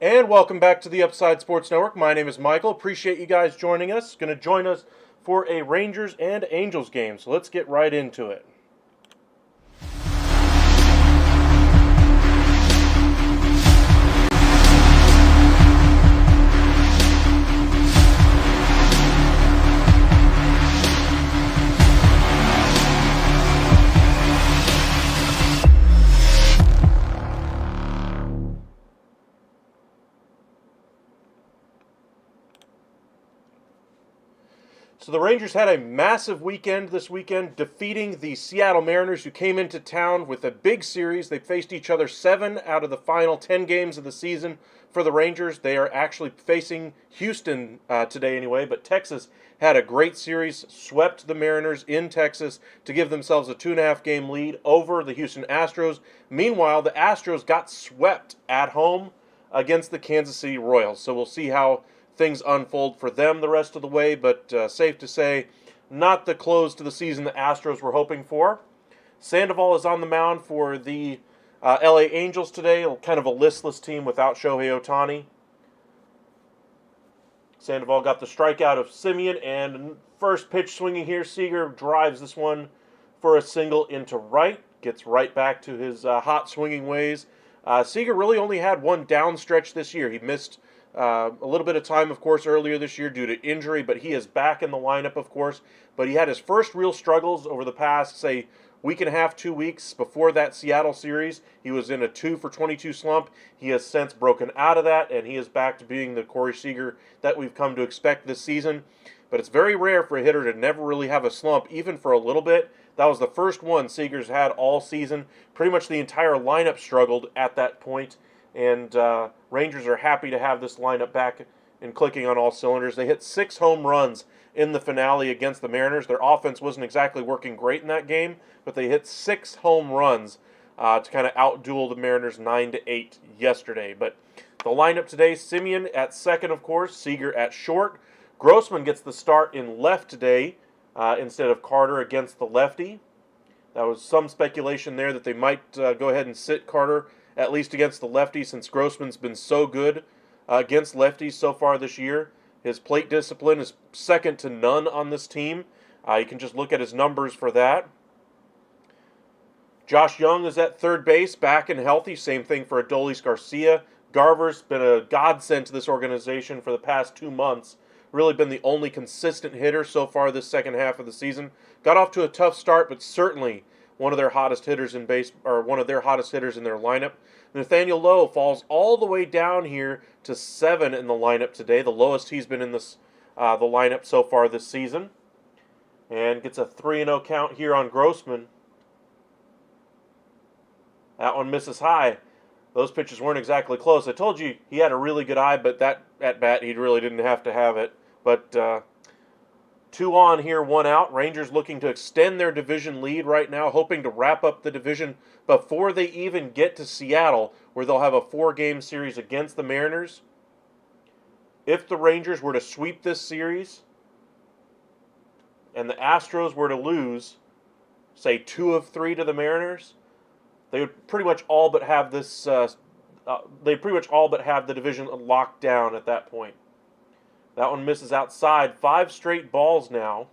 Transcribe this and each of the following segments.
And welcome back to the Upside Sports Network. My name is Michael. Appreciate you guys joining us. Going to join us for a Rangers and Angels game. So let's get right into it. So the Rangers had a massive weekend this weekend, defeating the Seattle Mariners, who came into town with a big series. They faced each other 7 out of the final 10 games of the season for the Rangers. They are actually facing Houston today anyway, but Texas had a great series, swept the Mariners in Texas to give themselves a 2.5 game lead over the Houston Astros. Meanwhile, the Astros got swept at home against the Kansas City Royals. So we'll see how things unfold for them the rest of the way, but safe to say, not the close to the season the Astros were hoping for. Sandoval is on the mound for the LA Angels today, kind of a listless team without Shohei Ohtani. Sandoval got the strikeout of Simeon, and first pitch swinging here, Seager drives this one for a single into right, gets right back to his hot swinging ways. Seager really only had one down stretch this year. He missed a little bit of time, of course, earlier this year due to injury, but he is back in the lineup, of course. But he had his first real struggles over the past, say, week and a half, 2 weeks before that Seattle series. He was in a 2-for-22 slump. He has since broken out of that, and he is back to being the Corey Seager that we've come to expect this season. But it's very rare for a hitter to never really have a slump, even for a little bit. That was the first one Seager's had all season. Pretty much the entire lineup struggled at that point. And Rangers are happy to have this lineup back and clicking on all cylinders. They hit 6 home runs in the finale against the Mariners. Their offense wasn't exactly working great in that game, but they hit 6 home runs to kind of outduel the Mariners 9-8 yesterday. But the lineup today, Simeon at second, of course, Seager at short. Grossman gets the start in left today instead of Carter against the lefty. That was some speculation there that they might go ahead and sit Carter at least against the lefty, since Grossman's been so good against lefties so far this year. His plate discipline is second to none on this team. You can just look at his numbers for that. Josh Young is at third base, back and healthy. Same thing for Adolis Garcia. Garver's been a godsend to this organization for the past 2 months. Really been the only consistent hitter so far this second half of the season. Got off to a tough start, but certainly one of their hottest hitters in base, or one of their hottest hitters in their lineup. Nathaniel Lowe falls all the way down here to 7 in the lineup today, the lowest he's been in this the lineup so far this season, and gets a 3-0 count here on Grossman. That one misses high. Those pitches weren't exactly close. I told you he had a really good eye, but that at bat he really didn't have to have it. But 2 on here, 1 out. Rangers looking to extend their division lead right now, hoping to wrap up the division before they even get to Seattle, where they'll have a 4-game series against the Mariners. If the Rangers were to sweep this series and the Astros were to lose, say 2 of 3 to the Mariners, they would pretty much all but have this they pretty much all but have the division locked down at that point. That one misses outside. 5 straight balls now.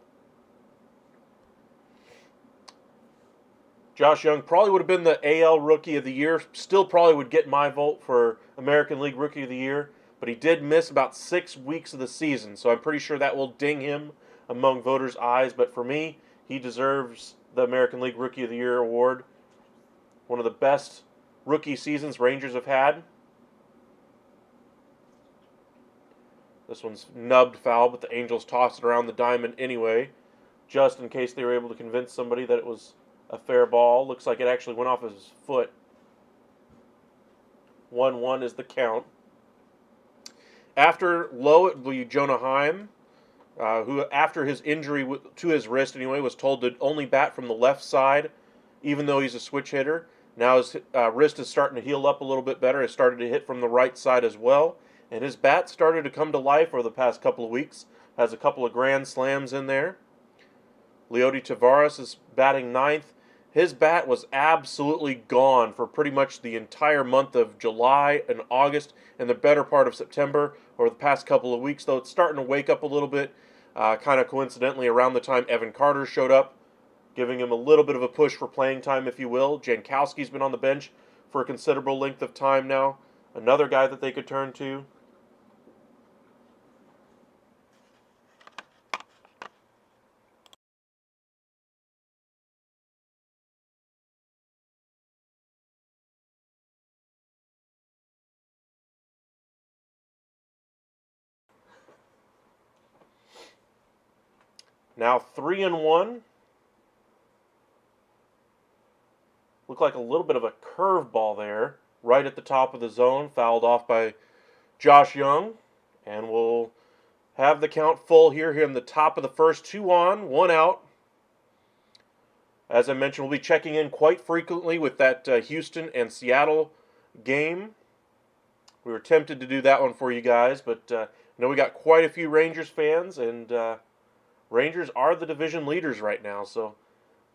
Josh Young probably would have been the AL Rookie of the Year. Still probably would get my vote for American League Rookie of the Year. But he did miss about 6 weeks of the season. So I'm pretty sure that will ding him among voters' eyes. But for me, he deserves the American League Rookie of the Year award. One of the best rookie seasons Rangers have had. This one's nubbed foul, but the Angels tossed it around the diamond anyway, just in case they were able to convince somebody that it was a fair ball. Looks like it actually went off his foot. 1-1 is the count. After Lowe, it will be Jonah Heim, who after his injury to his wrist anyway, was told to only bat from the left side, even though he's a switch hitter. Now his wrist is starting to heal up a little bit better. It started to hit from the right side as well. And his bat started to come to life over the past couple of weeks. Has a couple of grand slams in there. Leody Taveras is batting 9th. His bat was absolutely gone for pretty much the entire month of July and August and the better part of September over the past couple of weeks, though it's starting to wake up a little bit, kind of coincidentally around the time Evan Carter showed up, giving him a little bit of a push for playing time, if you will. Jankowski's been on the bench for a considerable length of time now. Another guy that they could turn to. Now 3-1. Looked like a little bit of a curveball there, right at the top of the zone, fouled off by Josh Young. And we'll have the count full here in the top of the first. 2 on, 1 out. As I mentioned, we'll be checking in quite frequently with that Houston and Seattle game. We were tempted to do that one for you guys, but I know we got quite a few Rangers fans, and Rangers are the division leaders right now, so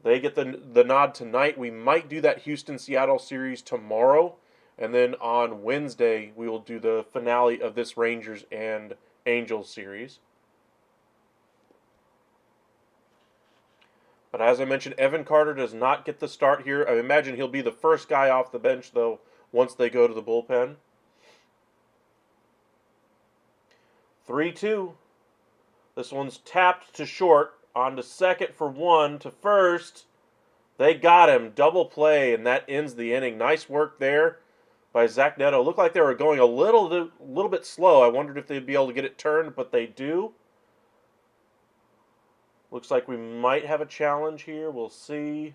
they get the nod tonight. We might do that Houston-Seattle series tomorrow, and then on Wednesday we will do the finale of this Rangers and Angels series. But as I mentioned, Evan Carter does not get the start here. I imagine he'll be the first guy off the bench, though, once they go to the bullpen. 3-2. This one's tapped to short, on to second for 1, to first. They got him. Double play, and that ends the inning. Nice work there by Zach Neto. Looked like they were going a little bit slow. I wondered if they'd be able to get it turned, but they do. Looks like we might have a challenge here. We'll see.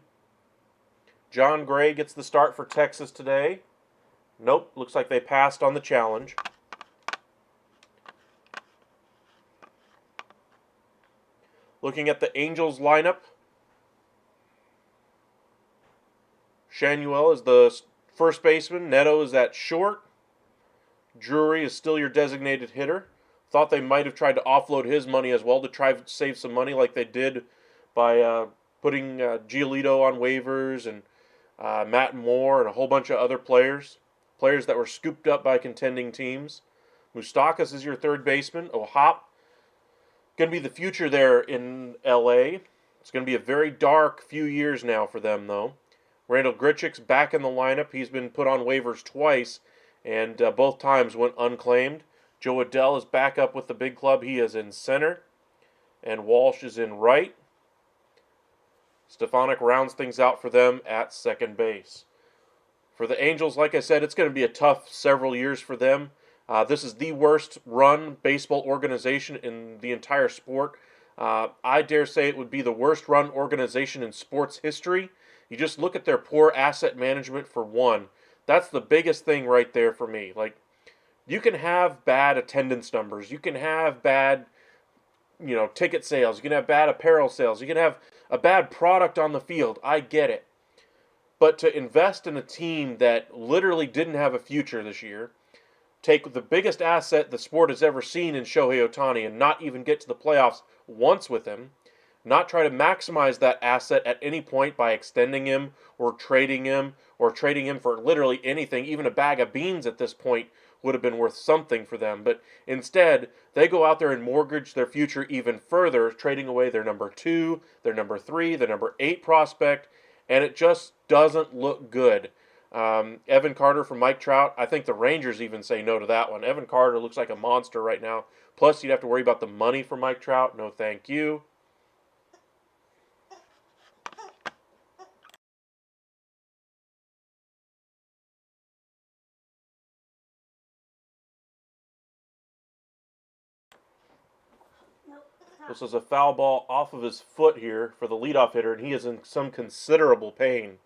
John Gray gets the start for Texas today. Nope, looks like they passed on the challenge. Looking at the Angels lineup, Shanuel is the first baseman. Neto is at short. Drury is still your designated hitter. Thought they might have tried to offload his money as well to try to save some money like they did by putting Giolito on waivers and Matt Moore and a whole bunch of other players that were scooped up by contending teams. Moustakas is your third baseman. O'Hop, going to be the future there in L.A. It's going to be a very dark few years now for them, though. Randall Grichuk's back in the lineup. He's been put on waivers twice, and both times went unclaimed. Joe Adell is back up with the big club. He is in center, and Walsh is in right. Stefanik rounds things out for them at second base. For the Angels, like I said, it's going to be a tough several years for them. This is the worst run baseball organization in the entire sport. I dare say it would be the worst run organization in sports history. You just look at their poor asset management for one. That's the biggest thing right there for me. Like, you can have bad attendance numbers. You can have bad, ticket sales. You can have bad apparel sales. You can have a bad product on the field. I get it. But to invest in a team that literally didn't have a future this year, take the biggest asset the sport has ever seen in Shohei Ohtani and not even get to the playoffs once with him, not try to maximize that asset at any point by extending him or trading him for literally anything. Even a bag of beans at this point would have been worth something for them. But instead, they go out there and mortgage their future even further, trading away their number 2, their number 3, their number 8 prospect, and it just doesn't look good. Evan Carter from Mike Trout, I think the Rangers even say no to that one. Evan Carter looks like a monster right now. Plus, you'd have to worry about the money for Mike Trout. No, thank you. This is a foul ball off of his foot here for the leadoff hitter, and he is in some considerable pain.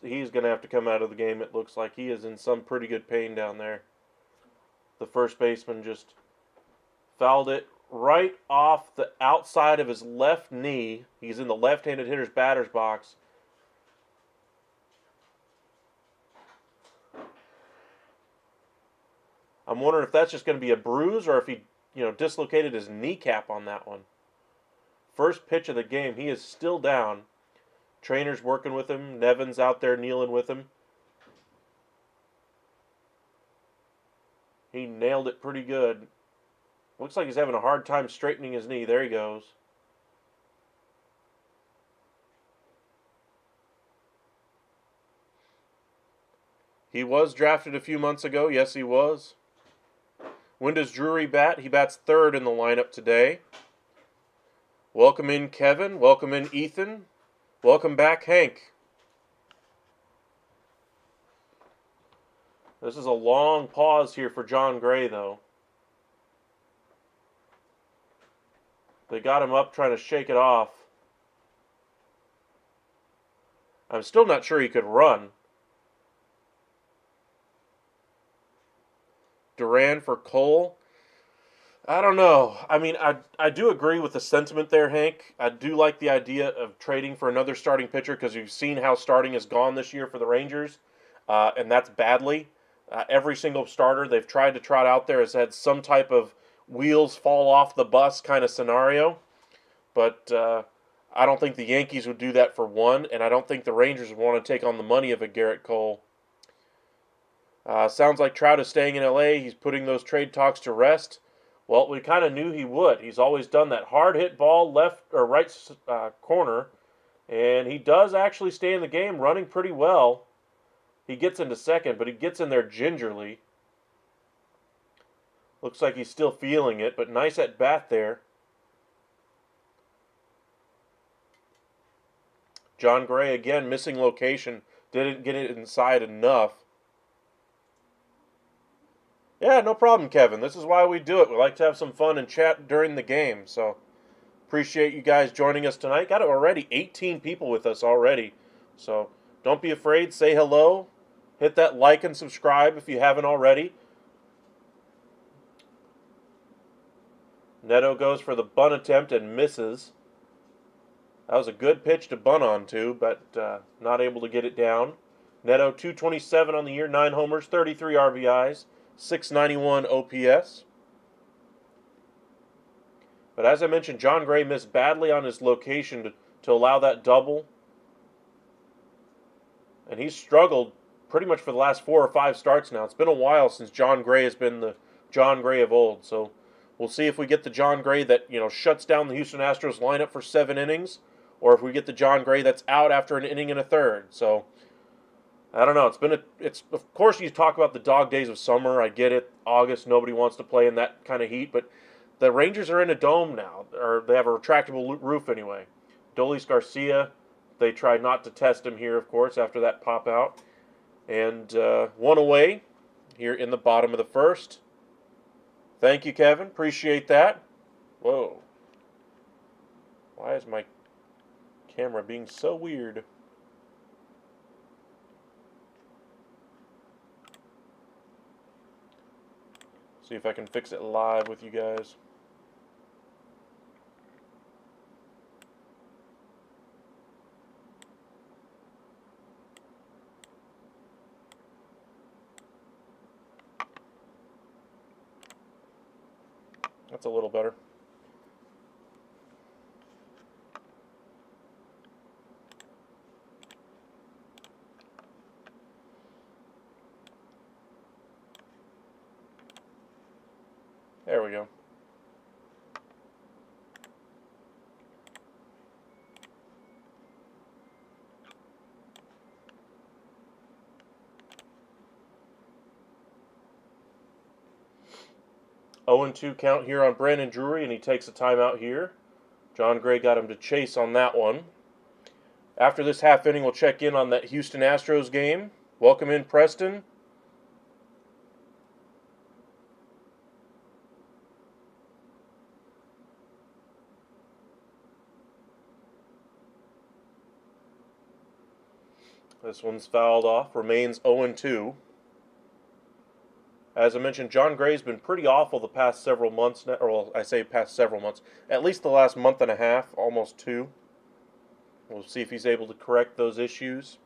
He's going to have to come out of the game, it looks like. He is in some pretty good pain down there. The first baseman just fouled it right off the outside of his left knee. He's in the left-handed hitter's batter's box. I'm wondering if that's just going to be a bruise or if he, dislocated his kneecap on that one. First pitch of the game, he is still down. Trainer's working with him. Nevin's out there kneeling with him. He nailed it pretty good. Looks like he's having a hard time straightening his knee. There he goes. He was drafted a few months ago. Yes, he was. When does Drury bat? He bats third in the lineup today. Welcome in, Kevin. Welcome in, Ethan. Welcome back, Hank. This is a long pause here for John Gray, though. They got him up trying to shake it off. I'm still not sure he could run. Duran for Cole. I don't know. I mean, I do agree with the sentiment there, Hank. I do like the idea of trading for another starting pitcher because you've seen how starting has gone this year for the Rangers, and that's badly. Every single starter they've tried to trot out there has had some type of wheels fall off the bus kind of scenario. But I don't think the Yankees would do that for one, and I don't think the Rangers would want to take on the money of a Garrett Cole. Sounds like Trout is staying in L.A. He's putting those trade talks to rest. Well, we kind of knew he would. He's always done that hard hit ball left or right corner, and he does actually stay in the game running pretty well. He gets into second, but he gets in there gingerly. Looks like he's still feeling it, but nice at bat there. John Gray again missing location. Didn't get it inside enough. Yeah, no problem, Kevin. This is why we do it. We like to have some fun and chat during the game. So, appreciate you guys joining us tonight. Got already 18 people with us already. So, don't be afraid. Say hello. Hit that like and subscribe if you haven't already. Neto goes for the bunt attempt and misses. That was a good pitch to bunt onto, but not able to get it down. Neto, 227 on the year, 9 homers, 33 RBIs. 691 OPS. But as I mentioned, John Gray missed badly on his location to allow that double. And he's struggled pretty much for the last 4 or 5 starts now. It's been a while since John Gray has been the John Gray of old. So we'll see if we get the John Gray that, shuts down the Houston Astros lineup for 7 innings, or if we get the John Gray that's out after an inning and a third. So I don't know. It's of course you talk about the dog days of summer. I get it. August, nobody wants to play in that kind of heat, but the Rangers are in a dome now, or they have a retractable roof anyway. Dolis Garcia, they tried not to test him here, of course, after that pop out, and 1 away here in the bottom of the first. Thank you, Kevin. Appreciate that. Whoa. Why is my camera being so weird? See if I can fix it live with you guys. That's a little better. There we go. Oh and 2 count here on Brandon Drury, and he takes a timeout here. John Gray got him to chase on that one. After this half inning, we'll check in on that Houston Astros game. Welcome in, Preston. This one's fouled off. Remains 0-2. As I mentioned, John Gray's been pretty awful the past several months now. Or, well, I say past several months. At least the last month and a half, almost 2. We'll see if he's able to correct those issues.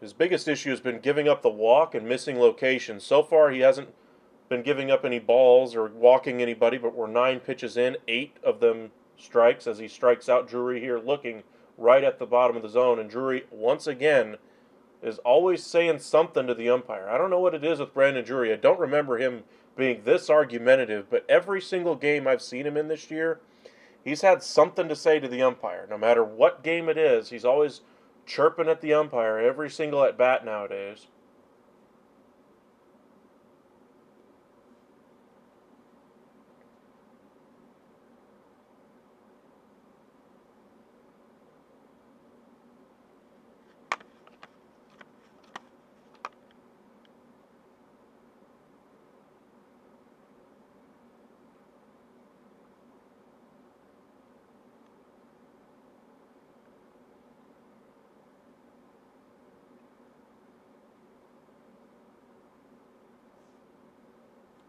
His biggest issue has been giving up the walk and missing locations. So far, he hasn't been giving up any balls or walking anybody, but we're 9 pitches in, 8 of them strikes as he strikes out Drury here, looking right at the bottom of the zone. And Drury, once again, is always saying something to the umpire. I don't know what it is with Brandon Drury. I don't remember him being this argumentative, but every single game I've seen him in this year, he's had something to say to the umpire. No matter what game it is, he's always chirping at the umpire every single at bat nowadays.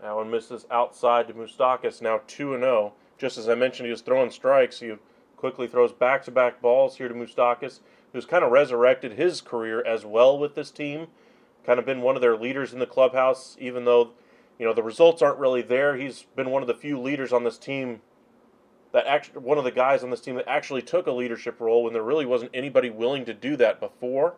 That one misses outside to Moustakas, now 2-0. Just as I mentioned, he was throwing strikes. He quickly throws back-to-back balls here to Moustakas, who's kind of resurrected his career as well with this team. Kind of been one of their leaders in the clubhouse, even though, the results aren't really there. He's been one of the few leaders on this team one of the guys on this team that actually took a leadership role when there really wasn't anybody willing to do that before.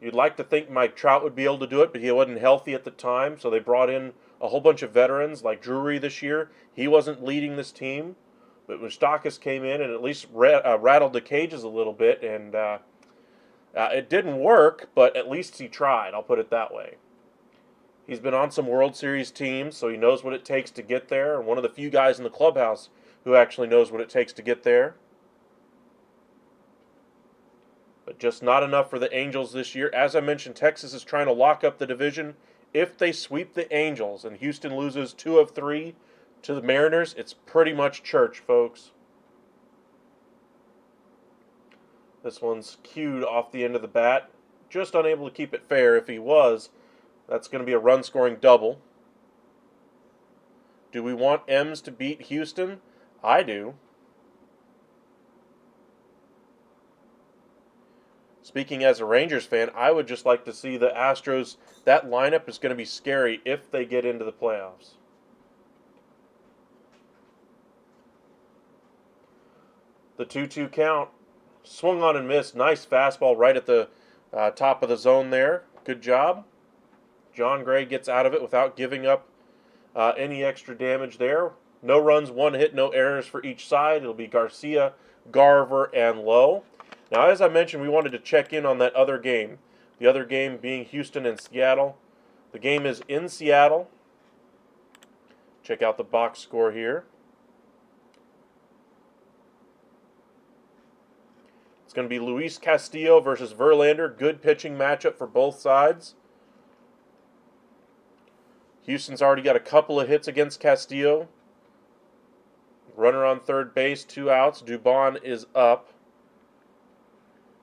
You'd like to think Mike Trout would be able to do it, but he wasn't healthy at the time, so they brought in a whole bunch of veterans like Drury this year. He wasn't leading this team, but Moustakas came in and at least rattled the cages a little bit, and it didn't work, but at least he tried, I'll put it that way. He's been on some World Series teams, so he knows what it takes to get there, and one of the few guys in the clubhouse who actually knows what it takes to get there. But just not enough for the Angels this year. As I mentioned, Texas is trying to lock up the division. If they sweep the Angels and Houston loses 2 of 3 to the Mariners, it's pretty much church, folks. This one's cued off the end of the bat. Just unable to keep it fair. If he was, that's going to be a run-scoring double. Do we want M's to beat Houston? I do. Speaking as a Rangers fan, I would just like to see the Astros. That lineup is going to be scary if they get into the playoffs. The 2-2 count. Swung on and missed. Nice fastball right at the top of the zone there. Good job. John Gray gets out of it without giving up any extra damage there. No runs, 1 hit, no errors for each side. It'll be Garcia, Garver, and Lowe. Now, as I mentioned, we wanted to check in on that other game. The other game being Houston and Seattle. The game is in Seattle. Check out the box score here. It's going to be Luis Castillo versus Verlander. Good pitching matchup for both sides. Houston's already got a couple of hits against Castillo. Runner on third base, 2 outs. Dubon is up.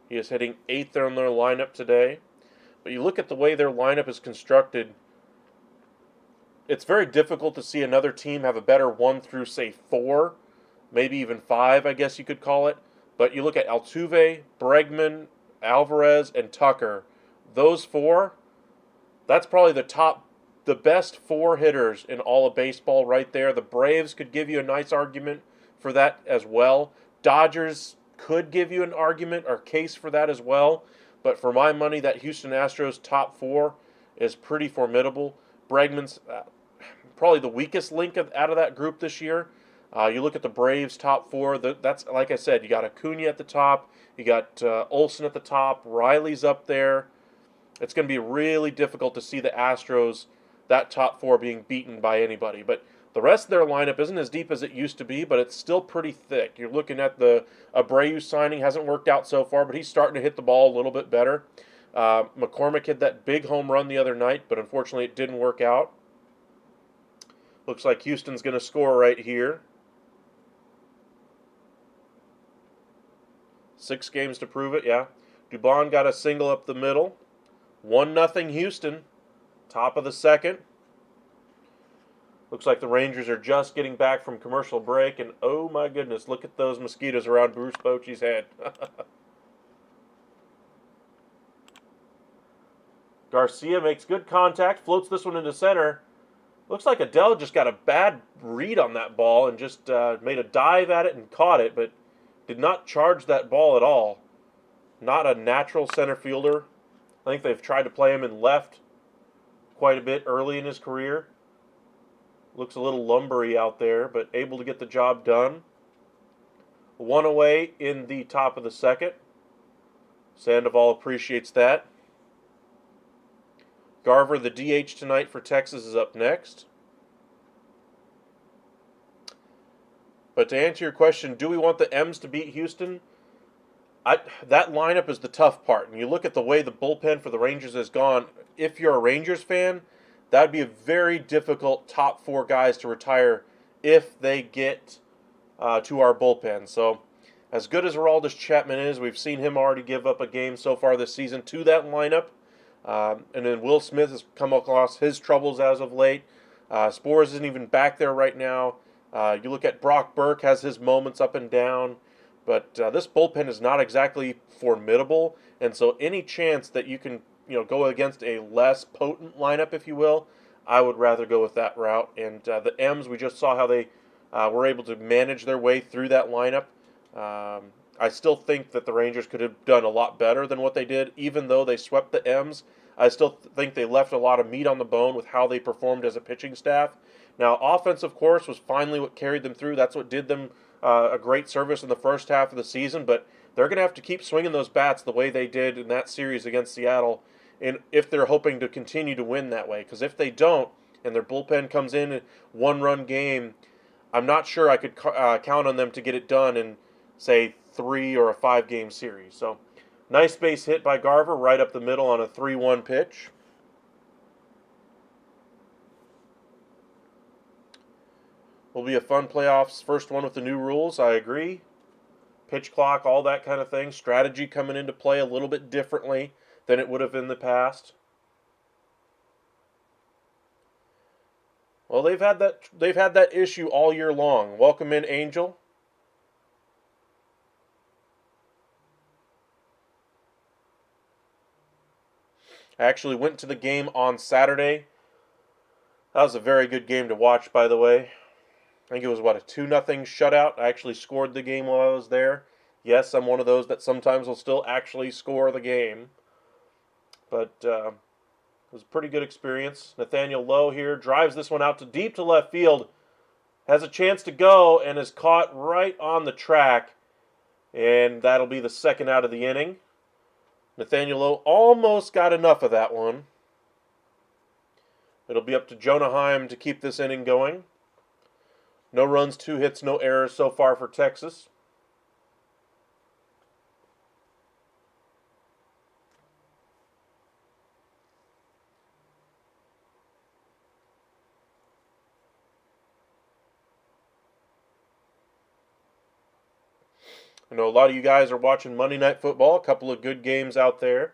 He is hitting 8th on their lineup today. But you look at the way their lineup is constructed, it's very difficult to see another team have a better 1 through, say, 4 maybe even 5, I guess you could call it. But you look at Altuve, Bregman, Alvarez, and Tucker. Those 4, that's probably the best 4 hitters in all of baseball right there. The Braves could give you a nice argument for that as well. Dodgers could give you an argument or case for that as well. But for my money, that Houston Astros top 4 is pretty formidable. Bregman's probably the weakest link out of that group this year. You look at the Braves top 4. That's, like I said, you got Acuna at the top. You got Olsen at the top. Riley's up there. It's going to be really difficult to see the Astros, that top 4, being beaten by anybody. But the rest of their lineup isn't as deep as it used to be, but it's still pretty thick. You're looking at the Abreu signing. Hasn't worked out so far, but he's starting to hit the ball a little bit better. McCormick hit that big home run the other night, but unfortunately it didn't work out. Looks like Houston's going to score right here. 6 games to prove it, yeah. Dubon got a single up the middle. 1-0 Houston. Top of the second. Looks like the Rangers are just getting back from commercial break, and oh my goodness, look at those mosquitoes around Bruce Bochy's head. Garcia makes good contact, floats this one into center. Looks like Adele just got a bad read on that ball and just made a dive at it and caught it, but did not charge that ball at all. Not a natural center fielder. I think they've tried to play him in left quite a bit early in his career. Looks a little lumbery out there, but able to get the job done. 1 away in the top of the second. Sandoval appreciates that. Garver, the DH tonight for Texas, is up next. But to answer your question, do we want the M's to beat Houston? That lineup is the tough part. And you look at the way the bullpen for the Rangers has gone. If you're a Rangers fan, that would be a very difficult top 4 guys to retire if they get to our bullpen. So as good as Aroldis Chapman is, we've seen him already give up a game so far this season to that lineup. And then Will Smith has come across his troubles as of late. Spores isn't even back there right now. You look at Brock Burke, has his moments up and down. But this bullpen is not exactly formidable. And so any chance that you can go against a less potent lineup, if you will, I would rather go with that route. And the M's, we just saw how they were able to manage their way through that lineup. I still think that the Rangers could have done a lot better than what they did, even though they swept the M's. I still think they left a lot of meat on the bone with how they performed as a pitching staff. Now, offense, of course, was finally what carried them through. That's what did them a great service in the first half of the season, but they're going to have to keep swinging those bats the way they did in that series against Seattle, and if they're hoping to continue to win that way. Because if they don't, and their bullpen comes in a 1-run game, I'm not sure I could count on them to get it done in, say, 3 or a 5-game series. So, nice base hit by Garver right up the middle on a 3-1 pitch. Will be a fun playoffs. First one with the new rules, I agree. Pitch clock, all that kind of thing. Strategy coming into play a little bit differently than it would have in the past. Well, they've had that issue all year long. Welcome in, Angel. I actually went to the game on Saturday. That was a very good game to watch, by the way. I think it was, a 2-0 shutout. I actually scored the game while I was there. Yes, I'm one of those that sometimes will still actually score the game. But it was a pretty good experience. Nathaniel Lowe here drives this one out to deep to left field. Has a chance to go and is caught right on the track. And that'll be the second out of the inning. Nathaniel Lowe almost got enough of that one. It'll be up to Jonah Heim to keep this inning going. No runs, 2 hits, no errors so far for Texas. I know a lot of you guys are watching Monday Night Football. A couple of good games out there.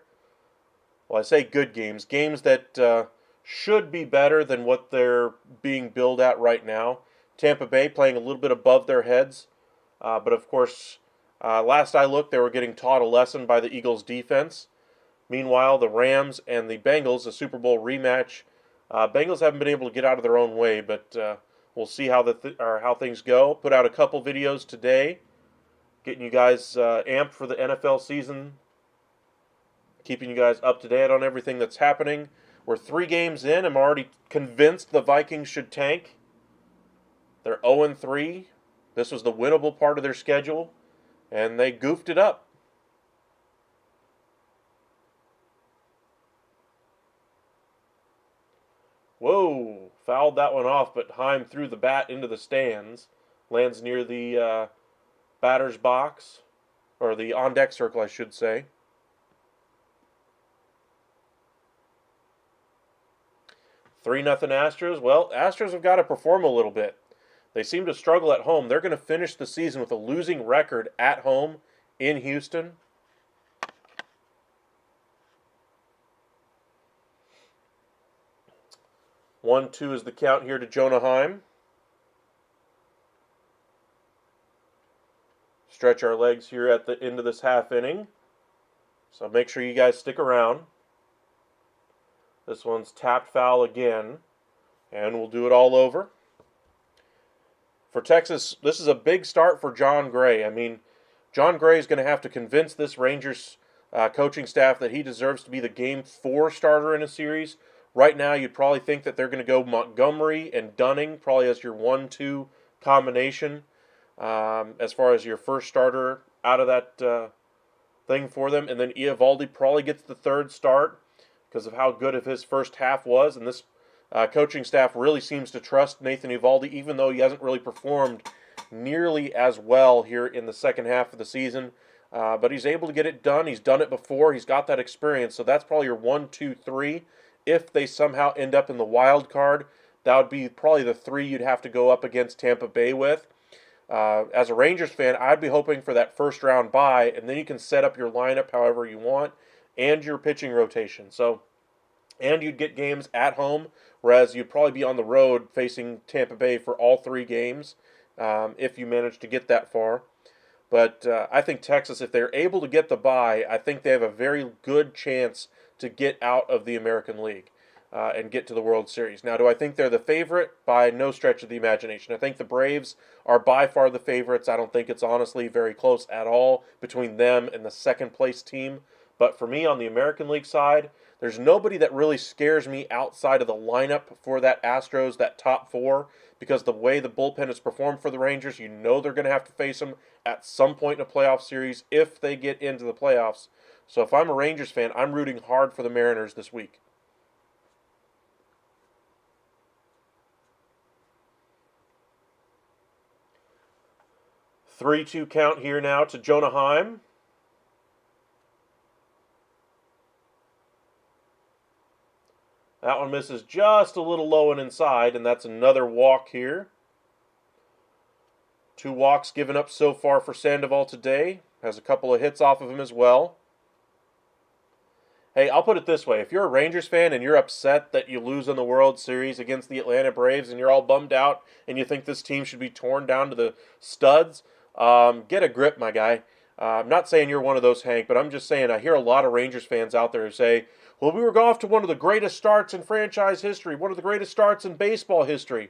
Well, I say good games. Games that should be better than what they're being billed at right now. Tampa Bay playing a little bit above their heads But of course, last I looked, they were getting taught a lesson by the Eagles' defense. Meanwhile, the Rams and the Bengals, the Super Bowl rematch, Bengals haven't been able to get out of their own way, but we'll see how how things go. Put out a couple videos today, getting you guys amped for the NFL season, keeping you guys up to date on everything that's happening. We're 3 games in. I'm already convinced the Vikings should tank. They're 0-3. This was the winnable part of their schedule, and they goofed it up. Whoa, fouled that one off, but Heim threw the bat into the stands. Lands near the batter's box, or the on-deck circle, I should say. 3-0 Astros. Well, Astros have got to perform a little bit. They seem to struggle at home. They're going to finish the season with a losing record at home in Houston. 1-2 is the count here to Jonah Heim. Stretch our legs here at the end of this half inning. So make sure you guys stick around. This one's tapped foul again. And we'll do it all over. For Texas, this is a big start for John Gray. I mean, John Gray is going to have to convince this Rangers coaching staff that he deserves to be the Game 4 starter in a series. Right now, you'd probably think that they're going to go Montgomery and Dunning, probably as your 1-2 combination, as far as your first starter out of that thing for them. And then Eovaldi probably gets the third start because of how good of his first half was. And this coaching staff really seems to trust Nathan Eovaldi, even though he hasn't really performed nearly as well here in the second half of the season. But he's able to get it done. He's done it before. He's got that experience. So that's probably your 1, 2, 3. If they somehow end up in the wild card, that would be probably the 3 you'd have to go up against Tampa Bay with. As a Rangers fan, I'd be hoping for that first round bye, and then you can set up your lineup however you want and your pitching rotation. So, and you'd get games at home, whereas you'd probably be on the road facing Tampa Bay for all 3 games if you manage to get that far. But I think Texas, if they're able to get the bye, I think they have a very good chance to get out of the American League and get to the World Series. Now, do I think they're the favorite? By no stretch of the imagination. I think the Braves are by far the favorites. I don't think it's honestly very close at all between them and the second-place team. But for me, on the American League side, there's nobody that really scares me outside of the lineup for that Astros, that top 4, because the way the bullpen has performed for the Rangers, you know they're going to have to face them at some point in a playoff series if they get into the playoffs. So if I'm a Rangers fan, I'm rooting hard for the Mariners this week. 3-2 count here now to Jonah Heim. That one misses just a little low and inside, and that's another walk here. 2 walks given up so far for Sandoval today. Has a couple of hits off of him as well. Hey, I'll put it this way. If you're a Rangers fan and you're upset that you lose in the World Series against the Atlanta Braves and you're all bummed out and you think this team should be torn down to the studs, get a grip, my guy. I'm not saying you're one of those, Hank, but I'm just saying I hear a lot of Rangers fans out there who say, well, we were off to one of the greatest starts in franchise history, one of the greatest starts in baseball history.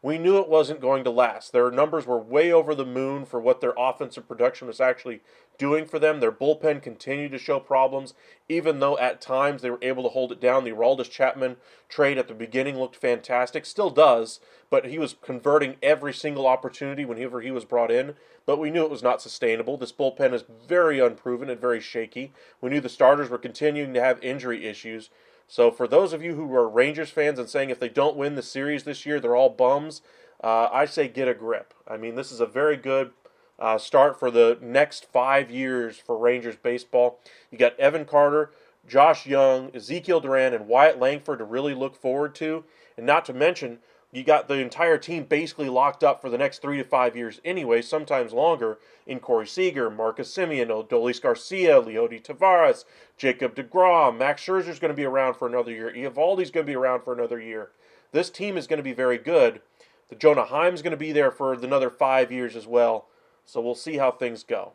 We knew it wasn't going to last. Their numbers were way over the moon for what their offensive production was actually doing for them. Their bullpen continued to show problems, even though at times they were able to hold it down. The Aroldis Chapman trade at the beginning looked fantastic. Still does, but he was converting every single opportunity whenever he was brought in. But we knew it was not sustainable. This bullpen is very unproven and very shaky. We knew the starters were continuing to have injury issues. So for those of you who are Rangers fans and saying if they don't win the series this year, they're all bums, I say get a grip. I mean, this is a very good start for the next 5 years for Rangers baseball. You got Evan Carter, Josh Young, Ezekiel Duran, and Wyatt Langford to really look forward to. And not to mention, you got the entire team basically locked up for the next 3 to 5 years anyway, sometimes longer, in Corey Seager, Marcus Semien, Adolis Garcia, Leody Taveras, Jacob deGrom. Max Scherzer's going to be around for another year. Eovaldi's going to be around for another year. This team is going to be very good. The Jonah Heim's going to be there for another 5 years as well. So we'll see how things go.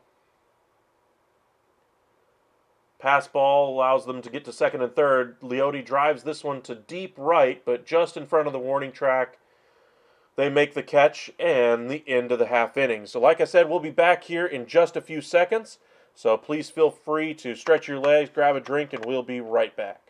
Pass ball allows them to get to second and third. Leote drives this one to deep right, but just in front of the warning track. They make the catch and the end of the half inning. So like I said, we'll be back here in just a few seconds. So please feel free to stretch your legs, grab a drink, and we'll be right back.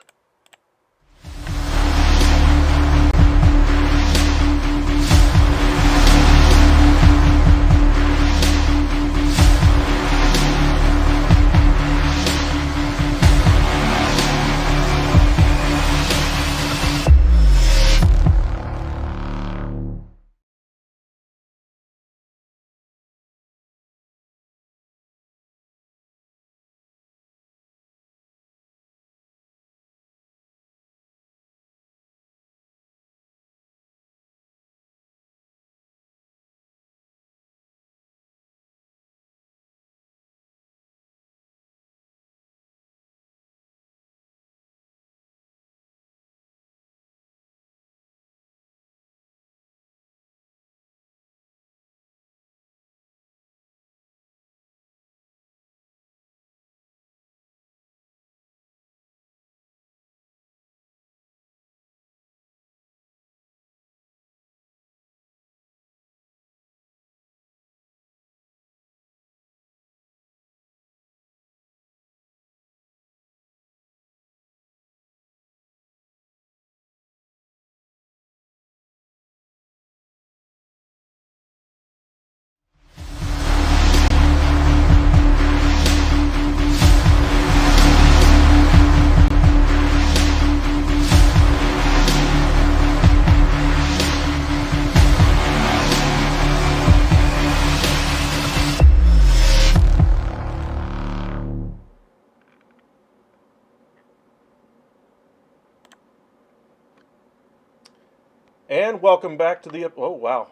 And welcome back to the... Oh, wow.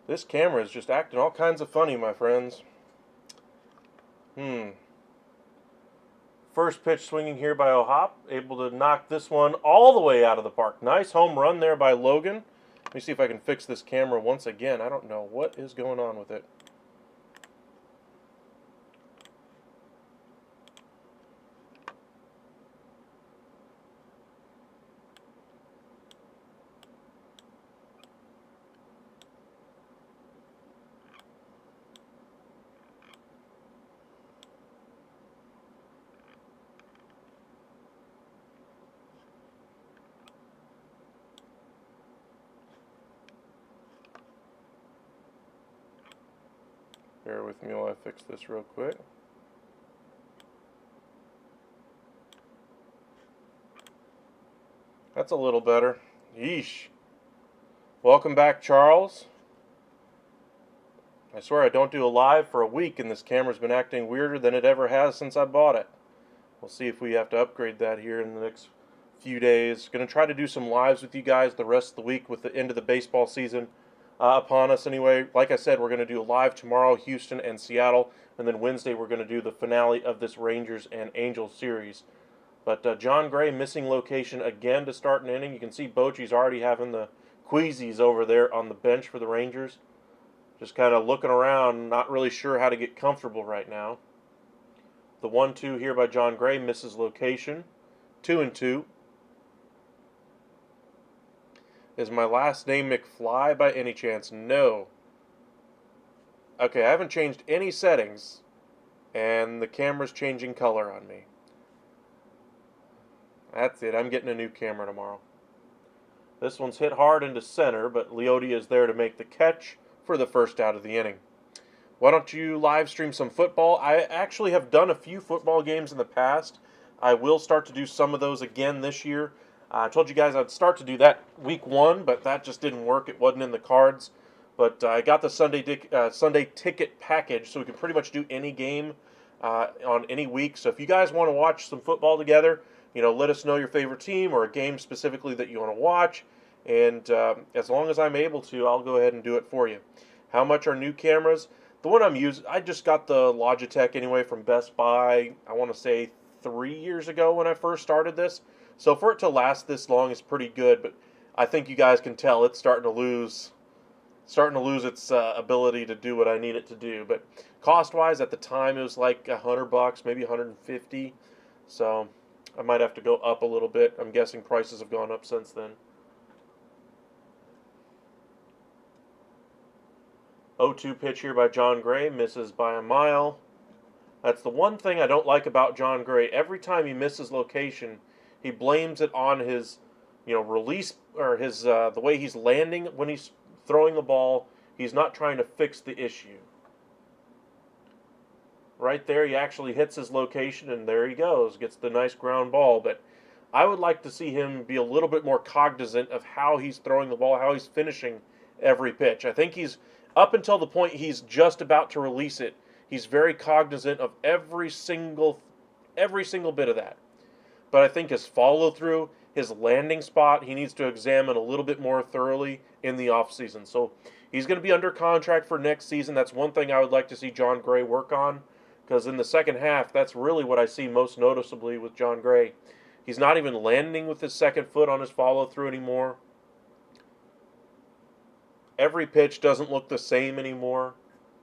This camera is just acting all kinds of funny, my friends. First pitch swinging here by O'Hop. Able to knock this one all the way out of the park. Nice home run there by Logan. Let me see if I can fix this camera once again. I don't know what is going on with it. Bear with me while I fix this real quick. That's a little better. Yeesh. Welcome back, Charles. I swear I don't do a live for a week and this camera's been acting weirder than it ever has since I bought it. We'll see if we have to upgrade that here in the next few days. Going to try to do some lives with you guys the rest of the week with the end of the baseball season upon us anyway. Like I said, we're going to do a live tomorrow, Houston and Seattle, and then Wednesday we're going to do the finale of this Rangers and Angels series. But John Gray missing location again to start an inning. You can see Bochy's already having the queasies over there on the bench for the Rangers. Just kind of looking around, not really sure how to get comfortable right now. The 1-2 here by John Gray misses location. 2-2. Is my last name McFly by any chance? No. Okay, I haven't changed any settings, and the camera's changing color on me. That's it. I'm getting a new camera tomorrow. This one's hit hard into center, but Leote is there to make the catch for the first out of the inning. Why don't you live stream some football? I actually have done a few football games in the past. I will start to do some of those again this year. I told you guys I'd start to do that week 1, but that just didn't work. It wasn't in the cards. But I got the Sunday ticket package, so we can pretty much do any game on any week. So if you guys want to watch some football together, let us know your favorite team or a game specifically that you want to watch. And as long as I'm able to, I'll go ahead and do it for you. How much are new cameras? The one I'm using, I just got the Logitech anyway from Best Buy, I want to say 3 years ago when I first started this. So for it to last this long is pretty good, but I think you guys can tell it's starting to lose starting to lose its ability to do what I need it to do. But cost-wise, at the time, it was like $100, maybe 150. So I might have to go up a little bit. I'm guessing prices have gone up since then. 0-2 pitch here by John Gray, misses by a mile. That's the one thing I don't like about John Gray. Every time he misses location, he blames it on his, release or his the way he's landing when he's throwing the ball. He's not trying to fix the issue. Right there, he actually hits his location, and there he goes, gets the nice ground ball. But I would like to see him be a little bit more cognizant of how he's throwing the ball, how he's finishing every pitch. I think he's, up until the point he's just about to release it, he's very cognizant of every single bit of that. But I think his follow-through, his landing spot, he needs to examine a little bit more thoroughly in the offseason. So he's going to be under contract for next season. That's one thing I would like to see John Gray work on, because in the second half, that's really what I see most noticeably with John Gray. He's not even landing with his second foot on his follow-through anymore. Every pitch doesn't look the same anymore.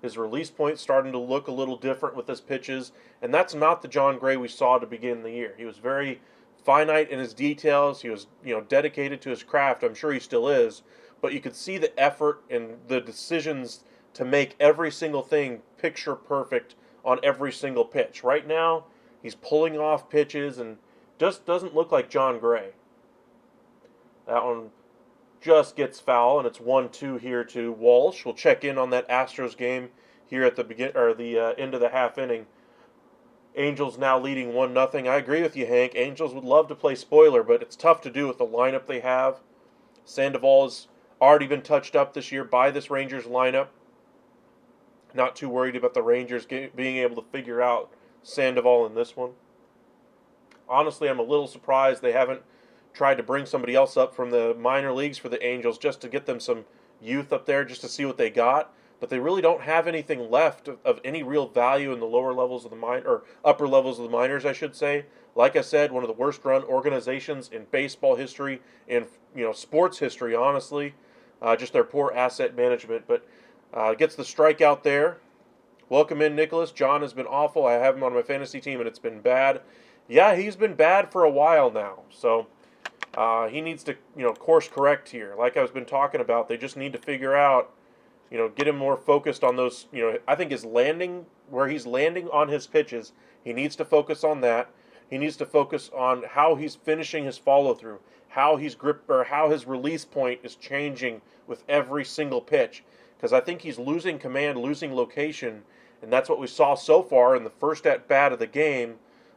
His release point's starting to look a little different with his pitches, and that's not the John Gray we saw to begin the year. He was very finite in his details. He was, dedicated to his craft. I'm sure he still is, but you could see the effort and the decisions to make every single thing picture perfect on every single pitch. Right now, he's pulling off pitches and just doesn't look like John Gray. That one just gets foul, and it's 1-2 here to Walsh. We'll check in on that Astros game here at the end of the half inning. Angels now leading 1-0. I agree with you, Hank. Angels would love to play spoiler, but it's tough to do with the lineup they have. Sandoval has already been touched up this year by this Rangers lineup. Not too worried about the Rangers being able to figure out Sandoval in this one. Honestly, I'm a little surprised they haven't tried to bring somebody else up from the minor leagues for the Angels just to get them some youth up there just to see what they got. But they really don't have anything left of any real value in the lower levels of the or upper levels of the minors, I should say. Like I said, one of the worst run organizations in baseball history, in sports history, honestly. Just their poor asset management. But gets the strikeout there. Welcome in, Nicholas. John has been awful. I have him on my fantasy team, and it's been bad. Yeah, he's been bad for a while now. So he needs to, course correct here. Like I've been talking about, they just need to figure out, get him more focused on those. I think his landing, where he's landing on his pitches, he needs to focus on that. He needs to focus on how he's finishing his follow through, how he's how his release point is changing with every single pitch. Because I think he's losing command, losing location, and that's what we saw so far in the first at bat of the game,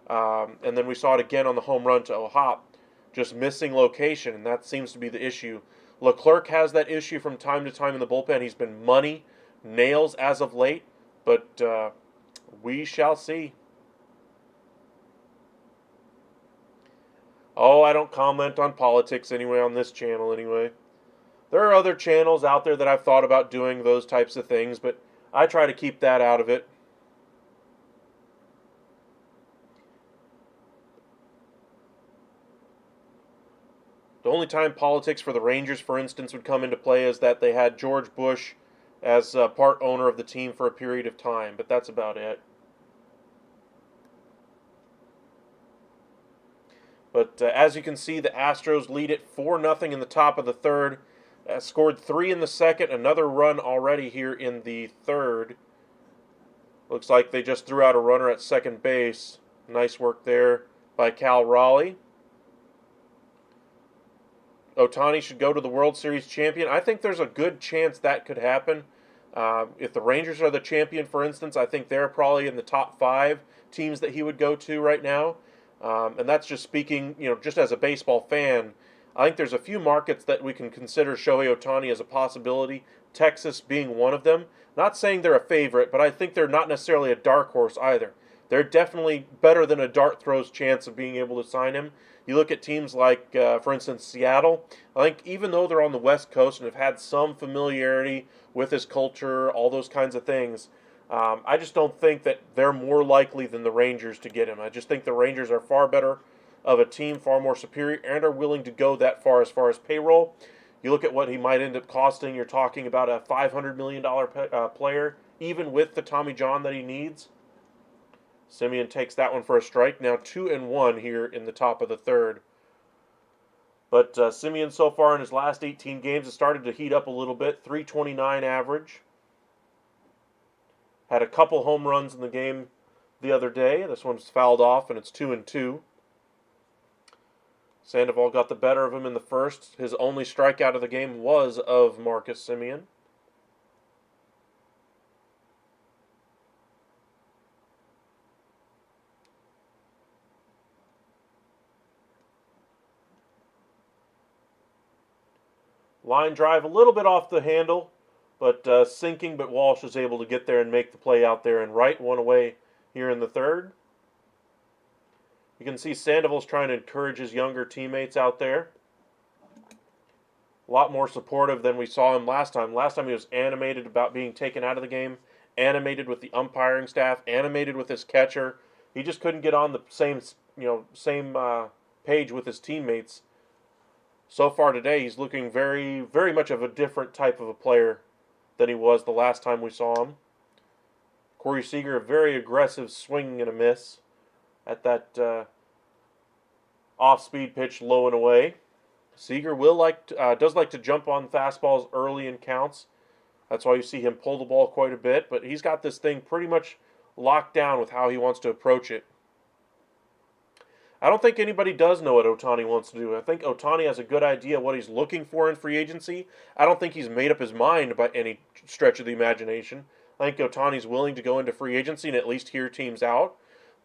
and then we saw it again on the home run to O'Hop. Just missing location, and that seems to be the issue. Leclerc has that issue from time to time in the bullpen. He's been money, nails as of late, but we shall see. Oh, I don't comment on politics anyway on this channel anyway. There are other channels out there that I've thought about doing those types of things, but I try to keep that out of it. The only time politics for the Rangers, for instance, would come into play is that they had George Bush as part owner of the team for a period of time, but that's about it. But as you can see, the Astros lead it 4-0 in the top of the third. Scored 3 in the second, another run already here in the third. Looks like they just threw out a runner at second base. Nice work there by Cal Raleigh. Ohtani should go to the World Series champion. I think there's a good chance that could happen. If the Rangers are the champion, for instance, I think they're probably in the top 5 teams that he would go to right now. And that's just speaking, just as a baseball fan. I think there's a few markets that we can consider Shohei Ohtani as a possibility, Texas being one of them. Not saying they're a favorite, but I think they're not necessarily a dark horse either. They're definitely better than a dart throw's chance of being able to sign him. You look at teams like, for instance, Seattle. I think even though they're on the West Coast and have had some familiarity with his culture, all those kinds of things, I just don't think that they're more likely than the Rangers to get him. I just think the Rangers are far better of a team, far more superior, and are willing to go that far as payroll. You look at what he might end up costing, you're talking about a $500 million player, even with the Tommy John that he needs. Semien takes that one for a strike. Now 2-1 here in the top of the third. But Semien so far in his last 18 games has started to heat up a little bit. 329 average. Had a couple home runs in the game the other day. This one's fouled off, and it's 2-2. Sandoval got the better of him in the first. His only strikeout of the game was of Marcus Semien. Line drive a little bit off the handle, but sinking, but Walsh is able to get there and make the play out there and right. One away here in the third. You can see Sandoval's trying to encourage his younger teammates out there. A lot more supportive than we saw him last time. Last time he was animated about being taken out of the game, animated with the umpiring staff, animated with his catcher. He just couldn't get on the same page with his teammates. So far today, he's looking very, very much of a different type of a player than he was the last time we saw him. Corey Seager, a very aggressive swing and a miss at that off-speed pitch, low and away. Seager does like to jump on fastballs early in counts. That's why you see him pull the ball quite a bit. But he's got this thing pretty much locked down with how he wants to approach it. I don't think anybody does know what Ohtani wants to do. I think Ohtani has a good idea what he's looking for in free agency. I don't think he's made up his mind by any stretch of the imagination. I think Ohtani's willing to go into free agency and at least hear teams out.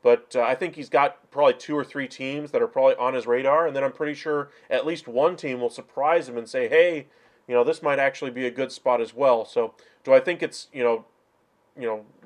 But I think he's got probably 2 or 3 teams that are probably on his radar. And then I'm pretty sure at least one team will surprise him and say, hey, this might actually be a good spot as well. So do I think it's,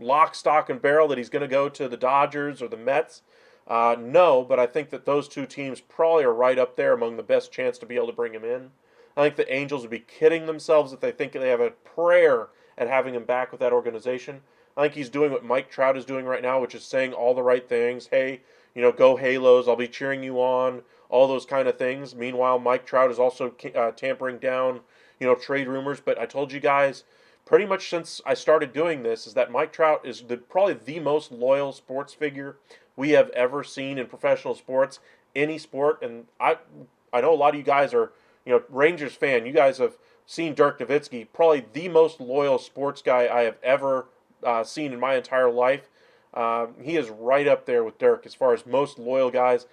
lock, stock, and barrel that he's going to go to the Dodgers or the Mets? No, but I think that those 2 teams probably are right up there among the best chance to be able to bring him in. I think the Angels would be kidding themselves if they think they have a prayer at having him back with that organization. I think he's doing what Mike Trout is doing right now, which is saying all the right things. Hey, go Halos, I'll be cheering you on, all those kind of things. Meanwhile, Mike Trout is also tampering down, trade rumors. But I told you guys, pretty much since I started doing this, is that Mike Trout is probably the most loyal sports figure we have ever seen in professional sports, any sport. And I know a lot of you guys are, Rangers fan. You guys have seen Dirk Nowitzki, probably the most loyal sports guy I have ever seen in my entire life. He is right up there with Dirk as far as most loyal guys.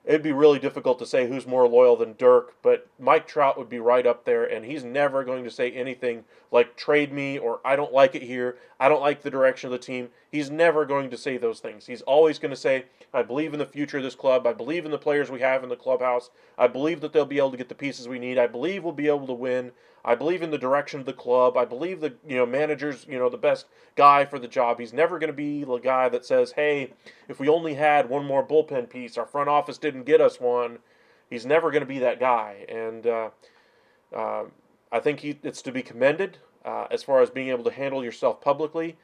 It'd be really difficult to say who's more loyal than Dirk, but Mike Trout would be right up there, and he's never going to say anything like trade me or I don't like it here, I don't like the direction of the team. He's never going to say those things. He's always going to say, I believe in the future of this club, I believe in the players we have in the clubhouse, I believe that they'll be able to get the pieces we need, I believe we'll be able to win, I believe in the direction of the club, I believe the manager's the best guy for the job. He's never going to be the guy that says, hey, if we only had one more bullpen piece, our front office didn't get us one. He's never going to be that guy, and I think it's to be commended as far as being able to handle yourself publicly.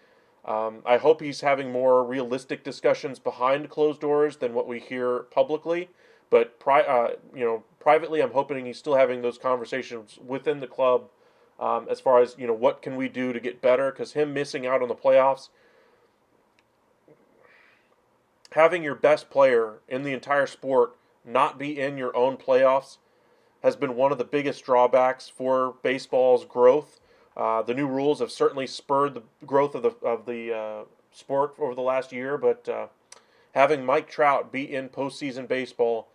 I hope he's having more realistic discussions behind closed doors than what we hear publicly. But privately, I'm hoping he's still having those conversations within the club as far as what can we do to get better. Because him missing out on the playoffs, having your best player in the entire sport not be in your own playoffs has been one of the biggest drawbacks for baseball's growth. The new rules have certainly spurred the growth of the sport over the last year, but having Mike Trout be in postseason baseball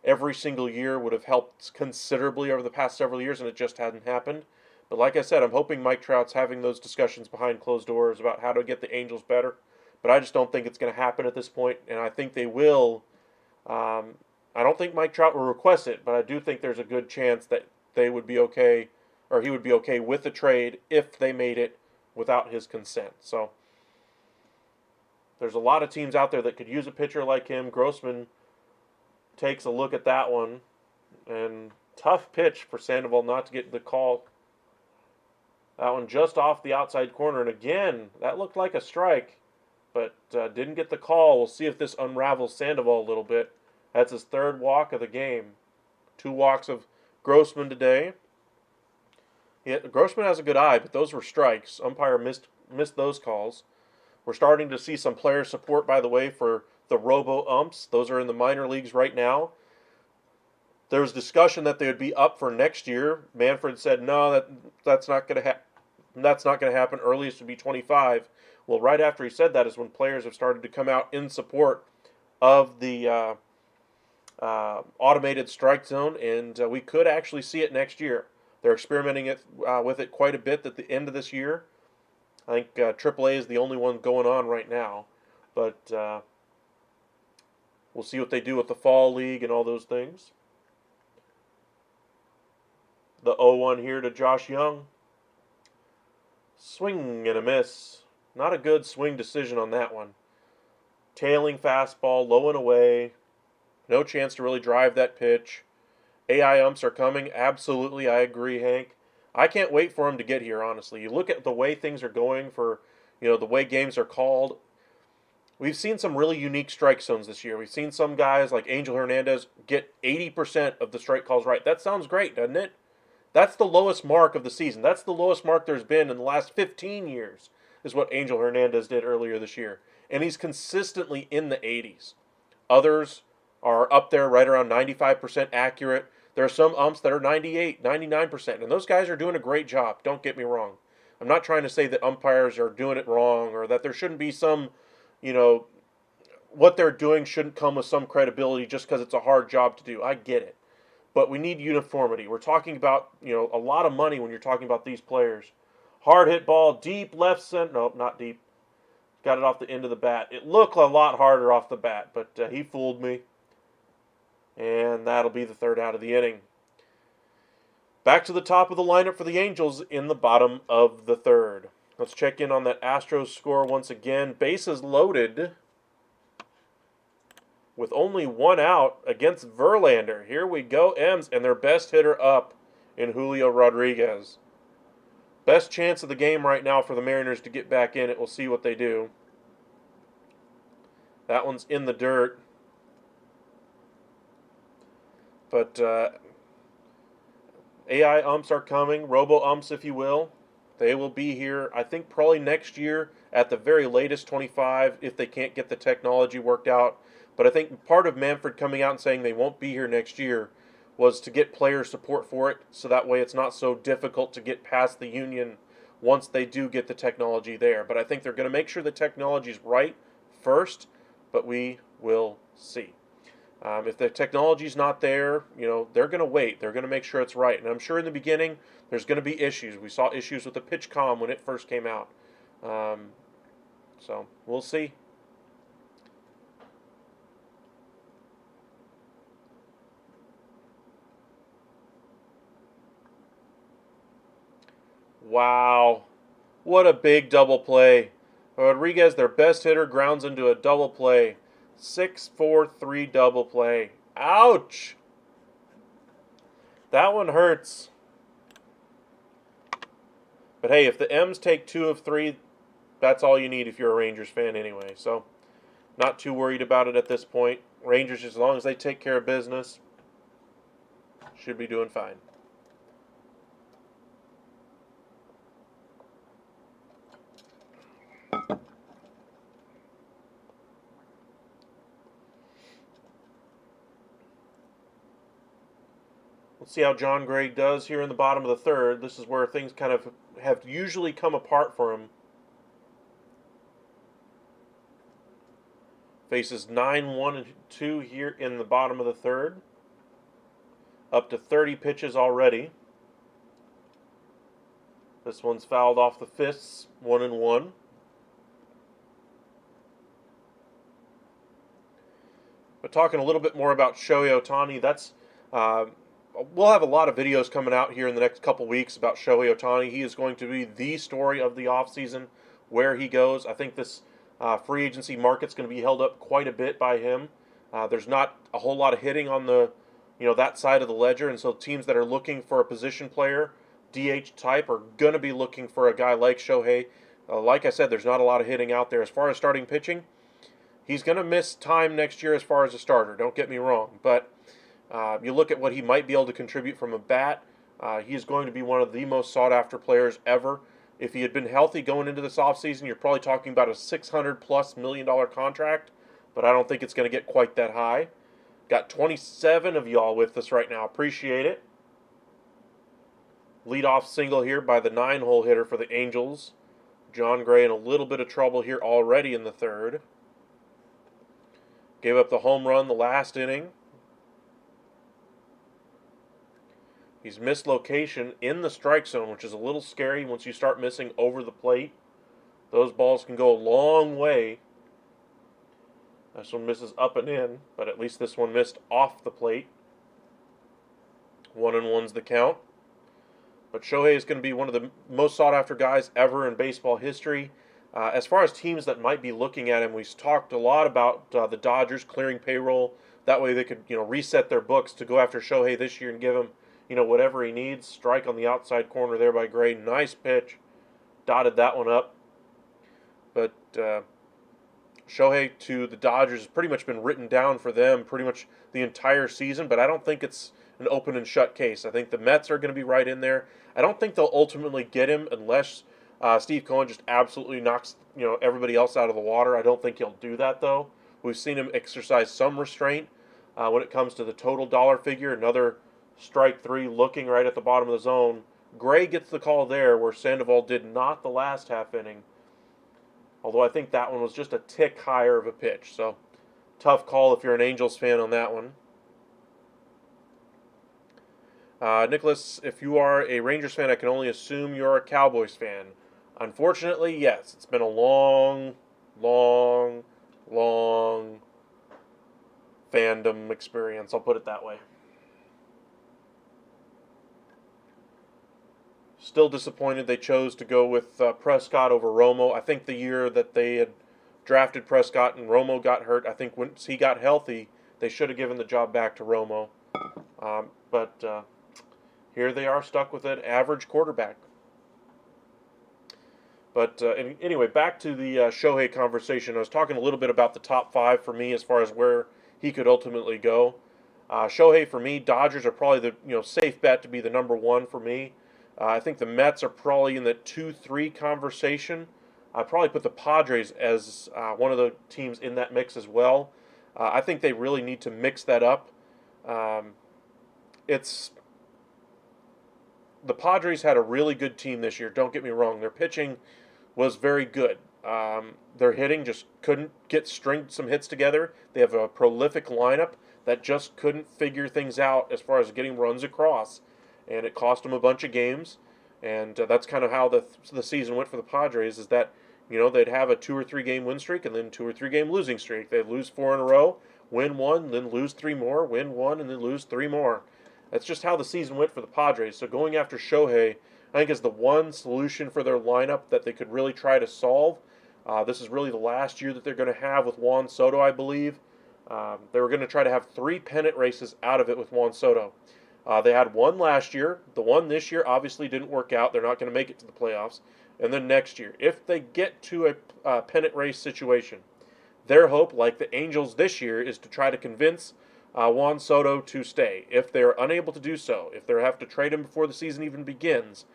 every single year would have helped considerably over the past several years, and it just hadn't happened. But like I said, I'm hoping Mike Trout's having those discussions behind closed doors about how to get the Angels better. But I just don't think it's going to happen at this point, and I think they will. I don't think Mike Trout will request it, but I do think there's a good chance that they would be okay, or he would be okay with the trade if they made it without his consent. So there's a lot of teams out there that could use a pitcher like him. Grossman takes a look at that one, and tough pitch for Sandoval not to get the call. That one just off the outside corner, and again, that looked like a strike, but didn't get the call. We'll see if this unravels Sandoval a little bit. That's his 3rd walk of the game. 2 walks of Grossman today. Grossman has a good eye, but those were strikes. Umpire missed those calls. We're starting to see some player support, by the way, for the Robo umps. Those are in the minor leagues right now. There was discussion that they would be up for next year. Manfred said, no, that's not going to happen. That's not going to happen. Earliest would be 25. Well, right after he said that is when players have started to come out in support of the automated strike zone, and we could actually see it next year. They're experimenting with it quite a bit at the end of this year. I think AAA is the only one going on right now, but we'll see what they do with the fall league and all those things. The 0-1 here to Josh Young. Swing and a miss. Not a good swing decision on that one. Tailing fastball, low and away. No chance to really drive that pitch. AI umps are coming. Absolutely, I agree, Hank. I can't wait for them to get here, honestly. You look at the way things are going for, the way games are called. We've seen some really unique strike zones this year. We've seen some guys like Angel Hernandez get 80% of the strike calls right. That sounds great, doesn't it? That's the lowest mark of the season. That's the lowest mark there's been in the last 15 years, is what Angel Hernandez did earlier this year. And he's consistently in the 80s. Others are up there right around 95% accurate. There are some umps that are 98, 99%, and those guys are doing a great job. Don't get me wrong. I'm not trying to say that umpires are doing it wrong or that there shouldn't be some, what they're doing shouldn't come with some credibility just because it's a hard job to do. I get it. But we need uniformity. We're talking about, a lot of money when you're talking about these players. Hard hit ball, deep left center. Nope, not deep. Got it off the end of the bat. It looked a lot harder off the bat, but he fooled me. And that'll be the third out of the inning. Back to the top of the lineup for the Angels in the bottom of the third. Let's check in on that Astros score once again. Bases loaded with only one out against Verlander. Here we go, M's, and their best hitter up in Julio Rodriguez. Best chance of the game right now for the Mariners to get back in it. We'll see what they do. That one's in the dirt. But AI umps are coming, Robo umps if you will. They will be here, I think, probably next year, at the very latest 25, if they can't get the technology worked out. But I think part of Manfred coming out and saying they won't be here next year was to get player support for it, so that way it's not so difficult to get past the union once they do get the technology there. But I think they're going to make sure the technology is right first, but we will see. If the technology's not there, they're going to wait. They're going to make sure it's right. And I'm sure in the beginning, there's going to be issues. We saw issues with the pitch comm when it first came out. So we'll see. Wow. What a big double play. Rodriguez, their best hitter, grounds into a double play. 6-4-3 double play. Ouch! That one hurts. But hey, if the M's take 2 of 3, that's all you need if you're a Rangers fan anyway. So, not too worried about it at this point. Rangers, as long as they take care of business, should be doing fine. Let's see how John Gray does here in the bottom of the third. This is where things kind of have usually come apart for him. Faces 9-1-2 here in the bottom of the third. Up to 30 pitches already. This one's fouled off the fists, 1-1. But talking a little bit more about Shohei Ohtani, that's we'll have a lot of videos coming out here in the next couple weeks about Shohei Ohtani. He is going to be the story of the offseason, where he goes. I think this free agency market's going to be held up quite a bit by him. There's not a whole lot of hitting on the, that side of the ledger, and so teams that are looking for a position player, DH type, are going to be looking for a guy like Shohei. Like I said, there's not a lot of hitting out there. As far as starting pitching, he's going to miss time next year as far as a starter. Don't get me wrong, but you look at what he might be able to contribute from a bat. He is going to be one of the most sought-after players ever. If he had been healthy going into this offseason, you're probably talking about a $600+ million contract, but I don't think it's going to get quite that high. Got 27 of y'all with us right now. Appreciate it. Leadoff single here by the 9-hole hitter for the Angels. John Gray in a little bit of trouble here already in the third. Gave up the home run the last inning. He's missed location in the strike zone, which is a little scary once you start missing over the plate. Those balls can go a long way. This one misses up and in, but at least this one missed off the plate. 1-1's the count. But Shohei is going to be one of the most sought-after guys ever in baseball history. As far as teams that might be looking at him, we've talked a lot about the Dodgers clearing payroll. That way they could, reset their books to go after Shohei this year and give him, whatever he needs. Strike on the outside corner there by Gray. Nice pitch. Dotted that one up. But Shohei to the Dodgers has pretty much been written down for them pretty much the entire season, but I don't think it's an open and shut case. I think the Mets are going to be right in there. I don't think they'll ultimately get him unless Steve Cohen just absolutely knocks everybody else out of the water. I don't think he'll do that, though. We've seen him exercise some restraint when it comes to the total dollar figure. Another strike three looking right at the bottom of the zone. Gray gets the call there where Sandoval did not the last half inning. Although I think that one was just a tick higher of a pitch. So tough call if you're an Angels fan on that one. Nicholas, if you are a Rangers fan, I can only assume you're a Cowboys fan. Unfortunately, yes. It's been a long fandom experience. I'll put it that way. Still disappointed they chose to go with Prescott over Romo. I think the year that they had drafted Prescott and Romo got hurt, I think once he got healthy, they should have given the job back to Romo. But here they are stuck with an average quarterback. But anyway, back to the Shohei conversation. I was talking a little bit about the top 5 for me as far as where he could ultimately go. Shohei for me, Dodgers are probably the safe bet to be the number 1 for me. I think the Mets are probably in the 2-3 conversation. I'd probably put the Padres as one of the teams in that mix as well. I think they really need to mix that up. The Padres had a really good team this year, don't get me wrong. Their pitching was very good. Their hitting just couldn't get some hits together. They have a prolific lineup that just couldn't figure things out as far as getting runs across. And it cost them a bunch of games. And that's kind of how the season went for the Padres, is that, they'd have a 2 or 3 game win streak and then 2 or 3 game losing streak. They'd lose 4 in a row, win 1, then lose 3 more, win 1, and then lose 3 more. That's just how the season went for the Padres. So going after Shohei, I think, is the one solution for their lineup that they could really try to solve. This is really the last year that they're going to have with Juan Soto, I believe. They were going to try to have 3 pennant races out of it with Juan Soto. They had one last year. The one this year obviously didn't work out. They're not going to make it to the playoffs. And then next year, if they get to a pennant race situation, their hope, like the Angels this year, is to try to convince Juan Soto to stay. If they're unable to do so, if they have to trade him before the season even begins,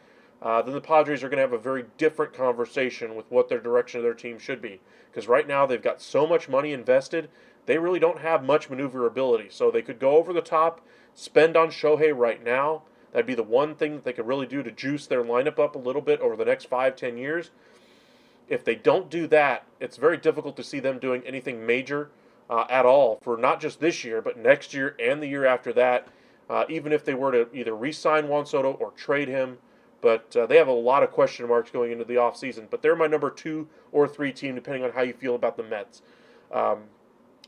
then the Padres are going to have a very different conversation with what their direction of their team should be. Because right now they've got so much money invested, they really don't have much maneuverability. So they could go over the top, spend on Shohei right now. That'd be the one thing that they could really do to juice their lineup up a little bit over the next 5-10 years. If they don't do that, it's very difficult to see them doing anything major at all for not just this year, but next year and the year after that, even if they were to either re-sign Juan Soto or trade him. But they have a lot of question marks going into the offseason. But they're my number 2 or 3 team, depending on how you feel about the Mets.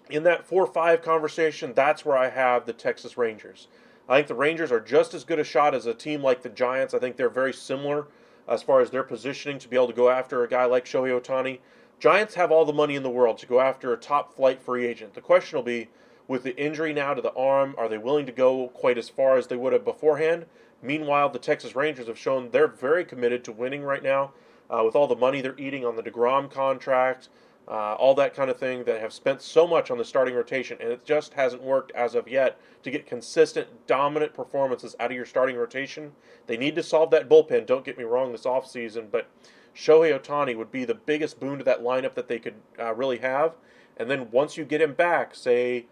In that 4-5 conversation, that's where I have the Texas Rangers. I think the Rangers are just as good a shot as a team like the Giants. I think they're very similar as far as their positioning to be able to go after a guy like Shohei Ohtani. Giants have all the money in the world to go after a top-flight free agent. The question will be, with the injury now to the arm, are they willing to go quite as far as they would have beforehand? Meanwhile, the Texas Rangers have shown they're very committed to winning right now with all the money they're eating on the DeGrom contract, all that kind of thing, that have spent so much on the starting rotation, and it just hasn't worked as of yet to get consistent, dominant performances out of your starting rotation. They need to solve that bullpen, don't get me wrong, this offseason, but Shohei Ohtani would be the biggest boon to that lineup that they could really have. And then once you get him back, say,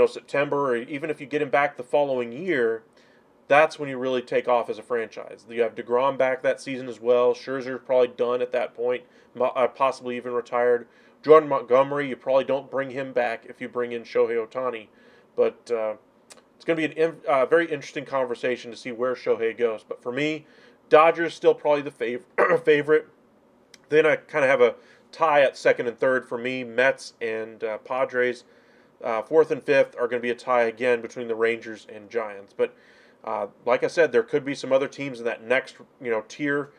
September, or even if you get him back the following year, that's when you really take off as a franchise. You have DeGrom back that season as well. Scherzer's probably done at that point, possibly even retired. Jordan Montgomery, you probably don't bring him back if you bring in Shohei Ohtani. But it's going to be a very interesting conversation to see where Shohei goes. But for me, Dodgers still probably the favorite. Then I kind of have a tie at second and third for me. Mets and Padres. Fourth and fifth are going to be a tie again between the Rangers and Giants. But like I said, there could be some other teams in that next tier.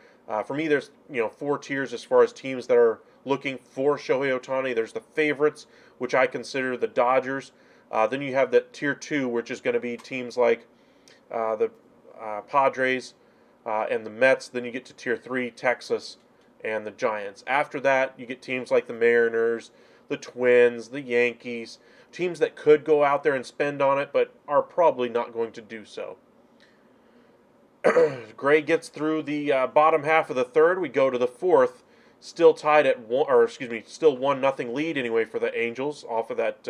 For me, there's 4 tiers as far as teams that are looking for Shohei Ohtani. There's the favorites, which I consider the Dodgers. Then you have that tier 2, which is going to be teams like the Padres and the Mets. Then you get to tier 3, Texas and the Giants. After that, you get teams like the Mariners, the Twins, the Yankees, teams that could go out there and spend on it, but are probably not going to do so. Gray gets through the bottom half of the third. We go to the fourth, still tied at still 1-0 lead anyway for the Angels off of that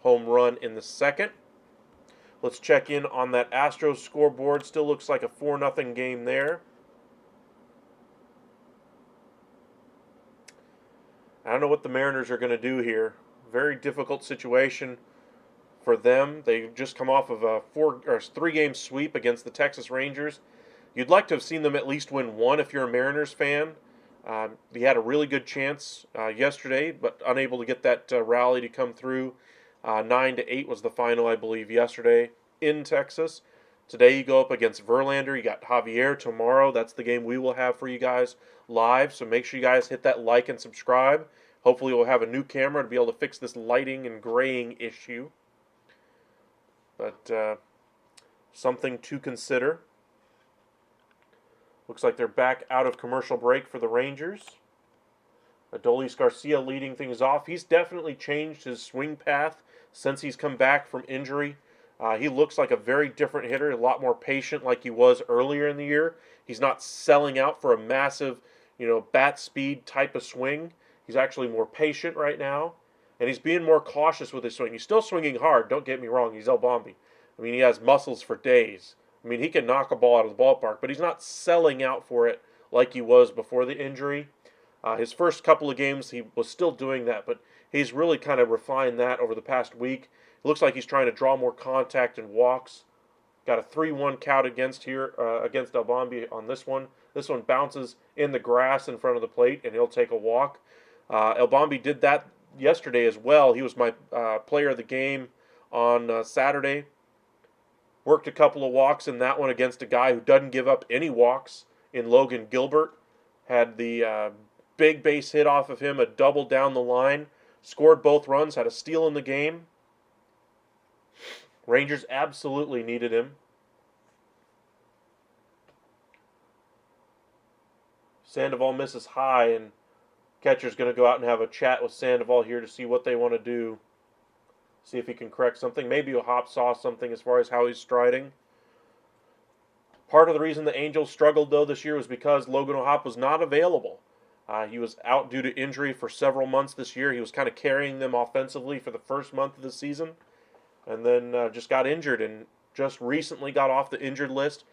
home run in the second. Let's check in on that Astros scoreboard. Still looks like a 4-0 game there. I don't know what the Mariners are going to do here. Very difficult situation for them. They just come off of a 3-game sweep against the Texas Rangers. You'd like to have seen them at least win one if you're a Mariners fan. They had a really good chance yesterday, but unable to get that rally to come through. 9-8 was the final, I believe, yesterday in Texas. Today you go up against Verlander. You got Javier tomorrow. That's the game we will have for you guys live. So make sure you guys hit that like and subscribe. Hopefully we'll have a new camera to be able to fix this lighting and graying issue. But something to consider. Looks like they're back out of commercial break for the Rangers. Adolis Garcia leading things off. He's definitely changed his swing path since he's come back from injury. He looks like a very different hitter, a lot more patient like he was earlier in the year. He's not selling out for a massive, bat speed type of swing. He's actually more patient right now, and he's being more cautious with his swing. He's still swinging hard, don't get me wrong. He's El Bombi. I mean, he has muscles for days. I mean, he can knock a ball out of the ballpark, but he's not selling out for it like he was before the injury. His first couple of games, he was still doing that, but he's really kind of refined that over the past week. It looks like he's trying to draw more contact and walks. Got a 3-1 count against El Bombi on this one. This one bounces in the grass in front of the plate, and he'll take a walk. El Bombi did that yesterday as well. He was my player of the game on Saturday. Worked a couple of walks in that one against a guy who doesn't give up any walks in Logan Gilbert. Had the big base hit off of him, a double down the line. Scored both runs, had a steal in the game. Rangers absolutely needed him. Sandoval misses high, and catcher's going to go out and have a chat with Sandoval here to see what they want to do. See if he can correct something. Maybe O'Hop saw something as far as how he's striding. Part of the reason the Angels struggled, though, this year was because Logan O'Hop was not available. He was out due to injury for several months this year. He was kind of carrying them offensively for the first month of the season, and then just got injured and just recently got off the injured list.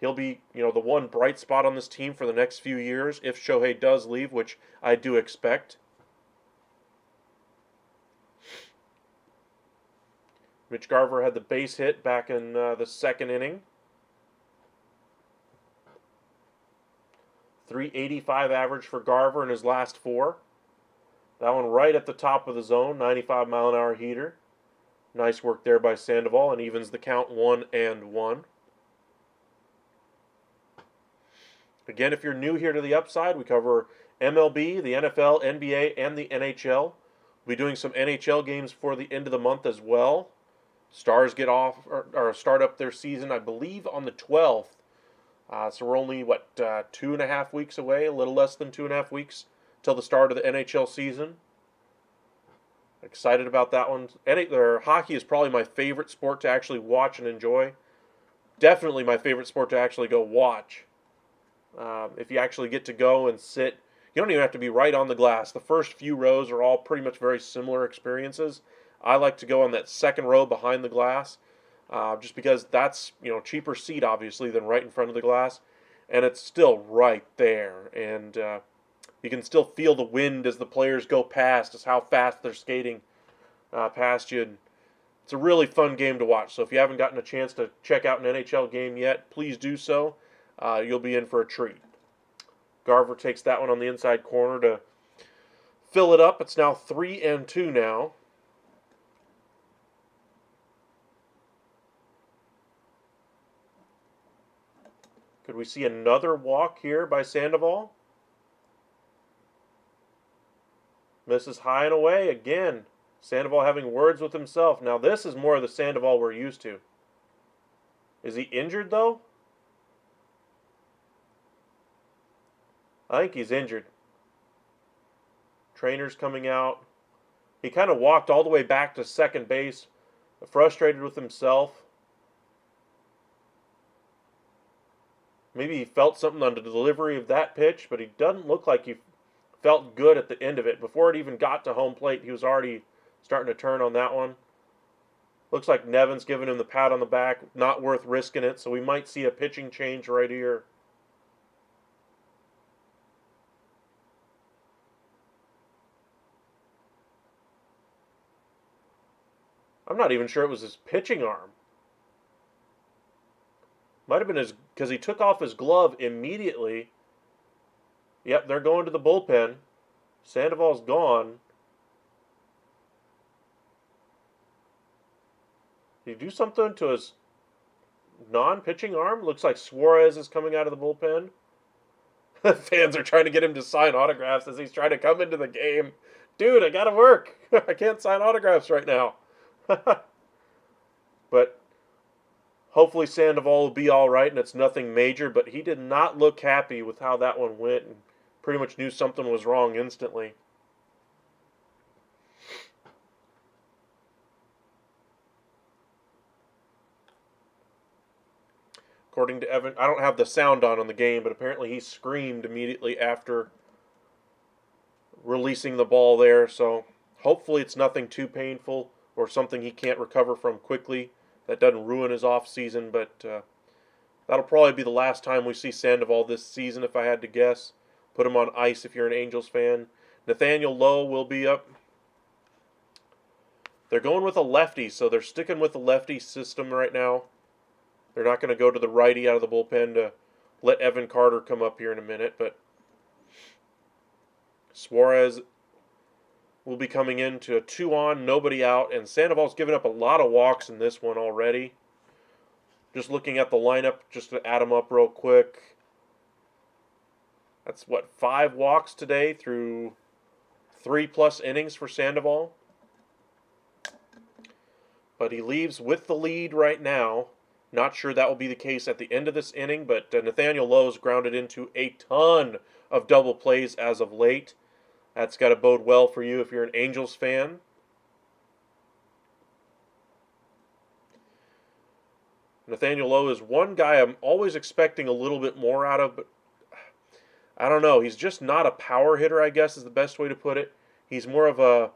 He'll be, the one bright spot on this team for the next few years if Shohei does leave, which I do expect. Mitch Garver had the base hit back in the second inning. 385 average for Garver in his last 4. That one right at the top of the zone, 95-mile-an-hour heater. Nice work there by Sandoval, and evens the count 1-1. Again, if you're new here to the Upside, we cover MLB, the NFL, NBA, and the NHL. We'll be doing some NHL games for the end of the month as well. Stars get off or start up their season, I believe, on the 12th. So we're only, 2.5 weeks away, a little less than 2.5 weeks till the start of the NHL season. Excited about that one. Hockey is probably my favorite sport to actually watch and enjoy. Definitely my favorite sport to actually go watch. If you actually get to go and sit, you don't even have to be right on the glass. The first few rows are all pretty much very similar experiences. I like to go on that second row behind the glass, just because that's cheaper seat obviously than right in front of the glass, and it's still right there, and you can still feel the wind as the players go past, as how fast they're skating past you. It's a really fun game to watch. So if you haven't gotten a chance to check out an NHL game yet, please do so. You'll be in for a treat. Garver takes that one on the inside corner to fill it up. It's now 3-2 now. Could we see another walk here by Sandoval? Misses high and away again. Sandoval having words with himself. Now this is more of the Sandoval we're used to. Is he injured though? I think he's injured. Trainer's coming out. He kind of walked all the way back to second base, frustrated with himself. Maybe he felt something on the delivery of that pitch, but he doesn't look like he felt good at the end of it. Before it even got to home plate, he was already starting to turn on that one. Looks like Nevin's giving him the pat on the back. Not worth risking it, so we might see a pitching change right here. I'm not even sure it was his pitching arm. Might have been his, because he took off his glove immediately. Yep, they're going to the bullpen. Sandoval's gone. Did he do something to his non-pitching arm? Looks like Suarez is coming out of the bullpen. Fans are trying to get him to sign autographs as he's trying to come into the game. Dude, I gotta work. I can't sign autographs right now. But hopefully Sandoval will be all right and it's nothing major, but he did not look happy with how that one went and pretty much knew something was wrong instantly. According to Evan, I don't have the sound on the game, but apparently he screamed immediately after releasing the ball there, so hopefully it's nothing too painful or something he can't recover from quickly. That doesn't ruin his off season, but that'll probably be the last time we see Sandoval this season, if I had to guess. Put him on ice if you're an Angels fan. Nathaniel Lowe will be up. They're going with a lefty, so they're sticking with the lefty system right now. They're not going to go to the righty out of the bullpen to let Evan Carter come up here in a minute, but Suarez will be coming into a 2-on, nobody out, and Sandoval's given up a lot of walks in this one already. Just looking at the lineup, just to add them up real quick. That's, 5 walks today through 3+ innings for Sandoval. But he leaves with the lead right now. Not sure that will be the case at the end of this inning, but Nathaniel Lowe's grounded into a ton of double plays as of late. That's got to bode well for you if you're an Angels fan. Nathaniel Lowe is one guy I'm always expecting a little bit more out of, but I don't know. He's just not a power hitter, I guess is the best way to put it. He's more of a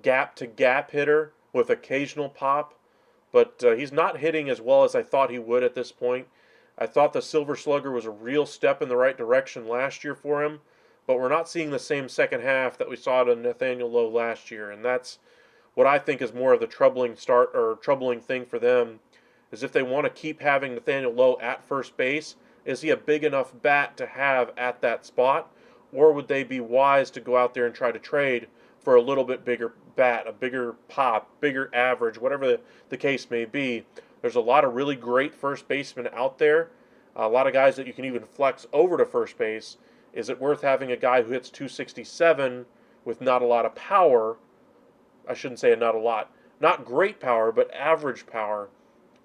gap-to-gap hitter with occasional pop, but he's not hitting as well as I thought he would at this point. I thought the Silver Slugger was a real step in the right direction last year for him, but we're not seeing the same second half that we saw to Nathaniel Lowe last year, and that's what I think is more of the troubling thing for them, is if they want to keep having Nathaniel Lowe at first base, is he a big enough bat to have at that spot, or would they be wise to go out there and try to trade for a little bit bigger bat, a bigger pop, bigger average, whatever the case may be? There's a lot of really great first basemen out there, a lot of guys that you can even flex over to first base. Is it worth having a guy who hits 267 with not a lot of power? I shouldn't say not a lot. Not great power, but average power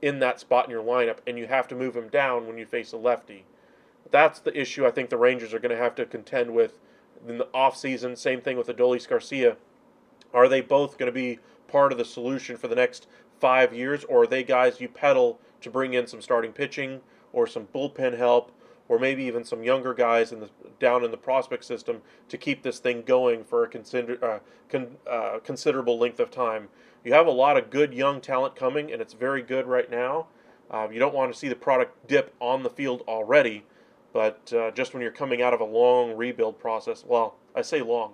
in that spot in your lineup, and you have to move him down when you face a lefty. That's the issue I think the Rangers are going to have to contend with in the offseason. Same thing with Adolis Garcia. Are they both going to be part of the solution for the next 5 years, or are they guys you peddle to bring in some starting pitching or some bullpen help, or maybe even some younger guys down in the prospect system to keep this thing going for a considerable length of time? You have a lot of good young talent coming, and it's very good right now. You don't want to see the product dip on the field already, but just when you're coming out of a long rebuild process, well, I say long.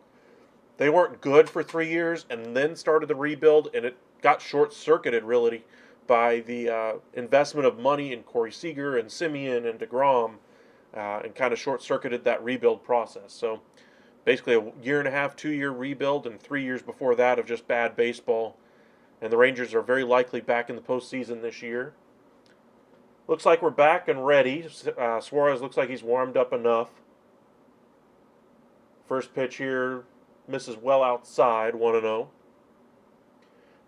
They weren't good for 3 years and then started the rebuild, and it got short-circuited really by the investment of money in Corey Seager and Simeon and DeGrom, and kind of short-circuited that rebuild process. So basically a year and a half, 2-year rebuild, and 3 years before that of just bad baseball. And the Rangers are very likely back in the postseason this year. Looks like we're back and ready. Suarez looks like he's warmed up enough. First pitch here misses well outside, 1-0.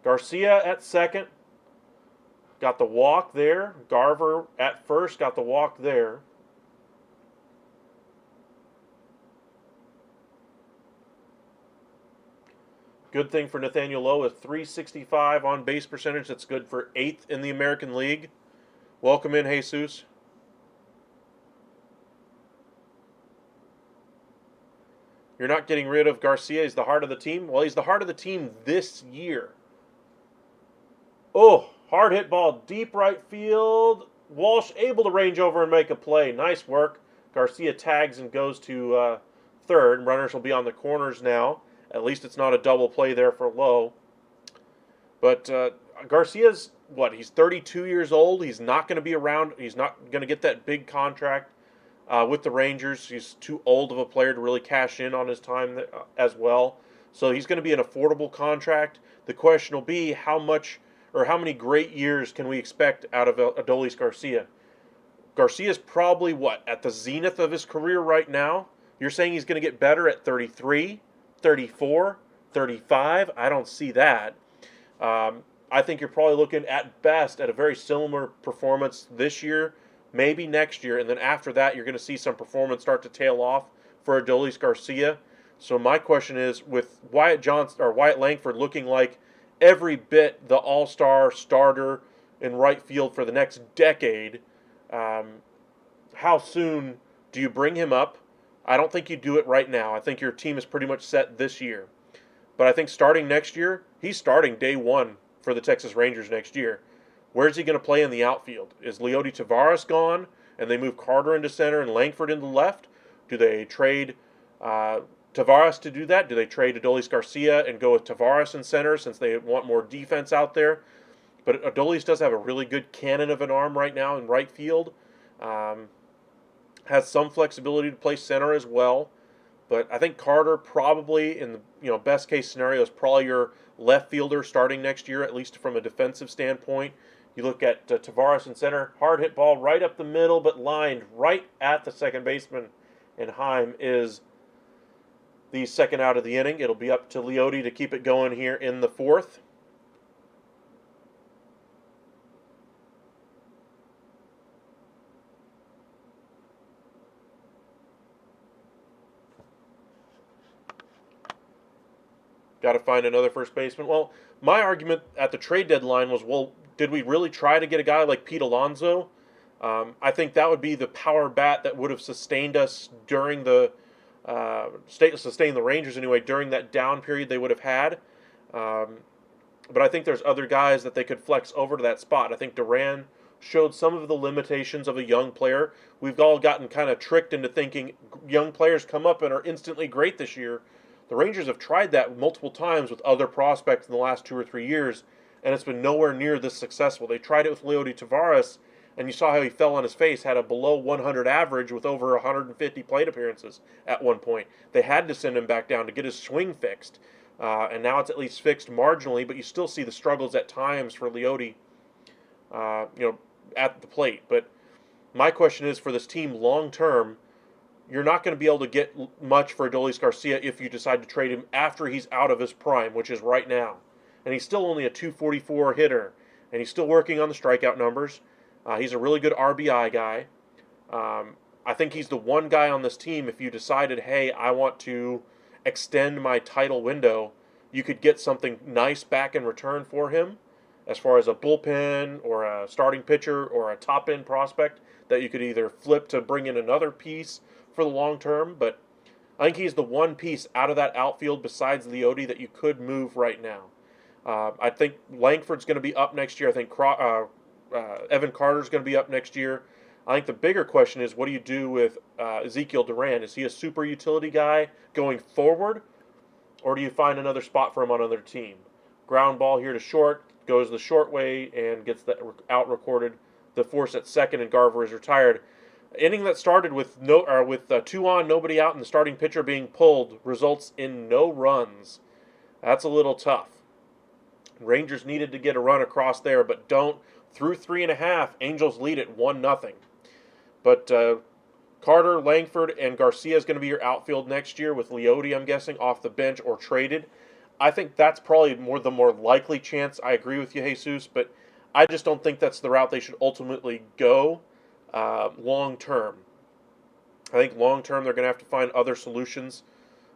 Garcia at second. Got the walk there. Garver at first. Got the walk there. Good thing for Nathaniel Lowe is .365 on base percentage. That's good for 8th in the American League. Welcome in, Jesus. You're not getting rid of Garcia. He's the heart of the team. Well, he's the heart of the team this year. Oh, hard hit ball, deep right field. Walsh able to range over and make a play. Nice work. Garcia tags and goes to third. Runners will be on the corners now. At least it's not a double play there for Lowe. But Garcia's, he's 32 years old. He's not going to be around. He's not going to get that big contract with the Rangers. He's too old of a player to really cash in on his time as well. So he's going to be an affordable contract. The question will be how many great years can we expect out of Adolis Garcia? Garcia's probably, at the zenith of his career right now? You're saying he's going to get better at 33, 34, 35? I don't see that. I think you're probably looking at best at a very similar performance this year, maybe next year, and then after that you're going to see some performance start to tail off for Adolis Garcia. So my question is, with Wyatt Langford looking like every bit the all-star starter in right field for the next decade, how soon do you bring him up? I don't think you do it right now. I think your team is pretty much set this year. But I think starting next year, he's starting day one for the Texas Rangers next year. Where's he going to play in the outfield? Is Leody Taveras gone and they move Carter into center and Langford into left? Do they trade Taveras to do that? Do they trade Adolis Garcia and go with Taveras in center since they want more defense out there? But Adolis does have a really good cannon of an arm right now in right field. Has some flexibility to play center as well. But I think Carter probably, in the best case scenario, is probably your left fielder starting next year, at least from a defensive standpoint. You look at Taveras in center, hard hit ball right up the middle, but lined right at the second baseman. And Heim is the second out of the inning. It'll be up to Leody to keep it going here in the fourth. Got to find another first baseman. Well, my argument at the trade deadline was, did we really try to get a guy like Pete Alonso? I think that would be the power bat that would have sustained us during sustained the Rangers anyway, during that down period they would have had. But I think there's other guys that they could flex over to that spot. I think Duran showed some of the limitations of a young player. We've all gotten kind of tricked into thinking young players come up and are instantly great this year. The Rangers have tried that multiple times with other prospects in the last 2 or 3 years, and it's been nowhere near this successful. They tried it with Leody Taveras, and you saw how he fell on his face, had a below 100 average with over 150 plate appearances at one point. They had to send him back down to get his swing fixed, and now it's at least fixed marginally, but you still see the struggles at times for Leody, at the plate. But my question is, for this team long term, you're not going to be able to get much for Adolis Garcia if you decide to trade him after he's out of his prime, which is right now. And he's still only a .244 hitter, and he's still working on the strikeout numbers. He's a really good RBI guy. I think he's the one guy on this team, if you decided, hey, I want to extend my title window, you could get something nice back in return for him, as far as a bullpen or a starting pitcher or a top end prospect that you could either flip to bring in another piece for the long term. But I think he's the one piece out of that outfield besides Leote that you could move right now. I think Langford's going to be up next year. I think Evan Carter's going to be up next year. I think the bigger question is, what do you do with Ezekiel Duran? Is he a super utility guy going forward, or do you find another spot for him on another team? Ground ball here to short, goes the short way and gets the out recorded. The force at second, and Garver is retired. Inning that started with two on, nobody out, and the starting pitcher being pulled results in no runs. That's a little tough. Rangers needed to get a run across there, but don't. Through 3.5, Angels lead it 1-0. But Carter, Langford, and Garcia is going to be your outfield next year, with Leote, I'm guessing, off the bench or traded. I think that's probably the more likely chance. I agree with you, Jesus, but I just don't think that's the route they should ultimately go long term. I think long term they're going to have to find other solutions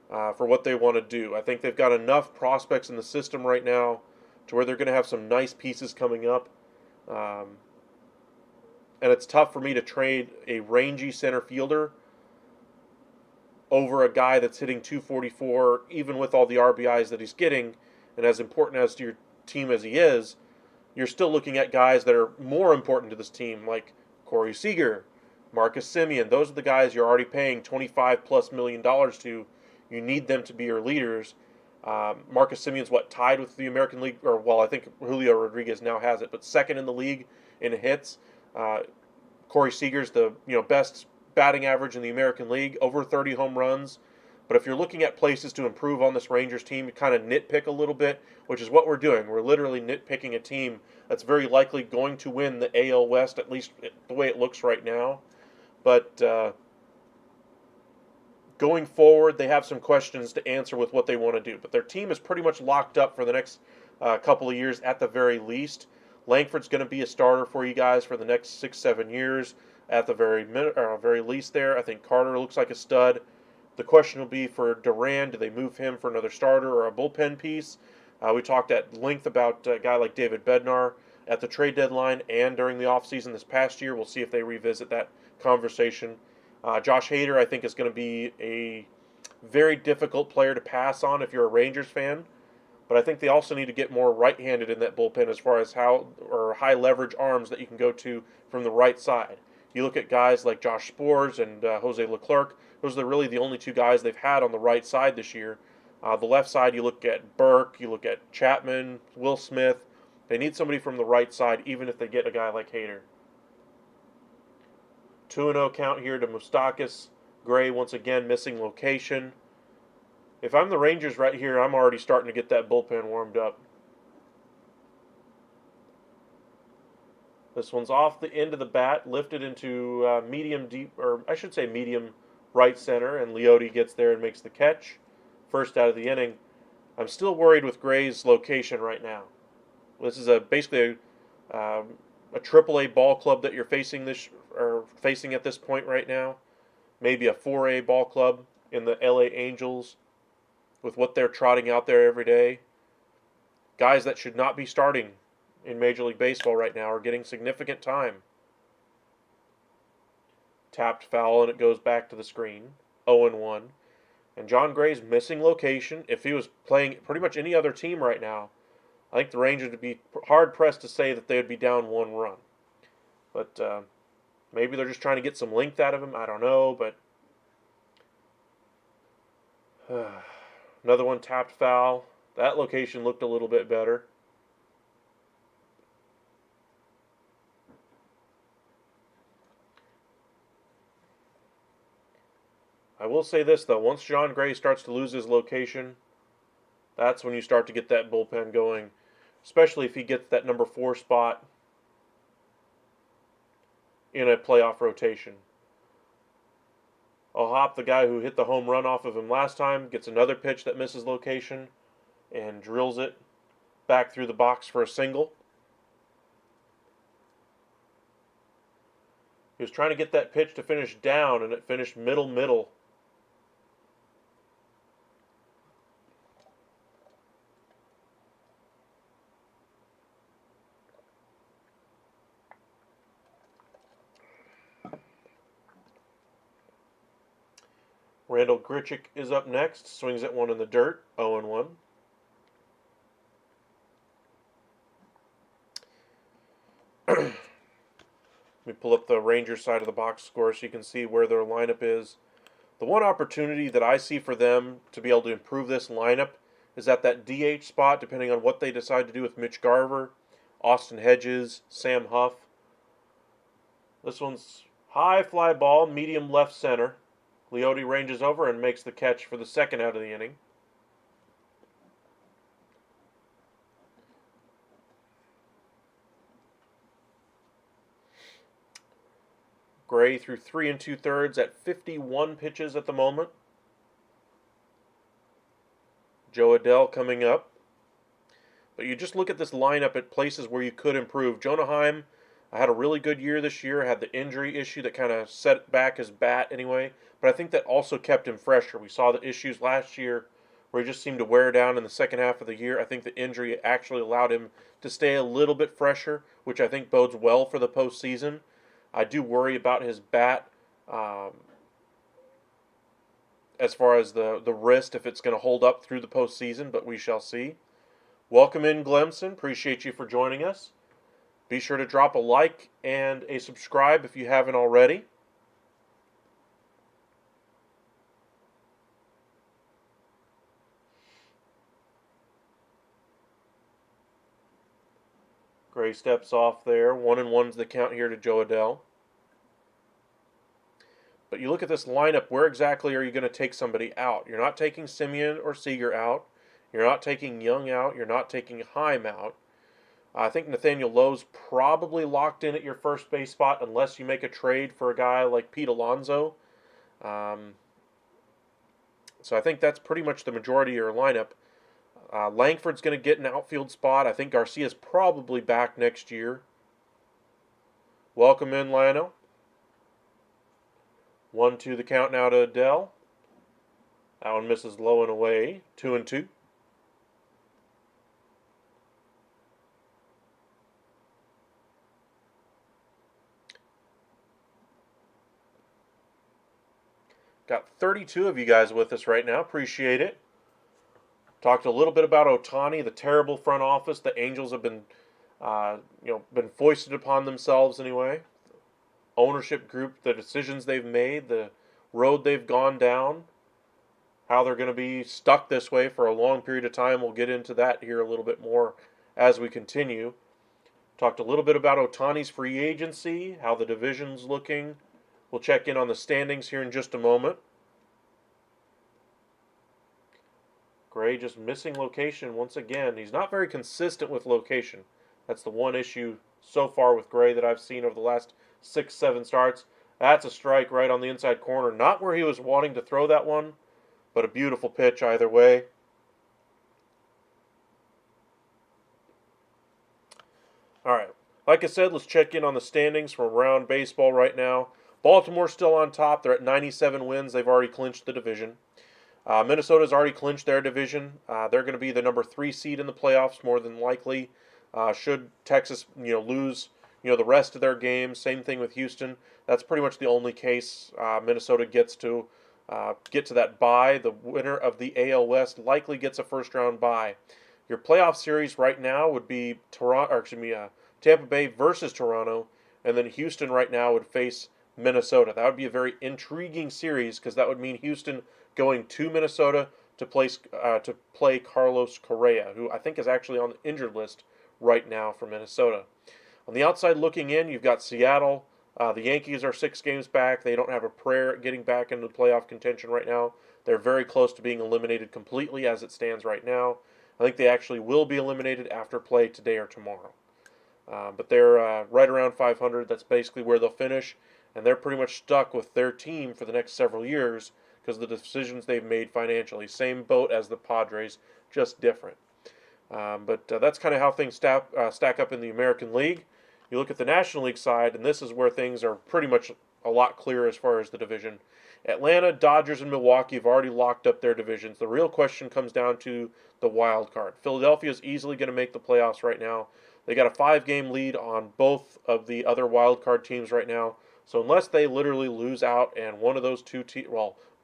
for what they want to do. I think they've got enough prospects in the system right now to where they're going to have some nice pieces coming up. And it's tough for me to trade a rangy center fielder over a guy that's hitting 244, even with all the RBIs that he's getting. And as important as to your team as he is, you're still looking at guys that are more important to this team, like Corey Seager, Marcus Semien. Those are the guys you're already paying $25+ million to. You need them to be your leaders. Marcus Semien's tied with the American League, or well, I think Julio Rodriguez now has it, but second in the league in hits. Corey Seager's the best batting average in the American League, over 30 home runs. But if you're looking at places to improve on this Rangers team, you kind of nitpick a little bit, which is what we're doing. We're literally nitpicking a team that's very likely going to win the AL West, at least the way it looks right now. But going forward, they have some questions to answer with what they want to do. But their team is pretty much locked up for the next couple of years at the very least. Langford's going to be a starter for you guys for the next 6-7 years at the very least there. I think Carter looks like a stud. The question will be for Duran, do they move him for another starter or a bullpen piece? We talked at length about a guy like David Bednar at the trade deadline and during the offseason this past year. We'll see if they revisit that conversation. Josh Hader, I think, is going to be a very difficult player to pass on if you're a Rangers fan. But I think they also need to get more right-handed in that bullpen as far as high leverage arms that you can go to from the right side. You look at guys like Josh Spores and Jose Leclerc. Those are really the only two guys they've had on the right side this year. The left side, you look at Burke, you look at Chapman, Will Smith. They need somebody from the right side, even if they get a guy like Hader. 2-0 count here to Moustakas. Gray once again missing location. If I'm the Rangers right here, I'm already starting to get that bullpen warmed up. This one's off the end of the bat, lifted into medium right center, and Leote gets there and makes the catch. First out of the inning. I'm still worried with Gray's location right now. This is basically a AAA ball club that you're facing at this point right now. Maybe a 4A ball club in the LA Angels with what they're trotting out there every day. Guys that should not be starting in Major League Baseball right now are getting significant time. Tapped foul, and it goes back to the screen. 0-1. And John Gray's missing location. If he was playing pretty much any other team right now, I think the Rangers would be hard-pressed to say that they would be down 1 run. But maybe they're just trying to get some length out of him. I don't know, but another one tapped foul. That location looked a little bit better. I will say this, though. Once John Gray starts to lose his location, that's when you start to get that bullpen going, especially if he gets that number 4 spot in a playoff rotation. Hop, the guy who hit the home run off of him last time, gets another pitch that misses location and drills it back through the box for a single. He was trying to get that pitch to finish down, and it finished middle. Randall Grichuk is up next. Swings at one in the dirt. 0-1. Let me pull up the Rangers side of the box score so you can see where their lineup is. The one opportunity that I see for them to be able to improve this lineup is at that DH spot, depending on what they decide to do with Mitch Garver, Austin Hedges, Sam Huff. This one's high fly ball, medium left center. Leote ranges over and makes the catch for the second out of the inning. Gray threw 3 2/3 at 51 pitches at the moment. Joe Adell coming up. But you just look at this lineup at places where you could improve. Jonah Heim had a really good year this year, had the injury issue that kind of set back his bat anyway. But I think that also kept him fresher. We saw the issues last year where he just seemed to wear down in the second half of the year. I think the injury actually allowed him to stay a little bit fresher, which I think bodes well for the postseason. I do worry about his bat as far as the wrist, if it's going to hold up through the postseason, but we shall see. Welcome in, Glemson. Appreciate you for joining us. Be sure to drop a like and a subscribe if you haven't already. Gray steps off there. 1-1's the count here to Joe Adell. But you look at this lineup, where exactly are you going to take somebody out? You're not taking Semien or Seager out. You're not taking Young out. You're not taking Heim out. I think Nathaniel Lowe's probably locked in at your first base spot unless you make a trade for a guy like Pete Alonso. So I think that's pretty much the majority of your lineup. Langford's going to get an outfield spot. I think Garcia's probably back next year. Welcome in, Lionel. 1-2 the count now to Adell. That one misses low and away. 2-2. Got 32 of you guys with us right now. Appreciate it. Talked a little bit about Ohtani, the terrible front office. The Angels have been, been foisted upon themselves anyway. Ownership group, the decisions they've made, the road they've gone down, how they're going to be stuck this way for a long period of time. We'll get into that here a little bit more as we continue. Talked a little bit about Ohtani's free agency, how the division's looking. We'll check in on the standings here in just a moment. Gray just missing location once again. He's not very consistent with location. That's the one issue so far with Gray that I've seen over the last 6-7 starts. That's a strike right on the inside corner. Not where he was wanting to throw that one, but a beautiful pitch either way. All right. Like I said, let's check in on the standings from around baseball right now. Baltimore's still on top. They're at 97 wins. They've already clinched the division. Minnesota's already clinched their division. They're going to be the number 3 seed in the playoffs more than likely. Should Texas, lose, the rest of their games. Same thing with Houston. That's pretty much the only case Minnesota gets to get to that bye. The winner of the AL West likely gets a first-round bye. Your playoff series right now would be Tampa Bay versus Toronto, and then Houston right now would face Minnesota. That would be a very intriguing series because that would mean Houston going to Minnesota to play Carlos Correa, who I think is actually on the injured list right now for Minnesota. On the outside looking in, you've got Seattle. The Yankees are 6 games back. They don't have a prayer at getting back into the playoff contention right now. They're very close to being eliminated completely as it stands right now. I think they actually will be eliminated after play today or tomorrow. But they're right around 500. That's basically where they'll finish. And they're pretty much stuck with their team for the next several years because of the decisions they've made financially. Same boat as the Padres, just different. But that's kind of how things stack up in the American League. You look at the National League side, and this is where things are pretty much a lot clearer as far as the division. Atlanta, Dodgers, and Milwaukee have already locked up their divisions. The real question comes down to the wild card. Philadelphia is easily going to make the playoffs right now. They got a 5-game lead on both of the other wild card teams right now. So unless they literally lose out and one of those two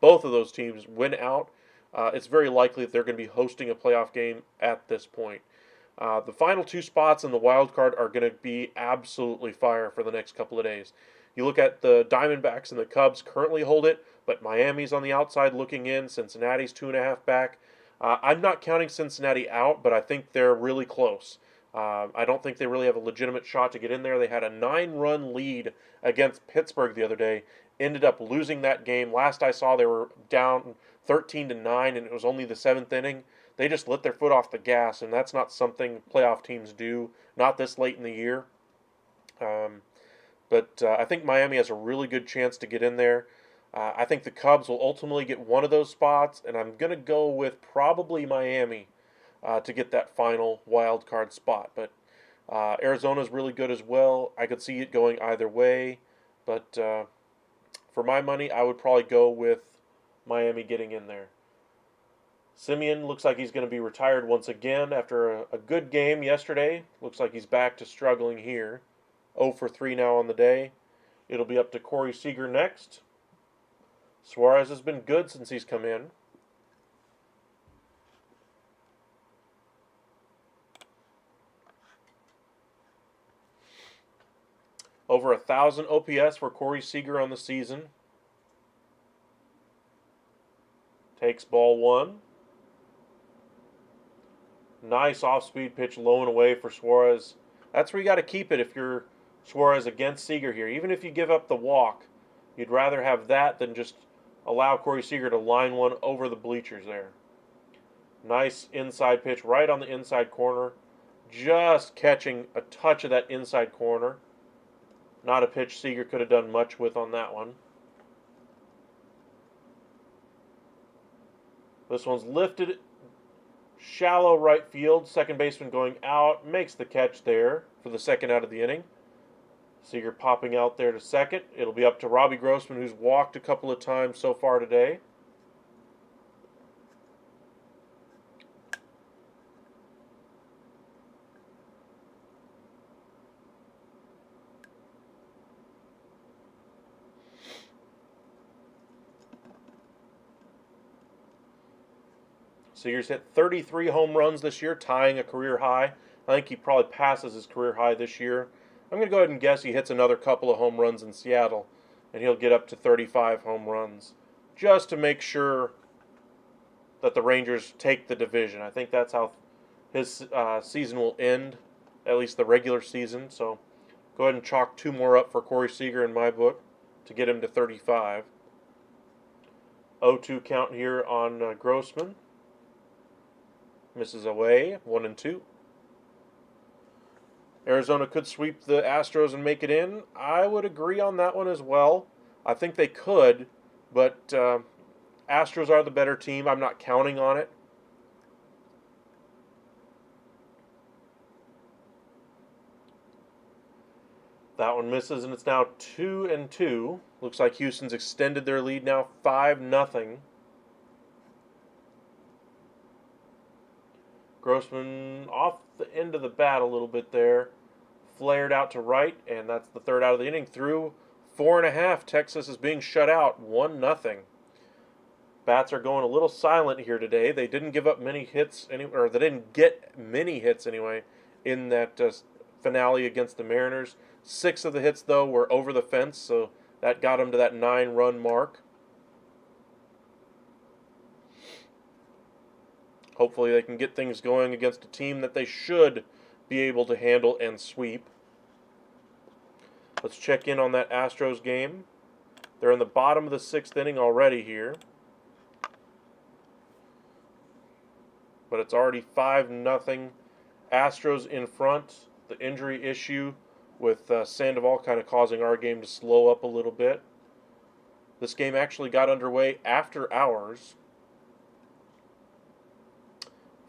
both of those teams win out, it's very likely that they're going to be hosting a playoff game at this point. The final two spots in the wild card are going to be absolutely fire for the next couple of days. You look at the Diamondbacks and the Cubs currently hold it, but Miami's on the outside looking in. Cincinnati's 2.5 back. I'm not counting Cincinnati out, but I think they're really close. I don't think they really have a legitimate shot to get in there. They had a 9-run lead against Pittsburgh the other day, ended up losing that game. Last I saw, they were down 13-9, and it was only the 7th inning. They just let their foot off the gas, and that's not something playoff teams do, not this late in the year. But I think Miami has a really good chance to get in there. I think the Cubs will ultimately get one of those spots, and I'm going to go with probably Miami to get that final wild card spot. But Arizona's really good as well. I could see it going either way, but for my money, I would probably go with Miami getting in there. Semien looks like he's going to be retired once again after a good game yesterday. Looks like he's back to struggling here. 0 for 3 now on the day. It'll be up to Corey Seager next. Suarez has been good since he's come in. Over 1,000 OPS for Corey Seager on the season. Takes ball 1. Nice off-speed pitch low and away for Suarez. That's where you got to keep it if you're Suarez against Seager here. Even if you give up the walk, you'd rather have that than just allow Corey Seager to line one over the bleachers there. Nice inside pitch right on the inside corner. Just catching a touch of that inside corner. Not a pitch Seager could have done much with on that one. This one's lifted shallow right field. Second baseman going out. Makes the catch there for the second out of the inning. Seager popping out there to second. It'll be up to Robbie Grossman, who's walked a couple of times so far today. Seager's hit 33 home runs this year, tying a career high. I think he probably passes his career high this year. I'm going to go ahead and guess he hits another couple of home runs in Seattle, and he'll get up to 35 home runs, just to make sure that the Rangers take the division. I think that's how his season will end, at least the regular season. So go ahead and chalk 2 more up for Corey Seager in my book to get him to 35. 0-2 count here on Grossman. Misses away, 1-2. Arizona could sweep the Astros and make it in. I would agree on that one as well. I think they could, but Astros are the better team. I'm not counting on it. That one misses, and it's now 2-2. Looks like Houston's extended their lead now 5-0. Grossman off the end of the bat a little bit there. Flared out to right, and that's the third out of the inning. Through 4.5, Texas is being shut out 1-0. Bats are going a little silent here today. They didn't give up many hits, or they didn't get many hits anyway in that finale against the Mariners. 6 of the hits, though, were over the fence, so that got them to that 9-run mark. Hopefully they can get things going against a team that they should be able to handle and sweep. Let's check in on that Astros game. They're in the bottom of the 6th inning already here. But it's already 5-0. Astros in front. The injury issue with Sandoval kind of causing our game to slow up a little bit. This game actually got underway after hours.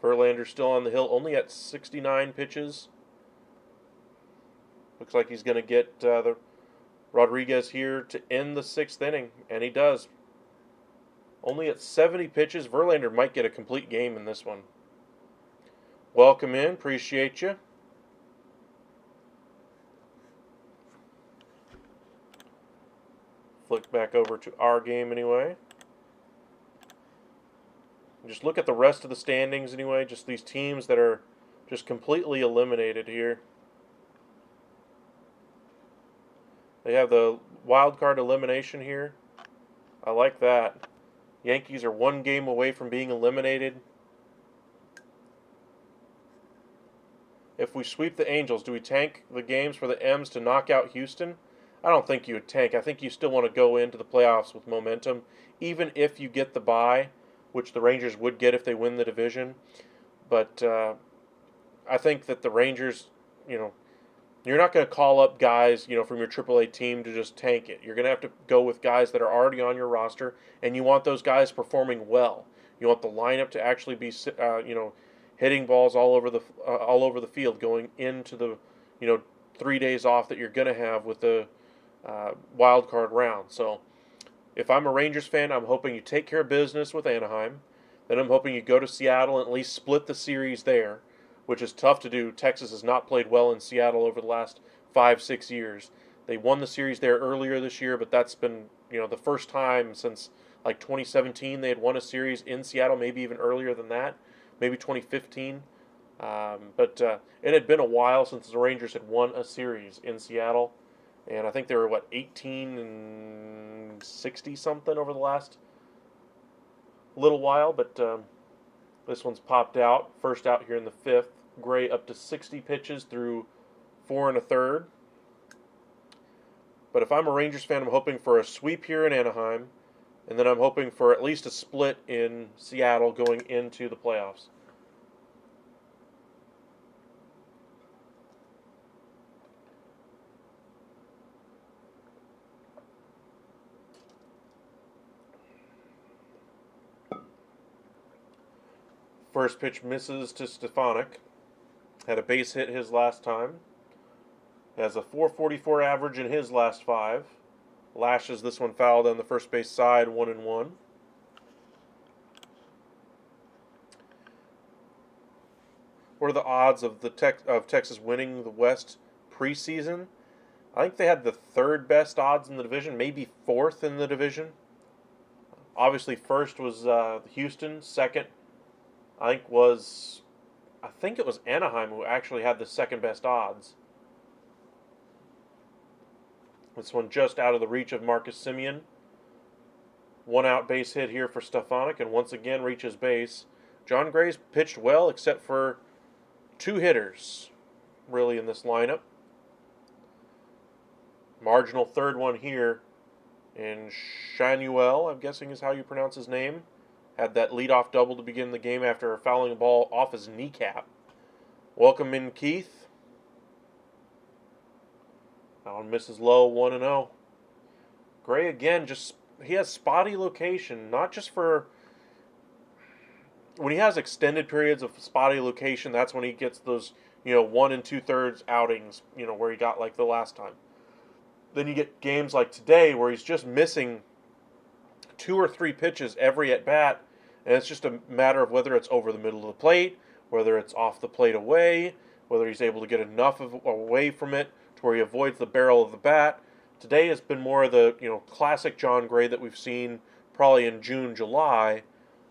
Verlander's still on the hill, only at 69 pitches. Looks like he's going to get the Rodriguez here to end the 6th inning, and he does. Only at 70 pitches. Verlander might get a complete game in this one. Welcome in. Appreciate you. Flick back over to our game anyway. Just look at the rest of the standings anyway. Just these teams that are just completely eliminated here. They have the wild card elimination here. I like that. Yankees are 1 game away from being eliminated. If we sweep the Angels, do we tank the games for the M's to knock out Houston? I don't think you would tank. I think you still want to go into the playoffs with momentum, even if you get the bye, which the Rangers would get if they win the division. But I think that the Rangers, you're not going to call up guys, from your AAA team to just tank it. You're going to have to go with guys that are already on your roster, and you want those guys performing well. You want the lineup to actually be, hitting balls all over the field going into the, 3 days off that you're going to have with the wild card round. So, if I'm a Rangers fan, I'm hoping you take care of business with Anaheim. Then I'm hoping you go to Seattle and at least split the series there, which is tough to do. Texas has not played well in Seattle over the last 5-6 years. They won the series there earlier this year, but that's been, the first time since like 2017 they had won a series in Seattle, maybe even earlier than that, maybe 2015. But it had been a while since the Rangers had won a series in Seattle. And I think they were, 18 and 60 something over the last little while. But this one's popped out. First out here in the 5th. Gray up to 60 pitches through 4 1/3. But if I'm a Rangers fan, I'm hoping for a sweep here in Anaheim. And then I'm hoping for at least a split in Seattle going into the playoffs. First pitch misses to Stefanik. Had a base hit his last time. Has a 444 average in his last 5. Lashes this one foul down the first base side, 1-1. What are the odds of Texas winning the West preseason? I think they had the 3rd best odds in the division, maybe 4th in the division. Obviously, first was Houston. Second, I think it was Anaheim who actually had the 2nd best odds. This one just out of the reach of Marcus Semien. 1 out base hit here for Stefanik, and once again reaches base. John Gray's pitched well, except for 2 hitters, really, in this lineup. Marginal 3rd one here in Shanuel, I'm guessing is how you pronounce his name. Had that leadoff double to begin the game after fouling a ball off his kneecap. Welcome in, Keith. That one misses low, 1-0. Gray again, he has spotty location, not just for when he has extended periods of spotty location. That's when he gets those 1 2/3 outings, where he got like the last time. Then you get games like today where he's just missing 2 or 3 pitches every at bat, and it's just a matter of whether it's over the middle of the plate, whether it's off the plate away, whether he's able to get enough away from it to where he avoids the barrel of the bat. Today has been more of the classic John Gray that we've seen probably in June, July,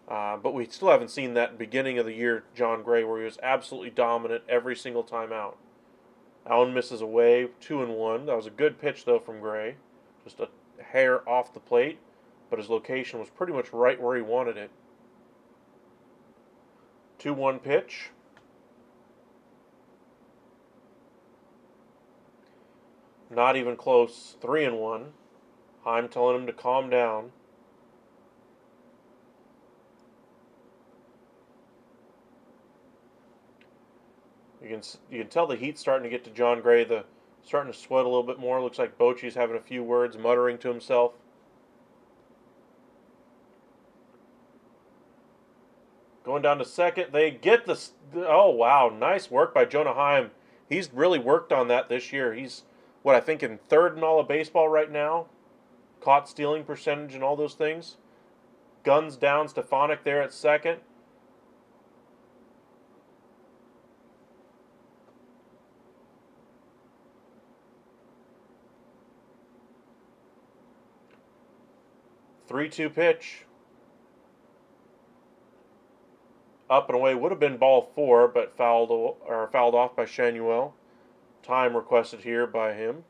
but we still haven't seen that beginning of the year John Gray where he was absolutely dominant every single time out. That one misses away, 2-1. That was a good pitch though from Gray, just a hair off the plate, but his location was pretty much right where he wanted it. 2-1 pitch. Not even close. 3-1. Heim telling him to calm down. You can tell the heat's starting to get to John Gray. Starting to sweat a little bit more. Looks like Bochy's having a few words, muttering to himself. Going down to second. They get this. Oh, wow. Nice work by Jonah Heim. He's really worked on that this year. He's, I think in 3rd in all of baseball right now. Caught stealing percentage and all those things. Guns down Stefanik there at second. Three-two pitch. Up and away would have been ball 4, but fouled off by Shanuel. Time requested here by him.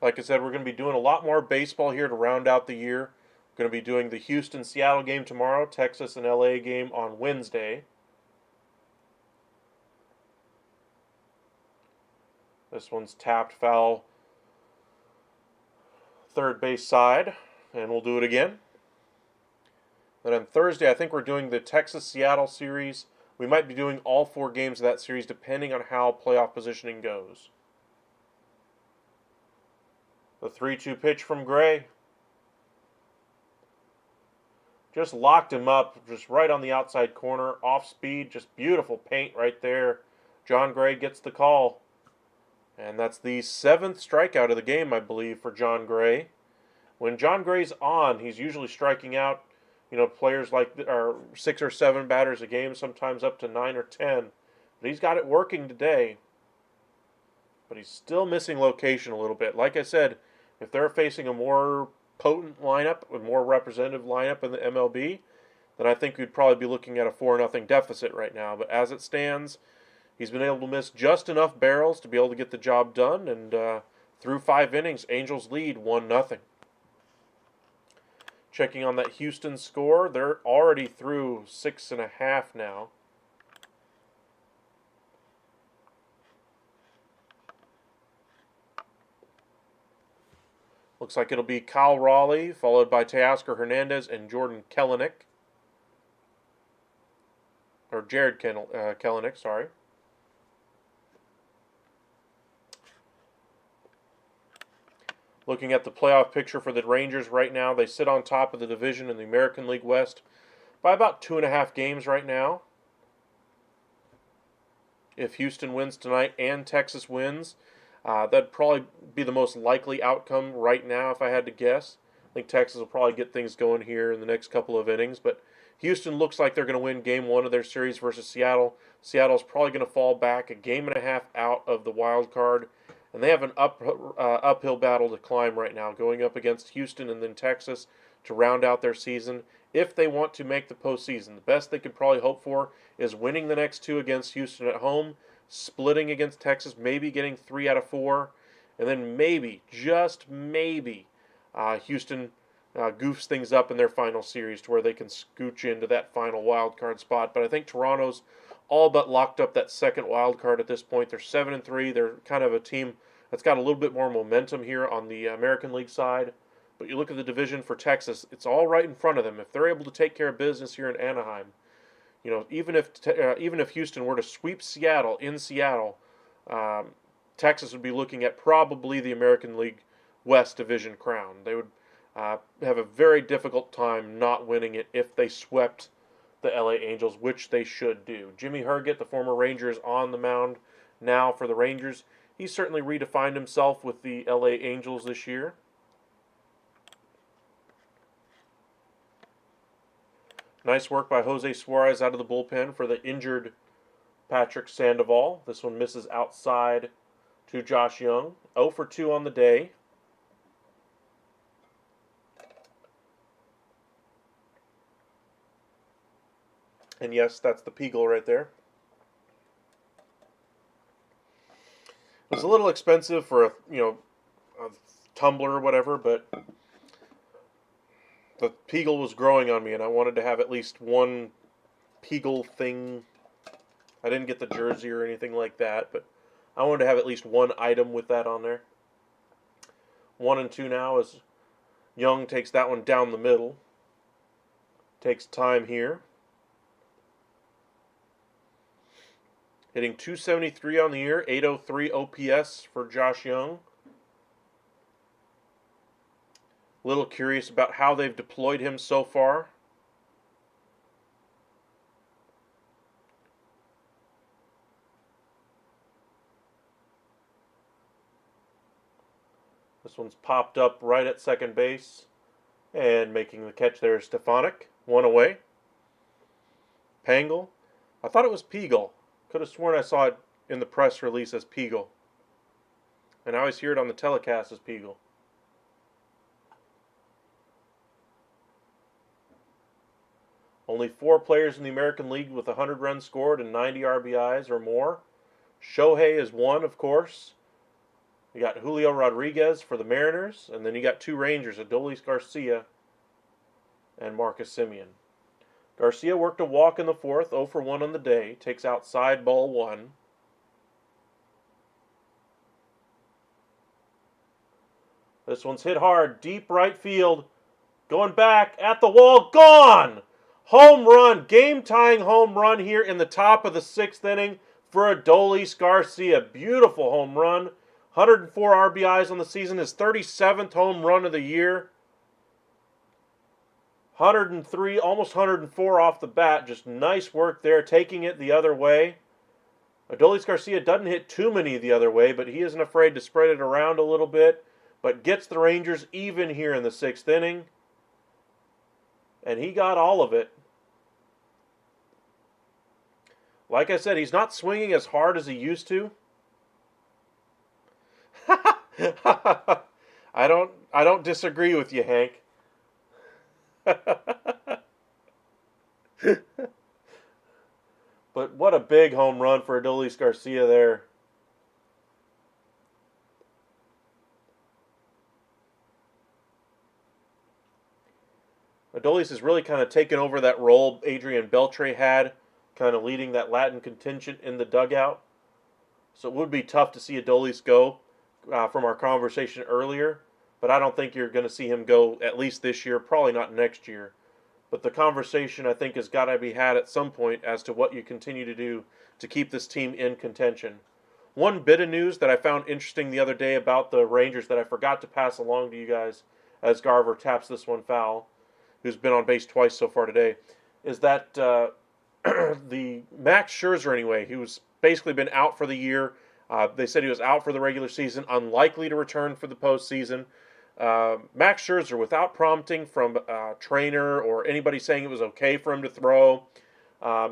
Like I said, we're going to be doing a lot more baseball here to round out the year. We're going to be doing the Houston-Seattle game tomorrow, Texas and LA game on Wednesday. This one's tapped foul third base side, and we'll do it again. Then on Thursday, I think we're doing the Texas-Seattle series. We might be doing all 4 games of that series depending on how playoff positioning goes. The 3-2 pitch from Gray. Just locked him up, just right on the outside corner, off speed, just beautiful paint right there. John Gray gets the call. And that's the 7th strikeout of the game, I believe, for John Gray. When John Gray's on, he's usually striking out, players like 6 or 7 batters a game, sometimes up to 9 or 10. But he's got it working today. But he's still missing location a little bit. Like I said, if they're facing a more potent lineup, a more representative lineup in the MLB, then I think we'd probably be looking at a 4-0 deficit right now. But as it stands, he's been able to miss just enough barrels to be able to get the job done. And through 5 innings, Angels lead 1-0. Checking on that Houston score, they're already through 6.5 now. Looks like it'll be Kyle Raleigh, followed by Teoscar Hernandez and Jordan Kelenic. Or Jared Kelenic, sorry. Looking at the playoff picture for the Rangers right now, they sit on top of the division in the American League West by about 2.5 games right now. If Houston wins tonight and Texas wins, that'd probably be the most likely outcome right now if I had to guess. I think Texas will probably get things going here in the next couple of innings, but Houston looks like they're going to win Game 1 of their series versus Seattle. Seattle's probably going to fall back a game and a half out of the wild card, and they have an uphill battle to climb right now, going up against Houston and then Texas to round out their season. If they want to make the postseason, the best they could probably hope for is winning the next 2 against Houston at home, splitting against Texas, maybe getting 3 out of 4, and then maybe, just maybe, Houston goofs things up in their final series to where they can scooch into that final wild card spot. But I think Toronto's all but locked up that second wild card at this point. They're 7-3. They're kind of a team that's got a little bit more momentum here on the American League side. But you look at the division for Texas, it's all right in front of them. If they're able to take care of business here in Anaheim, even if Houston were to sweep Seattle in Seattle, Texas would be looking at probably the American League West Division crown. They would have a very difficult time not winning it if they swept the LA Angels, which they should do. Jimmy Herget, the former Ranger, is on the mound now for the Rangers. He's certainly redefined himself with the LA Angels this year. Nice work by Jose Suarez out of the bullpen for the injured Patrick Sandoval. This one misses outside to Josh Young. 0 for 2 on the day. And yes, that's the Peagle right there. It was a little expensive for a tumbler or whatever, but the Peagle was growing on me, and I wanted to have at least one Peagle thing. I didn't get the jersey or anything like that, but I wanted to have at least one item with that on there. 1-2 now as Young takes that one down the middle. Takes time here. Hitting .273 on the year, .803 OPS for Josh Young. A little curious about how they've deployed him so far. This one's popped up right at second base. And making the catch there is Stefanik. 1 away. Pangle. I thought it was Peagle. Could have sworn I saw it in the press release as Peagle. And I always hear it on the telecast as Peagle. Only 4 players in the American League with 100 runs scored and 90 RBIs or more. Shohei is one, of course. You got Julio Rodriguez for the Mariners, and then you got 2 Rangers, Adolis Garcia and Marcus Semien. Garcia worked a walk in the 4th, 0 for 1 on the day, takes outside ball 1. This one's hit hard, deep right field, going back at the wall, gone! Home run, game-tying home run here in the top of the 6th inning for Adolis Garcia. Beautiful home run. 104 RBIs on the season, his 37th home run of the year. 103, almost 104 off the bat. Just nice work there, taking it the other way. Adolis Garcia doesn't hit too many the other way, but he isn't afraid to spread it around a little bit. But gets the Rangers even here in the 6th inning. And he got all of it. Like I said, he's not swinging as hard as he used to. I don't disagree with you, Hank. But what a big home run for Adolis Garcia there. Adolis has really kind of taken over that role Adrian Beltre had, kind of leading that Latin contingent in the dugout. So it would be tough to see Adolis go from our conversation earlier, but I don't think you're going to see him go at least this year, probably not next year. But the conversation, I think, has got to be had at some point as to what you continue to do to keep this team in contention. One bit of news that I found interesting the other day about the Rangers that I forgot to pass along to you guys as Garver taps this one foul, who's been on base twice so far today, is that the Max Scherzer, anyway, who's basically been out for the year. They said he was out for the regular season, unlikely to return for the postseason. Max Scherzer, without prompting from a trainer or anybody saying it was okay for him to throw,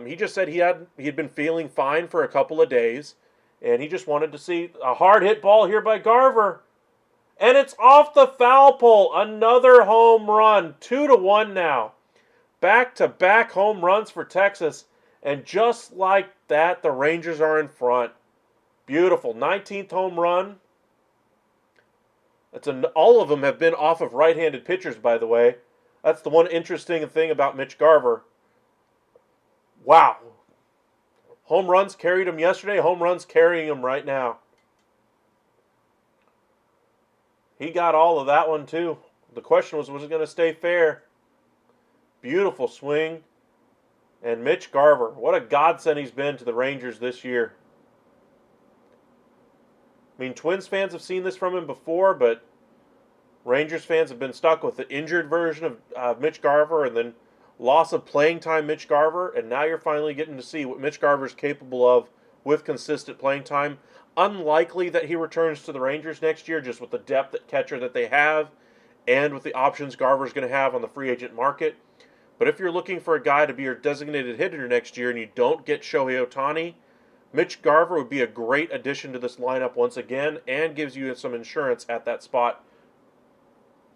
he just said he had been feeling fine for a couple of days, and he just wanted to see a hard hit ball here by Garver. And it's off the foul pole. Another home run. 2-1 now. Back-to-back home runs for Texas. And just like that, the Rangers are in front. Beautiful. 19th home run. All of them have been off of right-handed pitchers, by the way. That's the one interesting thing about Mitch Garver. Wow. Home runs carried him yesterday. Home runs carrying him right now. He got all of that one, too. The question was it going to stay fair? Beautiful swing. And Mitch Garver, what a godsend he's been to the Rangers this year. I mean, Twins fans have seen this from him before, but Rangers fans have been stuck with the injured version of Mitch Garver and then loss of playing time Mitch Garver, and now you're finally getting to see what Mitch Garver is capable of with consistent playing time. Unlikely that he returns to the Rangers next year, just with the depth at catcher that they have and with the options Garver's going to have on the free agent market. But if you're looking for a guy to be your designated hitter next year and you don't get Shohei Ohtani, Mitch Garver would be a great addition to this lineup once again and gives you some insurance at that spot.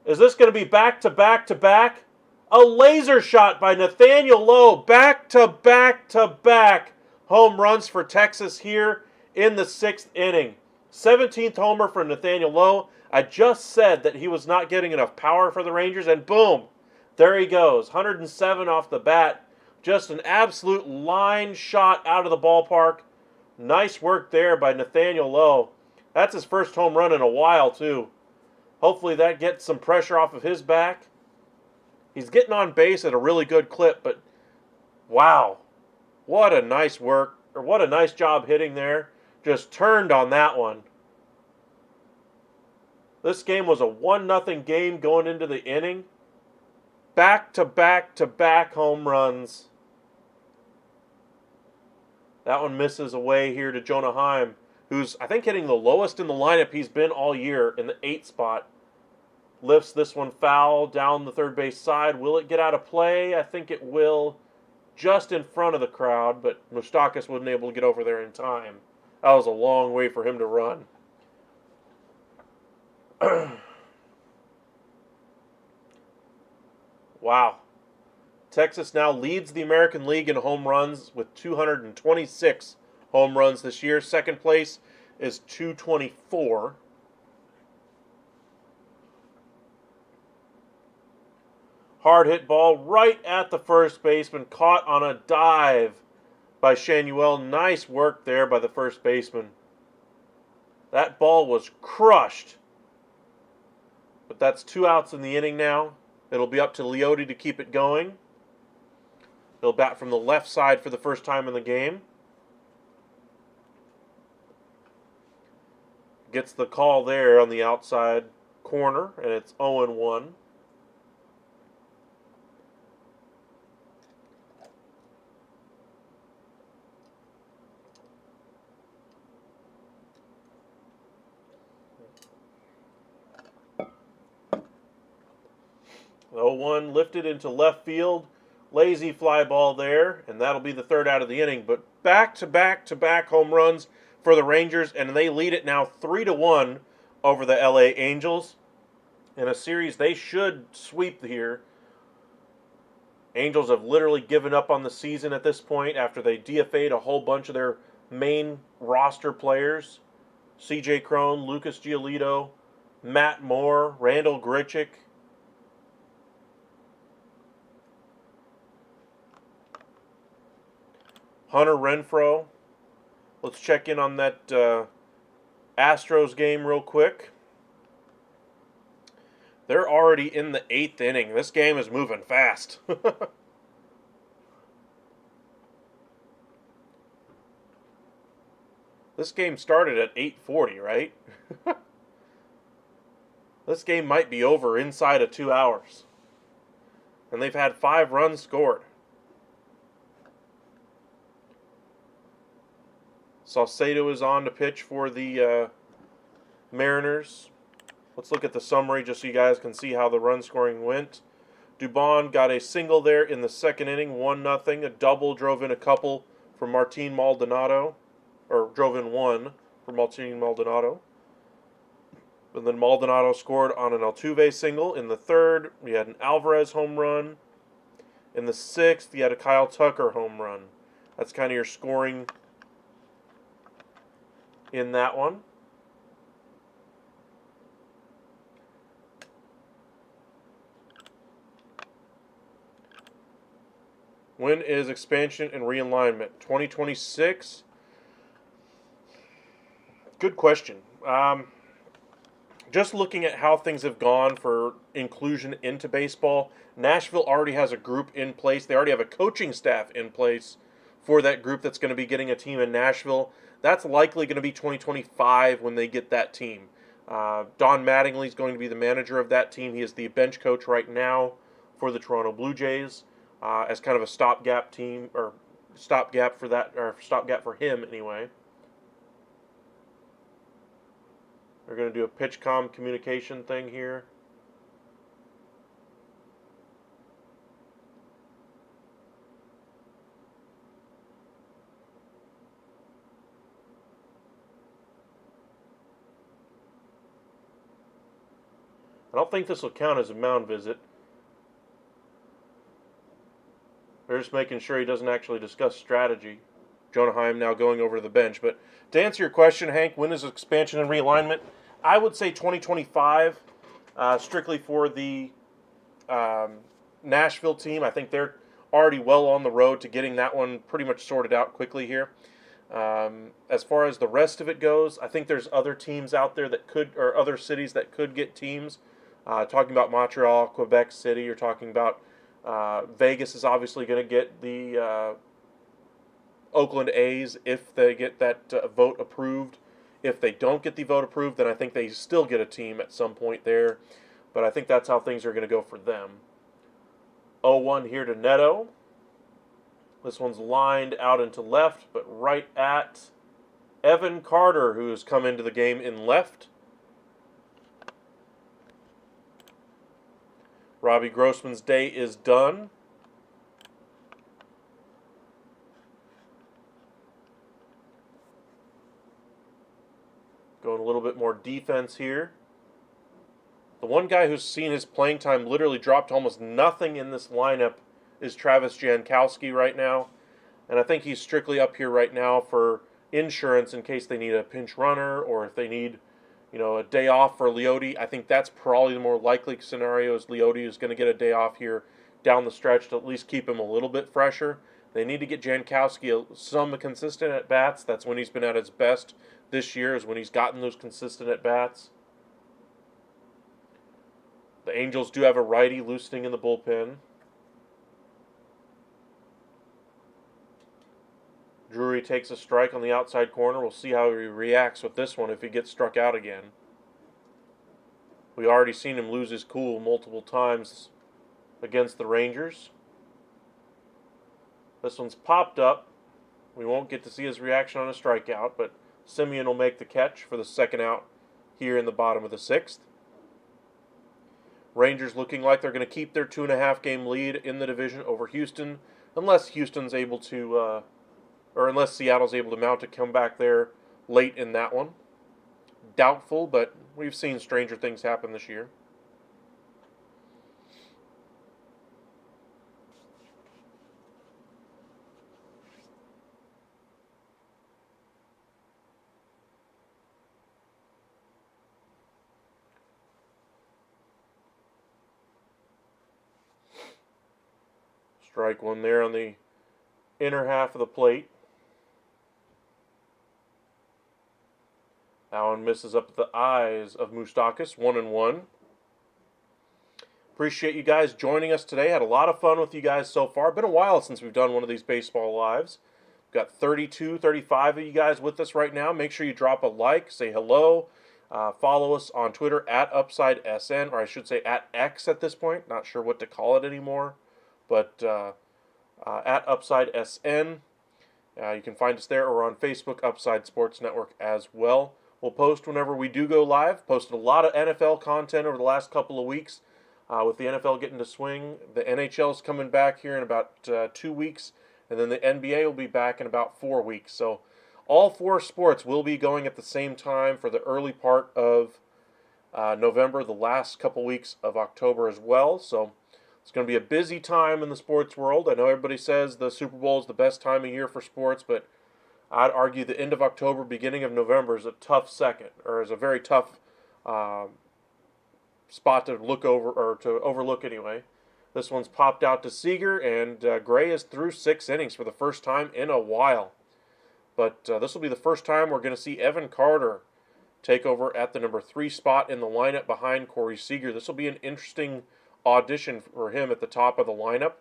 Is this going to be back-to-back-to-back? A laser shot by Nathaniel Lowe. Back-to-back-to-back home runs for Texas here in the 6th inning. 17th homer for Nathaniel Lowe. I just said that he was not getting enough power for the Rangers, and boom, there he goes. 107 off the bat. Just an absolute line shot out of the ballpark. Nice work there by Nathaniel Lowe. That's his first home run in a while, too. Hopefully that gets some pressure off of his back. He's getting on base at a really good clip, but wow. What a nice work, or what a nice job hitting there. Just turned on that one. This game was a 1-0 game going into the inning. Back-to-back-to-back home runs. That one misses away here to Jonah Heim, who's, I think, hitting the lowest in the lineup he's been all year in the 8th spot. Lifts this one foul down the third base side. Will it get out of play? I think it will, just in front of the crowd, but Moustakas wasn't able to get over there in time. That was a long way for him to run. Wow. Texas now leads the American League in home runs with 226 home runs this year. Second place is 224. Hard hit ball right at the first baseman, caught on a dive by Shanuel. Nice work there by the first baseman. That ball was crushed. But that's 2 outs in the inning now. It'll be up to Leote to keep it going. He'll bat from the left side for the first time in the game. Gets the call there on the outside corner, and it's 0-1. The 0-1 lifted into left field. Lazy fly ball there, and that'll be the third out of the inning. But back-to-back home runs for the Rangers, and they lead it now 3-1 over the LA Angels. In a series they should sweep here. Angels have literally given up on the season at this point after they DFA'd a whole bunch of their main roster players. C.J. Cron, Lucas Giolito, Matt Moore, Randall Grichuk. Hunter Renfroe. Let's check in on that Astros game real quick. They're already in the 8th inning. This game is moving fast. This game started at 8:40, right? This game might be over inside of 2 hours. And they've had 5 runs scored. Saucedo is on to pitch for the Mariners. Let's look at the summary just so you guys can see how the run scoring went. Dubon got a single there in the second inning, 1-0. A double drove in a couple for Martin Maldonado, or drove in one for Martin Maldonado. And then Maldonado scored on an Altuve single. In the third, we had an Alvarez home run. In the sixth, you had a Kyle Tucker home run. That's kind of your scoring in that one. When is expansion and realignment? 2026? Good question. Just looking at how things have gone for inclusion into baseball, Nashville already has a group in place. They already have a coaching staff in place for that group that's going to be getting a team in Nashville. That's likely going to be 2025 when they get that team. Don Mattingly is going to be the manager of that team. He is the bench coach right now for the Toronto Blue Jays as kind of a stopgap team, or stopgap for that, or stopgap for him anyway. They're going to do a pitch-com communication thing here. I don't think this will count as a mound visit. They're just making sure he doesn't actually discuss strategy. Jonah Heim now going over to the bench. But to answer your question, Hank, when is expansion and realignment? I would say 2025, strictly for the Nashville team. I think they're already well on the road to getting that one pretty much sorted out quickly here. As far as the rest of it goes, I think there's other teams out there that could, or other cities that could get teams. Talking about Montreal, Quebec City, you're talking about Vegas is obviously going to get the Oakland A's if they get that vote approved. If they don't get the vote approved, then I think they still get a team at some point there. But I think that's how things are going to go for them. 0-1 here to Neto. This one's lined out into left, but right at Evan Carter, who has come into the game in left. Robbie Grossman's day is done. Going a little bit more defense here. The one guy who's seen his playing time literally drop to almost nothing in this lineup is Travis Jankowski right now. And I think he's strictly up here right now for insurance in case they need a pinch runner or if they need, a day off for Leote. I think that's probably the more likely scenario is Leote is going to get a day off here down the stretch to at least keep him a little bit fresher. They need to get Jankowski some consistent at bats. That's when he's been at his best this year, is when he's gotten those consistent at bats. The Angels do have a righty loosening in the bullpen. Drury takes a strike on the outside corner. We'll see how he reacts with this one if he gets struck out again. We already seen him lose his cool multiple times against the Rangers. This one's popped up. We won't get to see his reaction on a strikeout, but Semien will make the catch for the second out here in the bottom of the sixth. Rangers looking like they're going to keep their 2.5 game lead in the division over Houston, unless Houston's able to, or unless Seattle's able to mount a comeback there late in that one. Doubtful, but we've seen stranger things happen this year. Strike one there on the inner half of the plate. That one misses up the eyes of Moustakas, 1-1. Appreciate you guys joining us today. Had a lot of fun with you guys so far. Been a while since we've done one of these baseball lives. We've got 32, 35 of you guys with us right now. Make sure you drop a like, say hello. Follow us on Twitter at UpsideSN, or I should say at X at this point. Not sure what to call it anymore. But at UpsideSN. You can find us there or on Facebook, Upside Sports Network as well. We'll post whenever we do go live. Posted a lot of NFL content over the last couple of weeks with the NFL getting to swing. The NHL's coming back here in about 2 weeks, and then the NBA will be back in about 4 weeks. So all 4 sports will be going at the same time for the early part of November, the last couple weeks of October as well. So it's going to be a busy time in the sports world. I know everybody says the Super Bowl is the best time of year for sports, but I'd argue the end of October, beginning of November is a tough second, or is a very tough spot to look over, or to overlook anyway. This one's popped out to Seager, and Gray is through 6 innings for the first time in a while. But this will be the first time we're going to see Evan Carter take over at the number 3 spot in the lineup behind Corey Seager. This will be an interesting audition for him at the top of the lineup.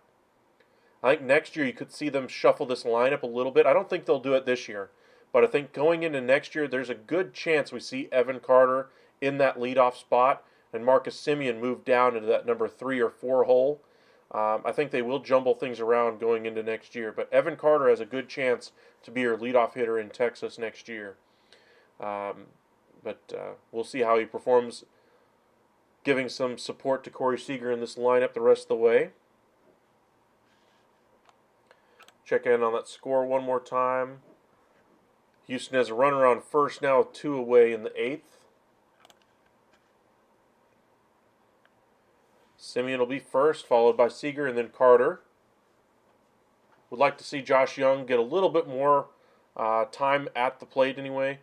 I think next year you could see them shuffle this lineup a little bit. I don't think they'll do it this year, but I think going into next year, there's a good chance we see Evan Carter in that leadoff spot and Marcus Semien move down into that number 3 or 4 hole. I think they will jumble things around going into next year, but Evan Carter has a good chance to be your leadoff hitter in Texas next year. But we'll see how he performs, giving some support to Corey Seager in this lineup the rest of the way. Check in on that score one more time. Houston has a runner on first now with 2 away in the 8th. Semien will be first, followed by Seager and then Carter. Would like to see Josh Young get a little bit more time at the plate anyway.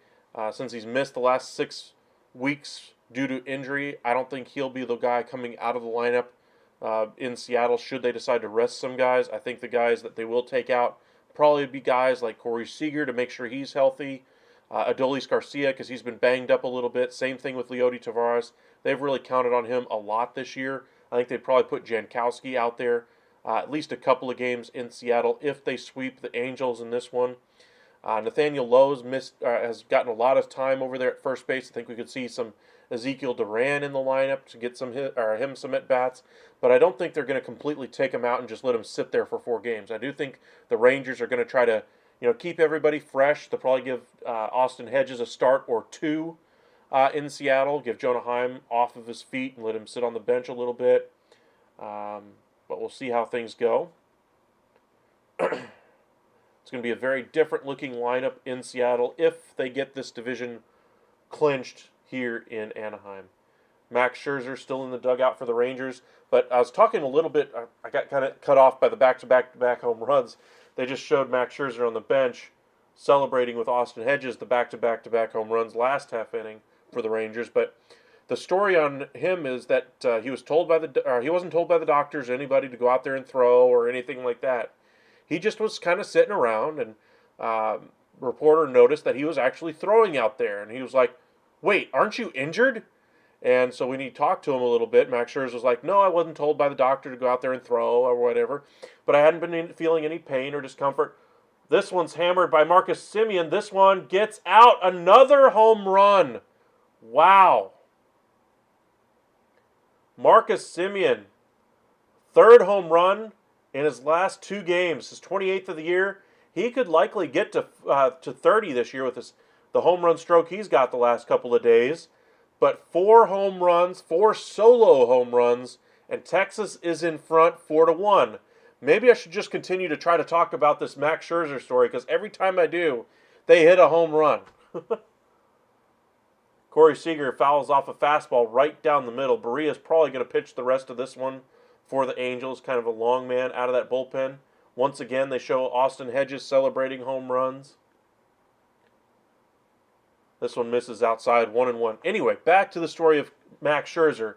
Since he's missed the last 6 weeks due to injury, I don't think he'll be the guy coming out of the lineup in Seattle should they decide to rest some guys. I think the guys that they will take out probably be guys like Corey Seager to make sure he's healthy. Adolis Garcia because he's been banged up a little bit. Same thing with Leote Tavares. They've really counted on him a lot this year. I think they'd probably put Jankowski out there at least a couple of games in Seattle if they sweep the Angels in this one. Nathaniel Lowe's has gotten a lot of time over there at first base. I think we could see some Ezekiel Duran in the lineup to get him some at-bats. But I don't think they're going to completely take him out and just let him sit there for 4 games. I do think the Rangers are going to try to keep everybody fresh. They'll probably give Austin Hedges a start or 2 in Seattle. Give Jonah Heim off of his feet and let him sit on the bench a little bit. But we'll see how things go. It's going to be a very different looking lineup in Seattle if they get this division clinched here in Anaheim. Max Scherzer still in the dugout for the Rangers. But I was talking a little bit, I got kind of cut off by the back-to-back home runs. They just showed Max Scherzer on the bench celebrating with Austin Hedges the back-to-back home runs last half inning for the Rangers. But the story on him is that he wasn't told by the doctors or anybody to go out there and throw or anything like that. He just was kind of sitting around, and reporter noticed that he was actually throwing out there, and he was like, "Wait, aren't you injured?" And so when he talked to him a little bit, Max Scherzer was like, "No, I wasn't told by the doctor to go out there and throw or whatever, but I hadn't been feeling any pain or discomfort." This one's hammered by Marcus Semien. This one gets out. Another home run. Wow. Marcus Semien, third home run in his last 2 games, his 28th of the year. He could likely get to 30 this year with the home run stroke he's got the last couple of days. But 4 home runs, 4 solo home runs, and Texas is in front 4-1. Maybe I should just continue to try to talk about this Max Scherzer story, because every time I do, they hit a home run. Corey Seager fouls off a fastball right down the middle. Barria's probably going to pitch the rest of this one for the Angels, kind of a long man out of that bullpen. Once again, they show Austin Hedges celebrating home runs. This one misses outside, 1-1. Anyway, back to the story of Max Scherzer.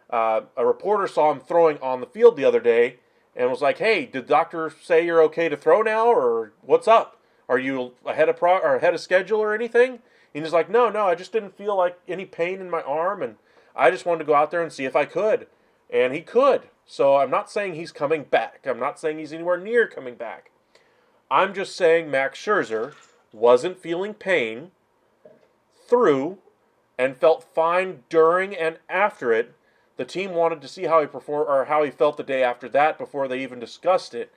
A reporter saw him throwing on the field the other day and was like, "Hey, did the doctor say you're okay to throw now, or what's up? Are you ahead of schedule or anything?" And he's like, No, I just didn't feel like any pain in my arm, and I just wanted to go out there and see if I could." And he could. So I'm not saying he's coming back. I'm not saying he's anywhere near coming back. I'm just saying Max Scherzer wasn't feeling pain through and felt fine during and after it. The team wanted to see how he performed or how he felt the day after that before they even discussed it.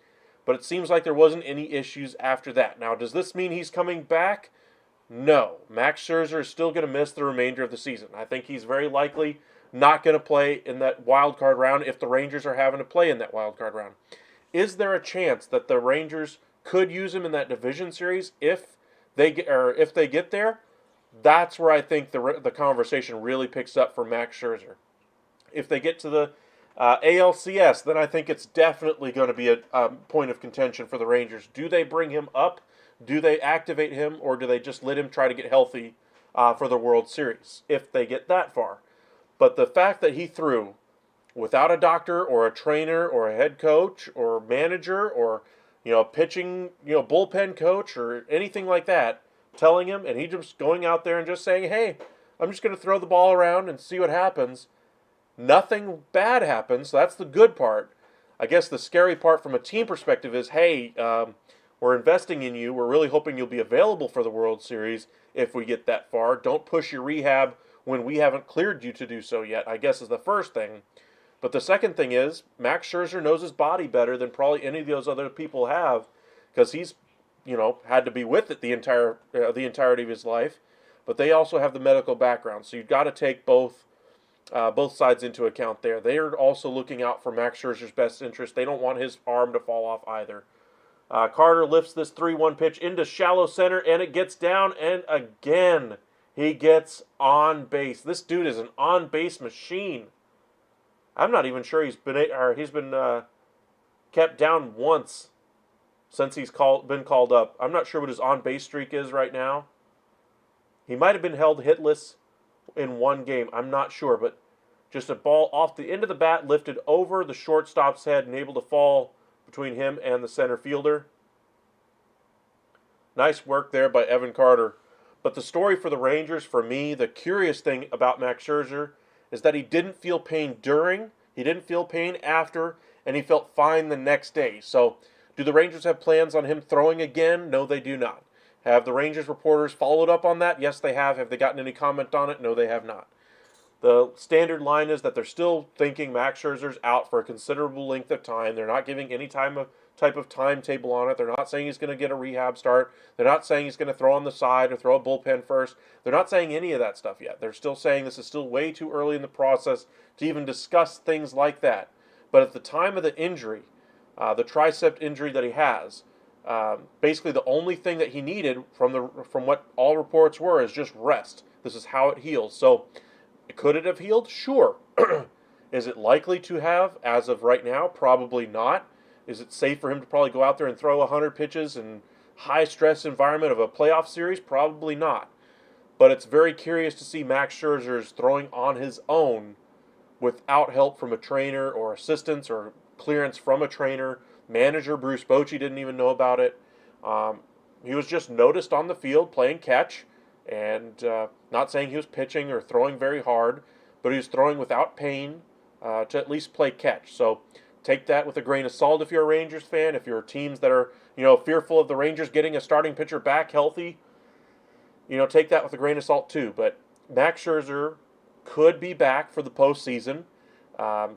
But it seems like there wasn't any issues after that. Now, does this mean he's coming back? No. Max Scherzer is still going to miss the remainder of the season. I think he's very likely not going to play in that wild card round if the Rangers are having to play in that wild card round. Is there a chance that the Rangers could use him in that division series if they get there? That's where I think the conversation really picks up for Max Scherzer. If they get to the ALCS, then I think it's definitely going to be a point of contention for the Rangers. Do they bring him up? Do they activate him? Or do they just let him try to get healthy for the World Series, if they get that far? But the fact that he threw without a doctor or a trainer or a head coach or manager or pitching bullpen coach or anything like that telling him, and he just going out there and just saying, "Hey, I'm just going to throw the ball around and see what happens." Nothing bad happens. So that's the good part. I guess the scary part from a team perspective is, hey, we're investing in you. We're really hoping you'll be available for the World Series if we get that far. Don't push your rehab when we haven't cleared you to do so yet, I guess is the first thing. But the second thing is, Max Scherzer knows his body better than probably any of those other people have, because he's had to be with it the entirety of his life. But they also have the medical background, so you've got to take both sides into account there. They are also looking out for Max Scherzer's best interest. They don't want his arm to fall off either. Carter lifts this 3-1 pitch into shallow center, and it gets down, and again, he gets on base. This dude is an on-base machine. I'm not even sure he's been kept down once since he's been called up. I'm not sure what his on-base streak is right now. He might have been held hitless in one game. I'm not sure, but just a ball off the end of the bat, lifted over the shortstop's head and able to fall between him and the center fielder. Nice work there by Evan Carter. But the story for the Rangers, for me, the curious thing about Max Scherzer is that he didn't feel pain during, he didn't feel pain after, and he felt fine the next day. So, do the Rangers have plans on him throwing again? No, they do not. Have the Rangers reporters followed up on that? Yes, they have. Have they gotten any comment on it? No, they have not. The standard line is that they're still thinking Max Scherzer's out for a considerable length of time. They're not giving any type of timetable on it. They're not saying he's going to get a rehab start. They're not saying he's going to throw on the side or throw a bullpen first. They're not saying any of that stuff yet. They're still saying this is still way too early in the process to even discuss things like that. But at the time of the injury, the tricep injury that he has, basically the only thing that he needed from what all reports were is just rest. This is how it heals. So Could it have healed? Sure. Is it likely to have as of right now? Probably not. Is it safe for him to probably go out there and throw 100 pitches in high stress environment of a playoff series? Probably not. But it's very curious to see Max Scherzer's throwing on his own without help from a trainer or assistance or clearance from a trainer. Manager Bruce Bochy didn't even know about it. He was just noticed on the field playing catch, and not saying he was pitching or throwing very hard, but he was throwing without pain to at least play catch. So take that with a grain of salt if you're a Rangers fan. If you're teams that are fearful of the Rangers getting a starting pitcher back healthy, take that with a grain of salt too. But Max Scherzer could be back for the postseason.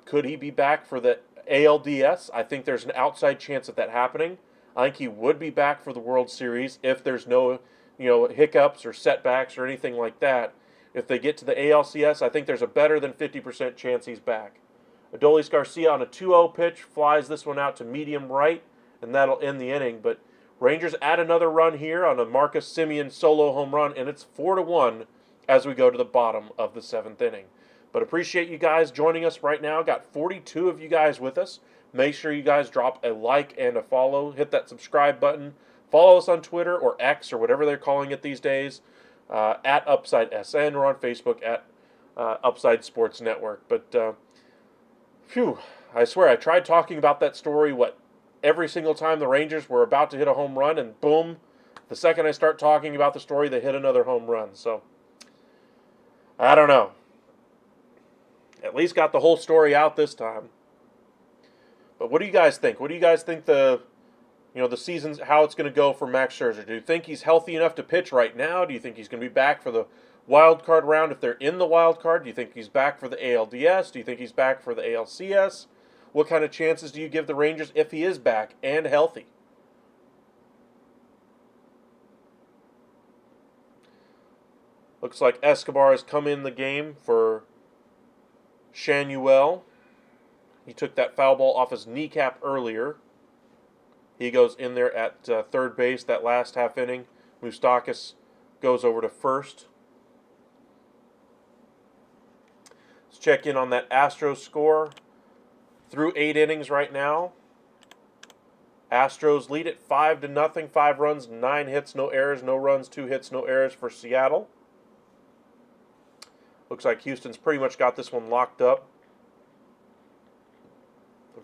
Could he be back for the ALDS? I think there's an outside chance of that happening. I think he would be back for the World Series if there's no, hiccups or setbacks or anything like that. If they get to the ALCS, I think there's a better than 50% chance he's back. Adolis Garcia on a 2-0 pitch flies this one out to medium right, and that'll end the inning. But Rangers add another run here on a Marcus Semien solo home run, and it's 4-1 as we go to the bottom of the 7th inning. But appreciate you guys joining us right now. Got 42 of you guys with us. Make sure you guys drop a like and a follow. Hit that subscribe button. Follow us on Twitter or X or whatever they're calling it these days. At Upside SN or on Facebook at Upside Sports Network. But, I swear, I tried talking about that story, every single time the Rangers were about to hit a home run, and boom, the second I start talking about the story, they hit another home run. So, I don't know. At least got the whole story out this time. But what do you guys think? What do you guys think the season's, how it's going to go for Max Scherzer? Do you think he's healthy enough to pitch right now? Do you think he's going to be back for the wild card round if they're in the wild card? Do you think he's back for the ALDS? Do you think he's back for the ALCS? What kind of chances do you give the Rangers if he is back and healthy? Looks like Escobar has come in the game for Shanuel. He took that foul ball off his kneecap earlier. He goes in there at third base that last half inning. Moustakas goes over to first. Let's check in on that Astros score. Through 8 innings right now, Astros lead it 5-0. 5 runs, 9 hits, no errors, no runs, 2 hits, no errors for Seattle. Looks like Houston's pretty much got this one locked up.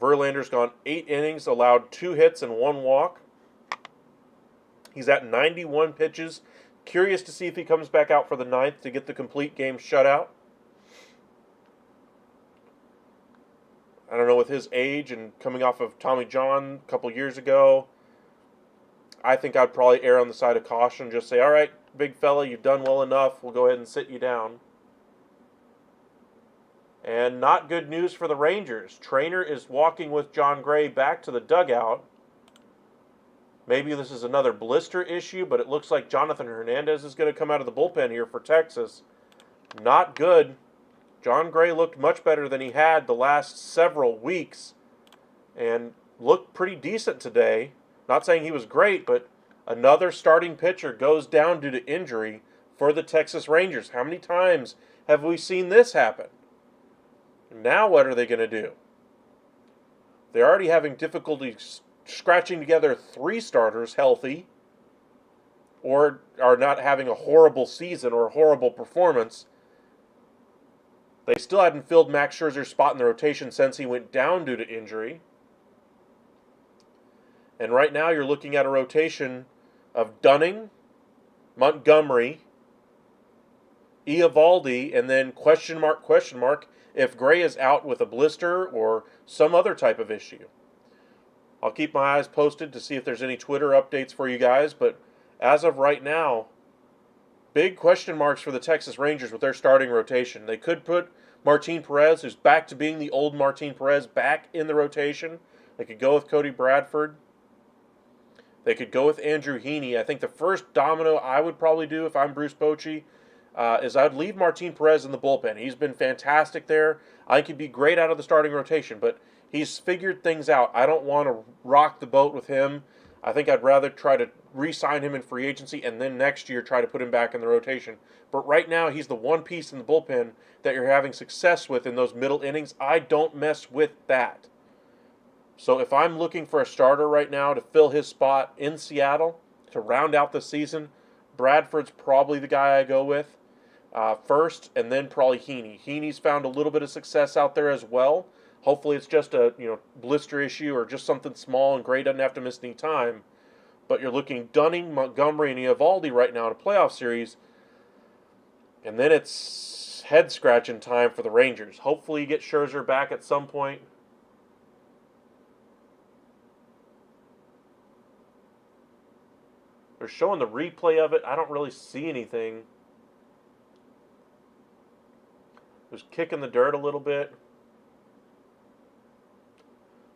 Verlander's gone 8 innings, allowed 2 hits and 1 walk. He's at 91 pitches. Curious to see if he comes back out for the 9th to get the complete game shutout. I don't know, with his age and coming off of Tommy John a couple years ago, I think I'd probably err on the side of caution. Just say, all right, big fella, you've done well enough. We'll go ahead and sit you down. And not good news for the Rangers. Trainer is walking with John Gray back to the dugout. Maybe this is another blister issue, but it looks like Jonathan Hernandez is going to come out of the bullpen here for Texas. Not good. John Gray looked much better than he had the last several weeks and looked pretty decent today. Not saying he was great, but another starting pitcher goes down due to injury for the Texas Rangers. How many times have we seen this happen? Now what are they going to do? They're already having difficulty scratching together 3 starters healthy, or are not having a horrible season or a horrible performance. They still hadn't filled Max Scherzer's spot in the rotation since he went down due to injury. And right now you're looking at a rotation of Dunning, Montgomery, Eovaldi, and then question mark, if Gray is out with a blister or some other type of issue. I'll keep my eyes posted to see if there's any Twitter updates for you guys, but as of right now, big question marks for the Texas Rangers with their starting rotation. They could put Martin Perez, who's back to being the old Martin Perez, back in the rotation. They could go with Cody Bradford. They could go with Andrew Heaney. I think the first domino I would probably do if I'm Bruce Bochy is I'd leave Martin Perez in the bullpen. He's been fantastic there. I think he'd be great out of the starting rotation, but he's figured things out. I don't want to rock the boat with him. I think I'd rather try to re-sign him in free agency and then next year try to put him back in the rotation. But right now, he's the one piece in the bullpen that you're having success with in those middle innings. I don't mess with that. So if I'm looking for a starter right now to fill his spot in Seattle to round out the season, Bradford's probably the guy I go with first, and then probably Heaney. Heaney's found a little bit of success out there as well. Hopefully it's just a blister issue or just something small, and Gray doesn't have to miss any time. But you're looking Dunning, Montgomery, and Eovaldi right now in a playoff series, and then it's head-scratching time for the Rangers. Hopefully you get Scherzer back at some point. They're showing the replay of it. I don't really see anything. Just kicking the dirt a little bit.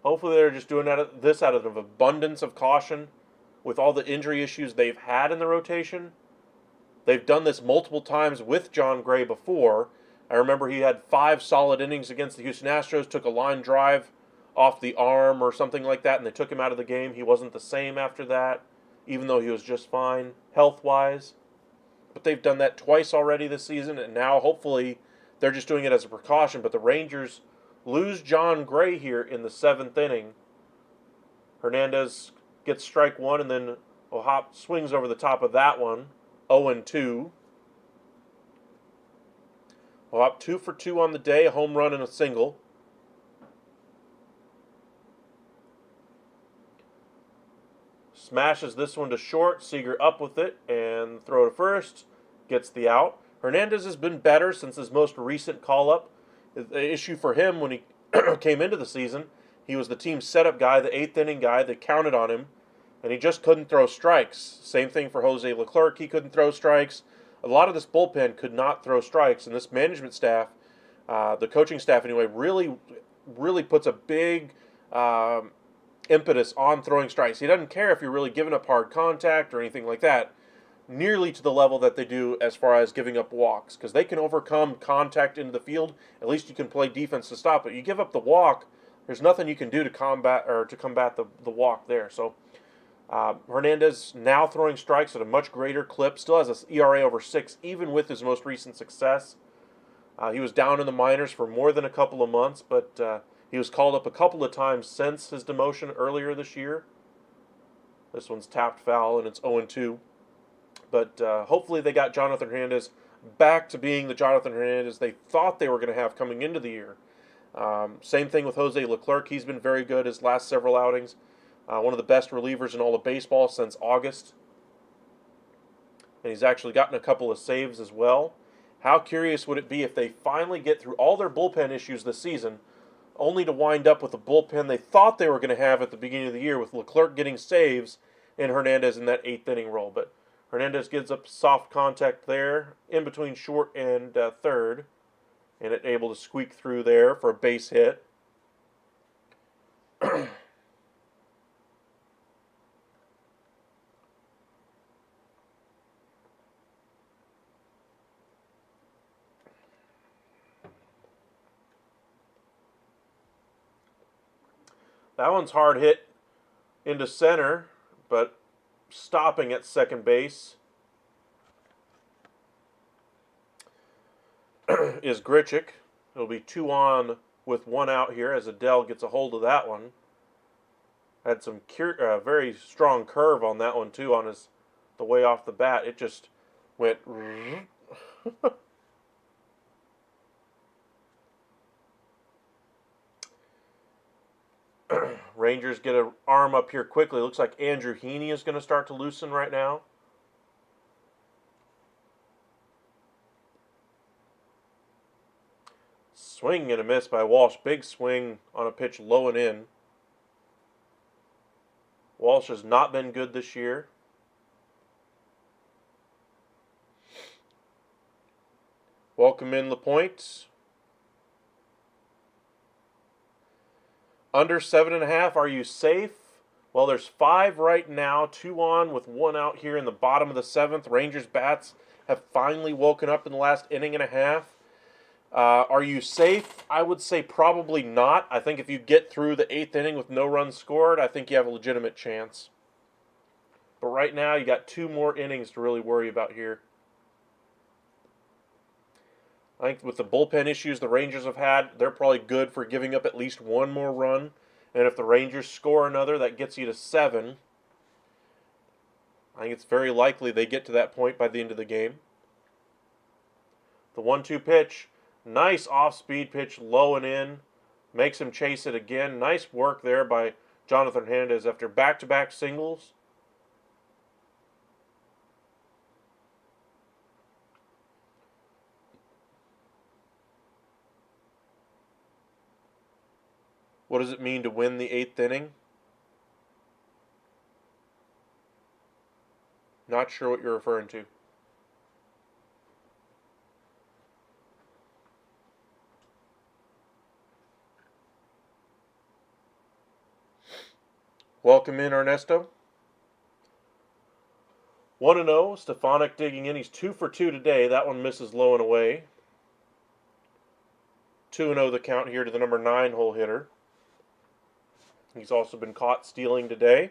Hopefully they're just doing this out of an abundance of caution with all the injury issues they've had in the rotation. They've done this multiple times with John Gray before. I remember he had 5 solid innings against the Houston Astros, took a line drive off the arm or something like that, and they took him out of the game. He wasn't the same after that, even though he was just fine health-wise. But they've done that twice already this season, and now hopefully they're just doing it as a precaution. But the Rangers lose John Gray here in the 7th inning. Hernandez gets strike 1, and then O'Hop swings over the top of that one. 0-2. O'Hop 2 for 2 on the day, a home run and a single. Smashes this one to short. Seager up with it and throw to first. Gets the out. Hernandez has been better since his most recent call-up. The issue for him when he came into the season, he was the team's setup guy, the 8th inning guy. They counted on him, and he just couldn't throw strikes. Same thing for Jose Leclerc. He couldn't throw strikes. A lot of this bullpen could not throw strikes, and this management staff, the coaching staff anyway, really puts a big impetus on throwing strikes. He doesn't care if you're really giving up hard contact or anything like that, nearly to the level that they do as far as giving up walks, because they can overcome contact into the field. At least you can play defense to stop it. You give up the walk, there's nothing you can do to combat the walk there. So Hernandez now throwing strikes at a much greater clip, still has an ERA over 6, even with his most recent success. He was down in the minors for more than a couple of months, but he was called up a couple of times since his demotion earlier this year. This one's tapped foul, and it's 0-2. But hopefully they got Jonathan Hernandez back to being the Jonathan Hernandez they thought they were going to have coming into the year. Same thing with Jose Leclerc. He's been very good his last several outings. One of the best relievers in all of baseball since August. And he's actually gotten a couple of saves as well. How curious would it be if they finally get through all their bullpen issues this season, only to wind up with the bullpen they thought they were going to have at the beginning of the year, with Leclerc getting saves and Hernandez in that 8th inning role. But Hernandez gives up soft contact there in between short and third, and it able to squeak through there for a base hit. That one's hard hit into center, but stopping at second base is Grichuk. It'll be 2 on with 1 out here as Adele gets a hold of that one. Had some very strong curve on that one too on the way off the bat. It just went Rangers get an arm up here quickly. Looks like Andrew Heaney is going to start to loosen right now. Swing and a miss by Walsh. Big swing on a pitch low and in. Walsh has not been good this year. Welcome in LaPointe. Under 7.5, are you safe? Well, there's 5 right now, 2 on with 1 out here in the bottom of the 7th. Rangers bats have finally woken up in the last inning and a half. Are you safe? I would say probably not. I think if you get through the 8th inning with no runs scored, I think you have a legitimate chance. But right now, you got 2 more innings to really worry about here. I think with the bullpen issues the Rangers have had, they're probably good for giving up at least 1 more run. And if the Rangers score another, that gets you to 7. I think it's very likely they get to that point by the end of the game. The 1-2 pitch, nice off-speed pitch, low and in. Makes him chase it again. Nice work there by Jonathan Hernandez after back-to-back singles. What does it mean to win the 8th inning? Not sure what you're referring to. Welcome in, Ernesto. 1-0. Stefanik digging in. He's 2 for 2 today. That one misses low and away. 2-0 the count here to the number 9 hole hitter. He's also been caught stealing today.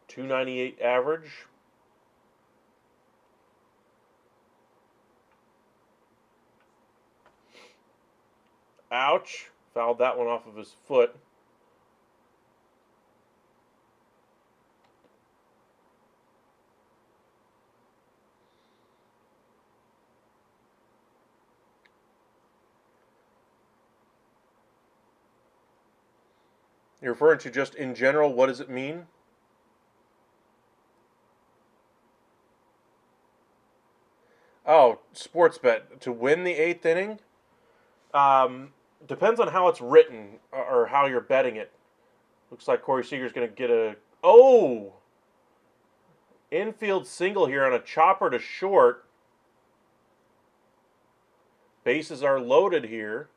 298 average. Ouch. Fouled that one off of his foot. You're referring to just in general, what does it mean? Oh, sports bet. To win the 8th inning? Depends on how it's written or how you're betting it. Looks like Corey Seager's going to get a... Oh! Infield single here on a chopper to short. Bases are loaded here.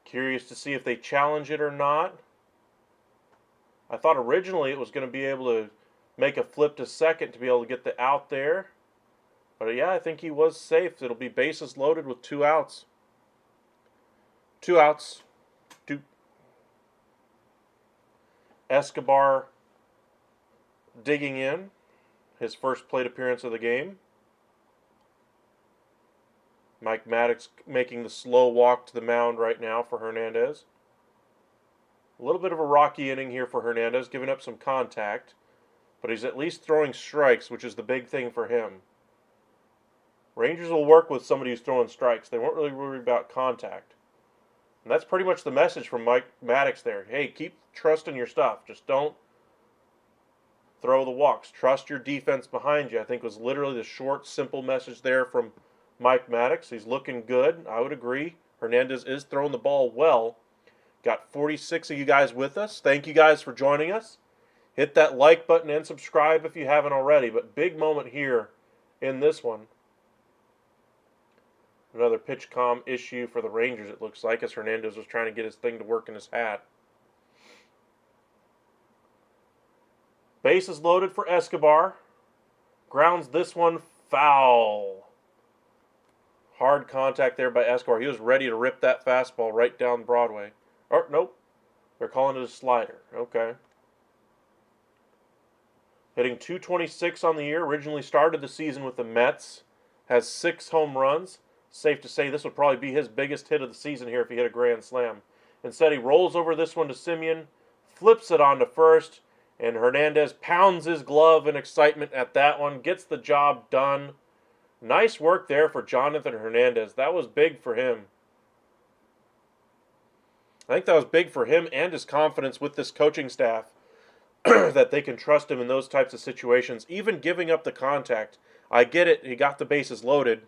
Curious to see if they challenge it or not. I thought originally it was going to be able to make a flip to second to be able to get the out there. But yeah, I think he was safe. It'll be bases loaded with 2 outs. 2 outs. Escobar digging in. His first plate appearance of the game. Mike Maddox making the slow walk to the mound right now for Hernandez. A little bit of a rocky inning here for Hernandez, giving up some contact. But he's at least throwing strikes, which is the big thing for him. Rangers will work with somebody who's throwing strikes. They won't really worry about contact. And that's pretty much the message from Mike Maddox there. Hey, keep trusting your stuff. Just don't throw the walks. Trust your defense behind you, I think was literally the short, simple message there from Mike Maddox. He's looking good. I would agree. Hernandez is throwing the ball well. Got 46 of you guys with us. Thank you guys for joining us. Hit that like button and subscribe if you haven't already. But big moment here in this one. Another pitch comm issue for the Rangers, it looks like, as Hernandez was trying to get his thing to work in his hat. Bases loaded for Escobar. Grounds this one foul. Hard contact there by Escobar. He was ready to rip that fastball right down Broadway. Oh, nope. They're calling it a slider. Okay. Hitting .226 on the year. Originally started the season with the Mets. Has 6 home runs. Safe to say this would probably be his biggest hit of the season here if he hit a grand slam. Instead, he rolls over this one to Semien, flips it on to first, and Hernandez pounds his glove in excitement at that one, gets the job done. Nice work there for Jonathan Hernandez. That was big for him. I think that was big for him and his confidence with this coaching staff that they can trust him in those types of situations, even giving up the contact. I get it. He got the bases loaded.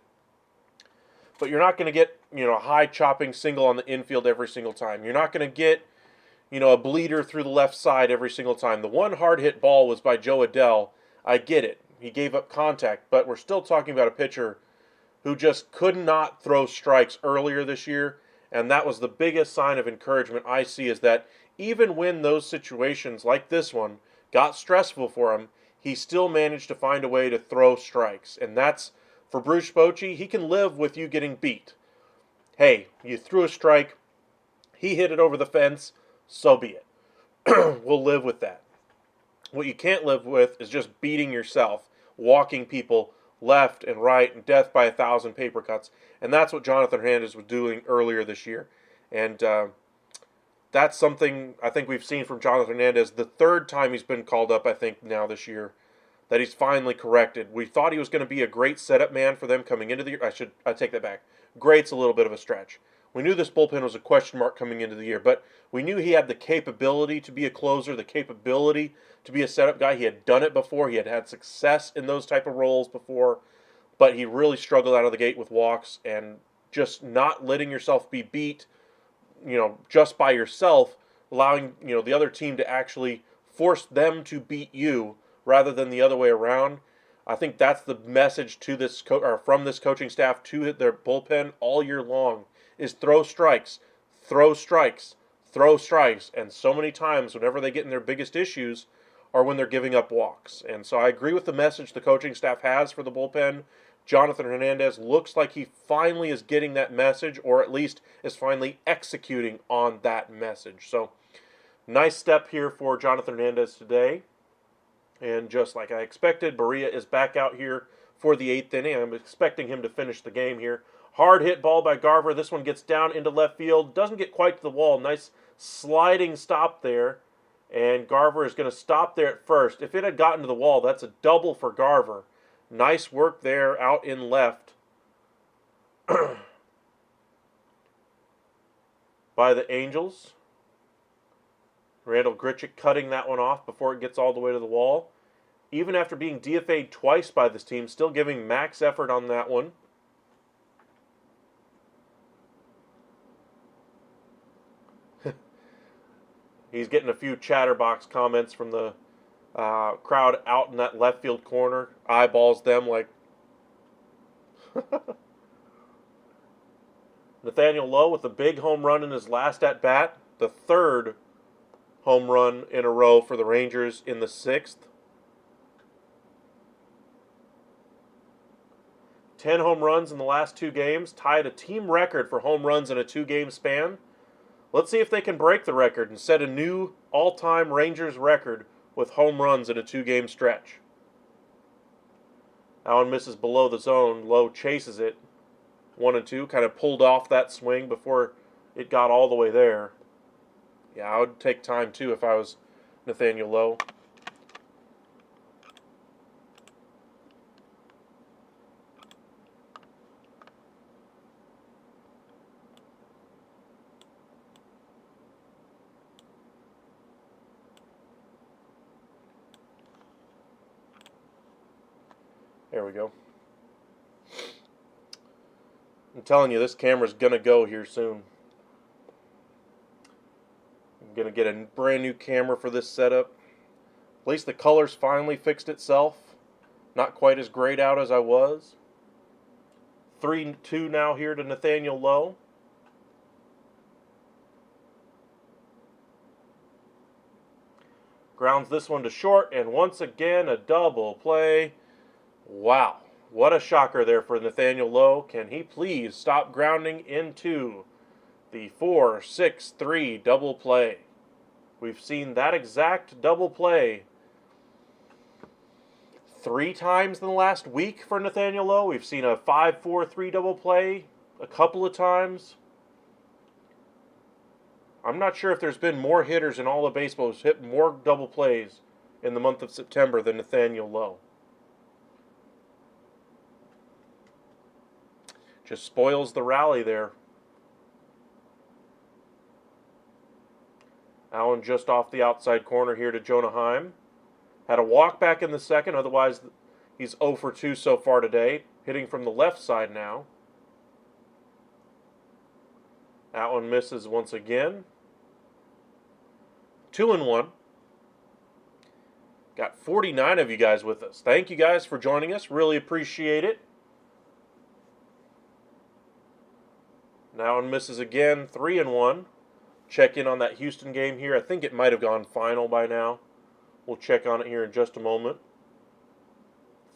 But you're not going to get, a high chopping single on the infield every single time. You're not going to get, a bleeder through the left side every single time. The one hard hit ball was by Joe Adell. I get it. He gave up contact, but we're still talking about a pitcher who just could not throw strikes earlier this year, and that was the biggest sign of encouragement I see, is that even when those situations like this one got stressful for him, he still managed to find a way to throw strikes. And that's, for Bruce Bochy, he can live with you getting beat. Hey, you threw a strike, he hit it over the fence, So be it. We'll live with that. What you can't live with is just beating yourself, walking people left and right, and death by 1,000 paper cuts. And that's what Jonathan Hernandez was doing earlier this year. And that's something I think we've seen from Jonathan Hernandez the third time he's been called up, I think, now this year, that he's finally corrected. We thought he was going to be a great setup man for them coming into the year. I take that back. Great's a little bit of a stretch. We knew this bullpen was a question mark coming into the year, but we knew he had the capability to be a closer, the capability to be a setup guy. He had done it before. He had had success in those type of roles before, but he really struggled out of the gate with walks and just not letting yourself be beat, just by yourself, allowing, the other team to actually force them to beat you rather than the other way around. I think that's the message to this or from this coaching staff to their bullpen all year long is throw strikes, throw strikes, throw strikes. And so many times whenever they get in their biggest issues are when they're giving up walks. And so I agree with the message the coaching staff has for the bullpen. Jonathan Hernandez looks like he finally is getting that message, or at least is finally executing on that message. So nice step here for Jonathan Hernandez today. And just like I expected, Berea is back out here for the 8th inning. I'm expecting him to finish the game here. Hard hit ball by Garver. This one gets down into left field. Doesn't get quite to the wall. Nice sliding stop there. And Garver is going to stop there at first. If it had gotten to the wall, that's a double for Garver. Nice work there out in left by the Angels. Randall Grichuk cutting that one off before it gets all the way to the wall. Even after being DFA'd twice by this team, still giving max effort on that one. He's getting a few chatterbox comments from the crowd out in that left field corner. Eyeballs them like... Nathaniel Lowe with a big home run in his last at-bat. The third home run in a row for the Rangers in the 6th. 10 home runs in the last 2 games. Tied a team record for home runs in a 2-game span. Let's see if they can break the record and set a new all-time Rangers record with home runs in a 2-game stretch. Allen misses below the zone. Lowe chases it. 1-2. Kind of pulled off that swing before it got all the way there. Yeah, I would take time too if I was Nathaniel Lowe. There we go. I'm telling you, this camera's going to go here soon. I'm going to get a brand new camera for this setup. At least the color's finally fixed itself. Not quite as grayed out as I was. 3-2 now here to Nathaniel Lowe. Grounds this one to short, and once again a double play. Wow, what a shocker there for Nathaniel Lowe. Can he please stop grounding into the 4-6-3 double play? We've seen that exact double play 3 times in the last week for Nathaniel Lowe. We've seen a 5-4-3 double play a couple of times. I'm not sure if there's been more hitters in all of baseball who's hit more double plays in the month of September than Nathaniel Lowe. Just spoils the rally there. Allen just off the outside corner here to Jonah Heim. Had a walk back in the second, otherwise he's 0 for 2 so far today. Hitting from the left side now. That one misses once again. 2-1. Got 49 of you guys with us. Thank you guys for joining us. Really appreciate it. Now one misses again. 3-1. Check in on that Houston game here. I think it might have gone final by now. We'll check on it here in just a moment.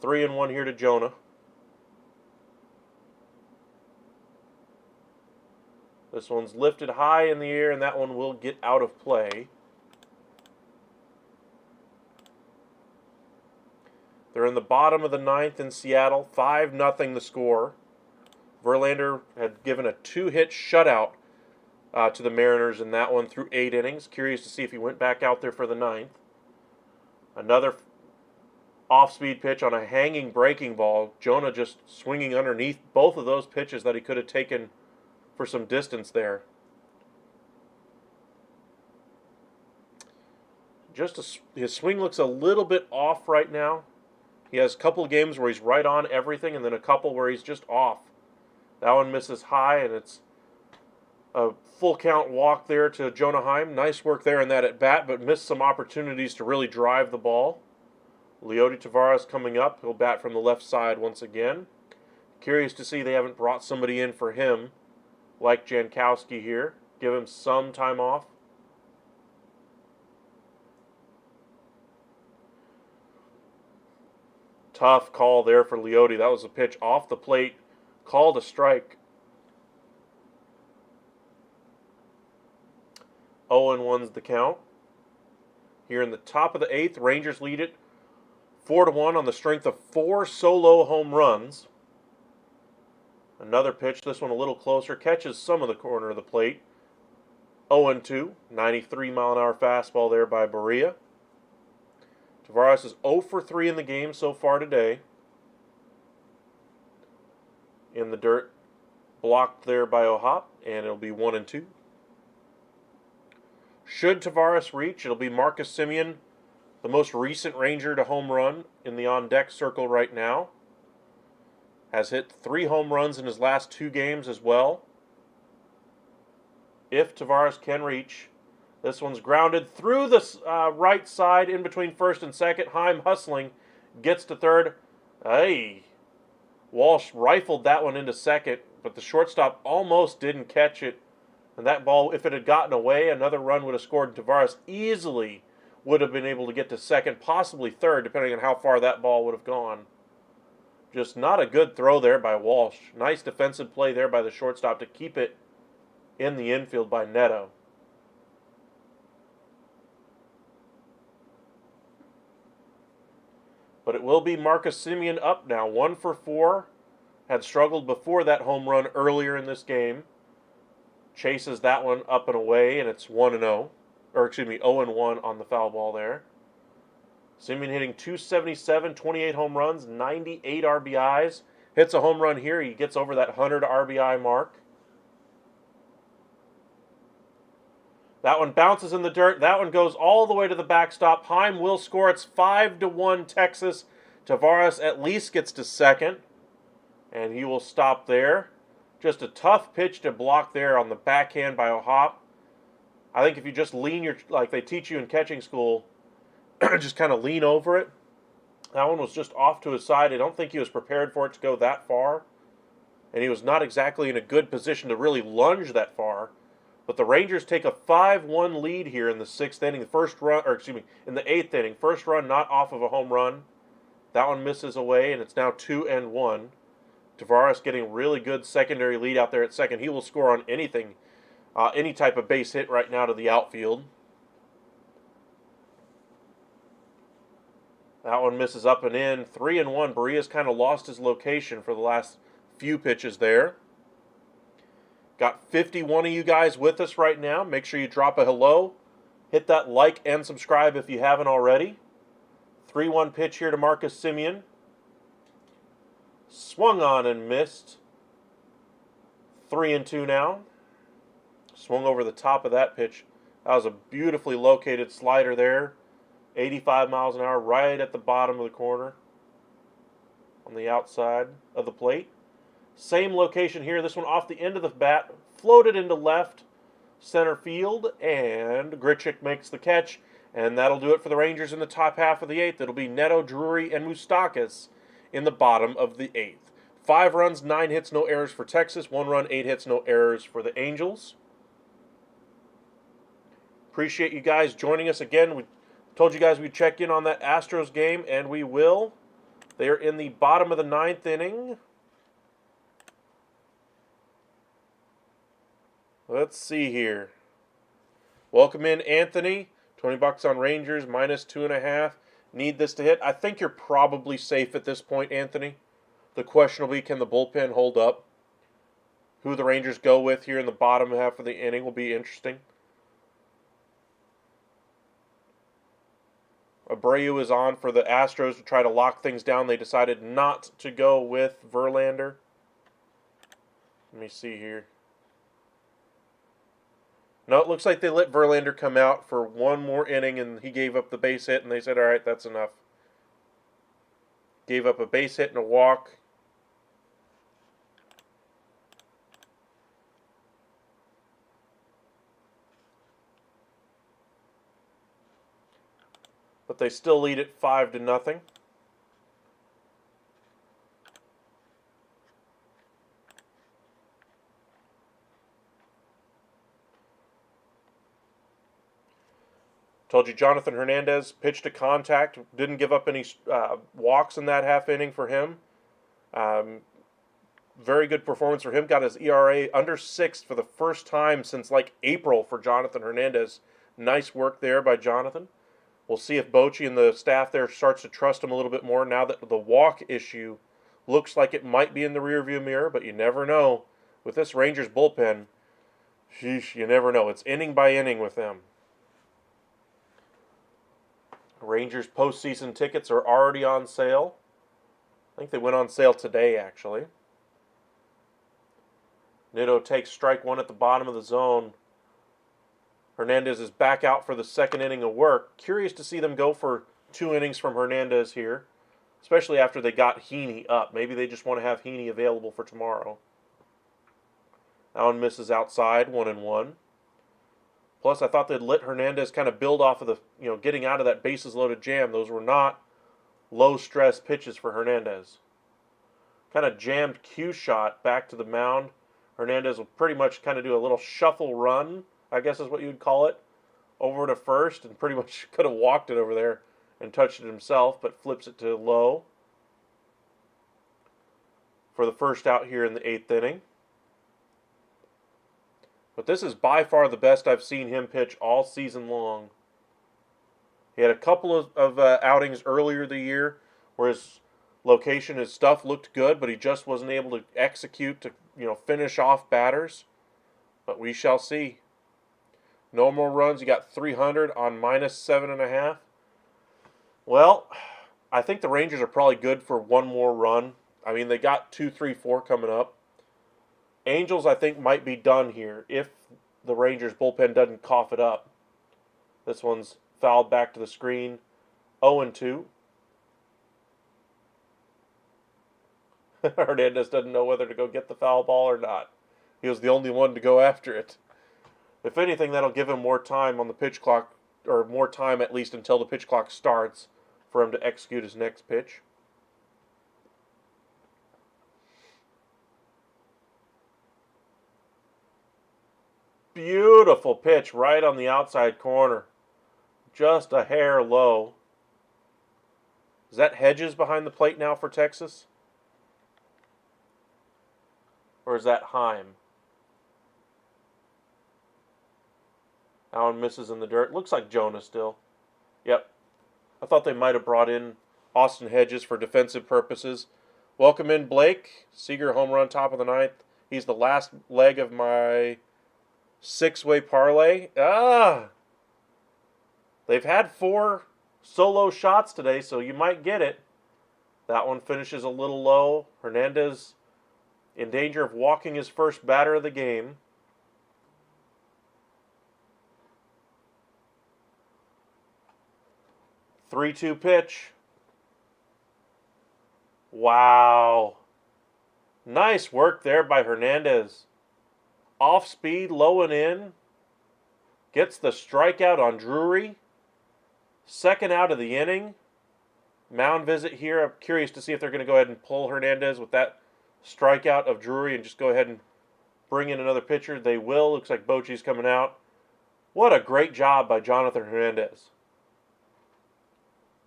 3-1 here to Jonah. This one's lifted high in the air, and that one will get out of play. They're in the bottom of the ninth in Seattle. 5-0 the score. Verlander had given a 2-hit shutout to the Mariners in that one through 8 innings. Curious to see if he went back out there for the ninth. Another off-speed pitch on a hanging breaking ball. Jonah just swinging underneath both of those pitches that he could have taken for some distance there. His swing looks a little bit off right now. He has a couple of games where he's right on everything, and then a couple where he's just off. That one misses high, and it's a full count walk there to Jonah Heim. Nice work there in that at bat, but missed some opportunities to really drive the ball. Leody Taveras coming up. He'll bat from the left side once again. Curious to see they haven't brought somebody in for him, like Jankowski here. Give him some time off. Tough call there for Leody. That was a pitch off the plate. Called a strike. 0-1's the count. Here in the top of the 8th, Rangers lead it 4-1 on the strength of 4 solo home runs. Another pitch, this one a little closer, catches some of the corner of the plate. 0-2, 93-mile-an-hour fastball there by Barria. Taveras is 0 for 3 in the game so far today. In the dirt, blocked there by O'Hop, and it'll be 1-2. Should Taveras reach, it'll be Marcus Semien, the most recent Ranger to home run in the on-deck circle right now. Has hit 3 home runs in his last 2 games as well. If Taveras can reach, this one's grounded through the right side in between first and second. Heim hustling, gets to third. Hey, Walsh rifled that one into second, but the shortstop almost didn't catch it. And that ball, if it had gotten away, another run would have scored. Taveras easily would have been able to get to second, possibly third, depending on how far that ball would have gone. Just not a good throw there by Walsh. Nice defensive play there by the shortstop to keep it in the infield by Neto. But it will be Marcus Semien up now, 1 for 4. Had struggled before that home run earlier in this game. Chases that one up and away, and it's 1-0. Or, excuse me, 0-1 on the foul ball there. Semien hitting .277, 28 home runs, 98 RBIs. Hits a home run here, he gets over that 100 RBI mark. That one bounces in the dirt. That one goes all the way to the backstop. Heim will score. It's 5-1 Texas. Taveras at least gets to second, and he will stop there. Just a tough pitch to block there on the backhand by O'Hop. I think if you just lean like they teach you in catching school, just kind of lean over it. That one was just off to his side. I don't think he was prepared for it to go that far, and he was not exactly in a good position to really lunge that far. But the Rangers take a 5-1 lead here in the 6th inning. The first run, or excuse me, in the 8th inning. First run not off of a home run. That one misses away, and it's now 2-1. Taveras getting really good secondary lead out there at second. He will score on anything, any type of base hit right now to the outfield. That one misses up and in. 3-1. Barria's kind of lost his location for the last few pitches there. Got 51 of you guys with us right now. Make sure you drop a hello. Hit that like and subscribe if you haven't already. 3-1 pitch here to Marcus Semien. Swung on and missed. 3-2 now. Swung over the top of that pitch. That was a beautifully located slider there. 85 miles an hour right at the bottom of the corner on the outside of the plate. Same location here. This one off the end of the bat. Floated into left center field. And Grichuk makes the catch. And that'll do it for the Rangers in the top half of the 8th. It'll be Neto, Drury, and Moustakas in the bottom of the 8th. 5 runs, 9 hits, no errors for Texas. 1 run, 8 hits, no errors for the Angels. Appreciate you guys joining us again. We told you guys we'd check in on that Astros game, and we will. They are in the bottom of the 9th inning. Let's see here. Welcome in, Anthony. $20 on Rangers, -2.5. Need this to hit. I think you're probably safe at this point, Anthony. The question will be, can the bullpen hold up? Who the Rangers go with here in the bottom half of the inning will be interesting. Abreu is on for the Astros to try to lock things down. They decided not to go with Verlander. Let me see here. No, it looks like they let Verlander come out for one more inning, and he gave up the base hit, and they said, all right, that's enough. Gave up a base hit and a walk. But they still lead it 5-0. Told you Jonathan Hernandez pitched to contact, didn't give up any walks in that half inning for him. Very good performance for him. Got his ERA under 6 for the first time since like April for Jonathan Hernandez. Nice work there by Jonathan. We'll see if Bochy and the staff there starts to trust him a little bit more now that the walk issue looks like it might be in the rearview mirror, but you never know. With this Rangers bullpen, sheesh, you never know. It's inning by inning with them. Rangers postseason tickets are already on sale. I think they went on sale today, actually. Nitto takes strike one at the bottom of the zone. Hernandez is back out for the second inning of work. Curious to see them go for 2 innings from Hernandez here, especially after they got Heaney up. Maybe they just want to have Heaney available for tomorrow. That one misses outside, 1-1. Plus, I thought they'd let Hernandez kind of build off of the, getting out of that bases-loaded jam. Those were not low-stress pitches for Hernandez. Kind of jammed cue shot back to the mound. Hernandez will pretty much kind of do a little shuffle run, I guess is what you would call it, over to first, and pretty much could have walked it over there and touched it himself, but flips it to low for the first out here in the 8th inning. But this is by far the best I've seen him pitch all season long. He had a couple of outings earlier the year where his location, his stuff looked good, but he just wasn't able to execute to, finish off batters. But we shall see. No more runs. You got 300 on -7.5. Well, I think the Rangers are probably good for one more run. I mean, they got 2, 3, 4 coming up. Angels, I think, might be done here if the Rangers bullpen doesn't cough it up. This one's fouled back to the screen. 0-2. Hernandez doesn't know whether to go get the foul ball or not. He was the only one to go after it. If anything, that'll give him more time on the pitch clock, or more time at least until the pitch clock starts for him to execute his next pitch. Beautiful pitch right on the outside corner. Just a hair low. Is that Hedges behind the plate now for Texas? Or is that Heim? Allen misses in the dirt. Looks like Jonah still. Yep. I thought they might have brought in Austin Hedges for defensive purposes. Welcome in, Blake. Seager home run, top of the 9th. He's the last leg of my 6-way parlay. They've had 4 solo shots today, so you might get it. That one finishes a little low. Hernandez in danger of walking his first batter of the game. Three-two pitch. Wow. Nice work there by Hernandez. Off speed, low and in. Gets the strikeout on Drury. Second out of the inning. Mound visit here. I'm curious to see if they're going to go ahead and pull Hernandez with that strikeout of Drury and just go ahead and bring in another pitcher. They will. Looks like Bochy's coming out. What a great job by Jonathan Hernandez.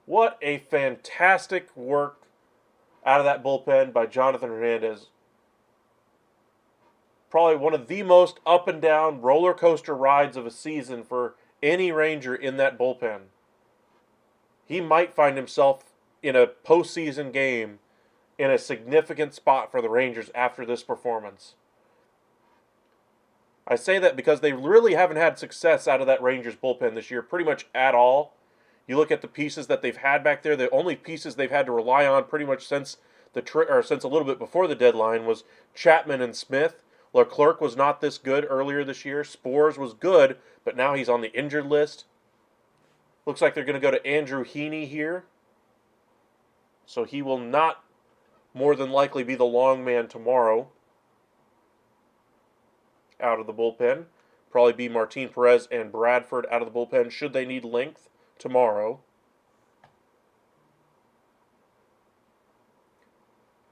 What a fantastic work out of that bullpen by Jonathan Hernandez. probably one of the most up and down roller coaster rides of a season for any Ranger in that bullpen. He might find himself in a postseason game in a significant spot for the Rangers after this performance. I say that because they really haven't had success out of that Rangers bullpen this year, pretty much at all. You look at the pieces that they've had back there. The only pieces they've had to rely on pretty much since since a little bit before the deadline was Chapman and Smith. Leclerc was not this good earlier this year. Spores was good, but now he's on the injured list. Looks like they're going to go to Andrew Heaney here. So he will not more than likely be the long man tomorrow out of the bullpen. Probably be Martin Perez and Bradford out of the bullpen should they need length tomorrow.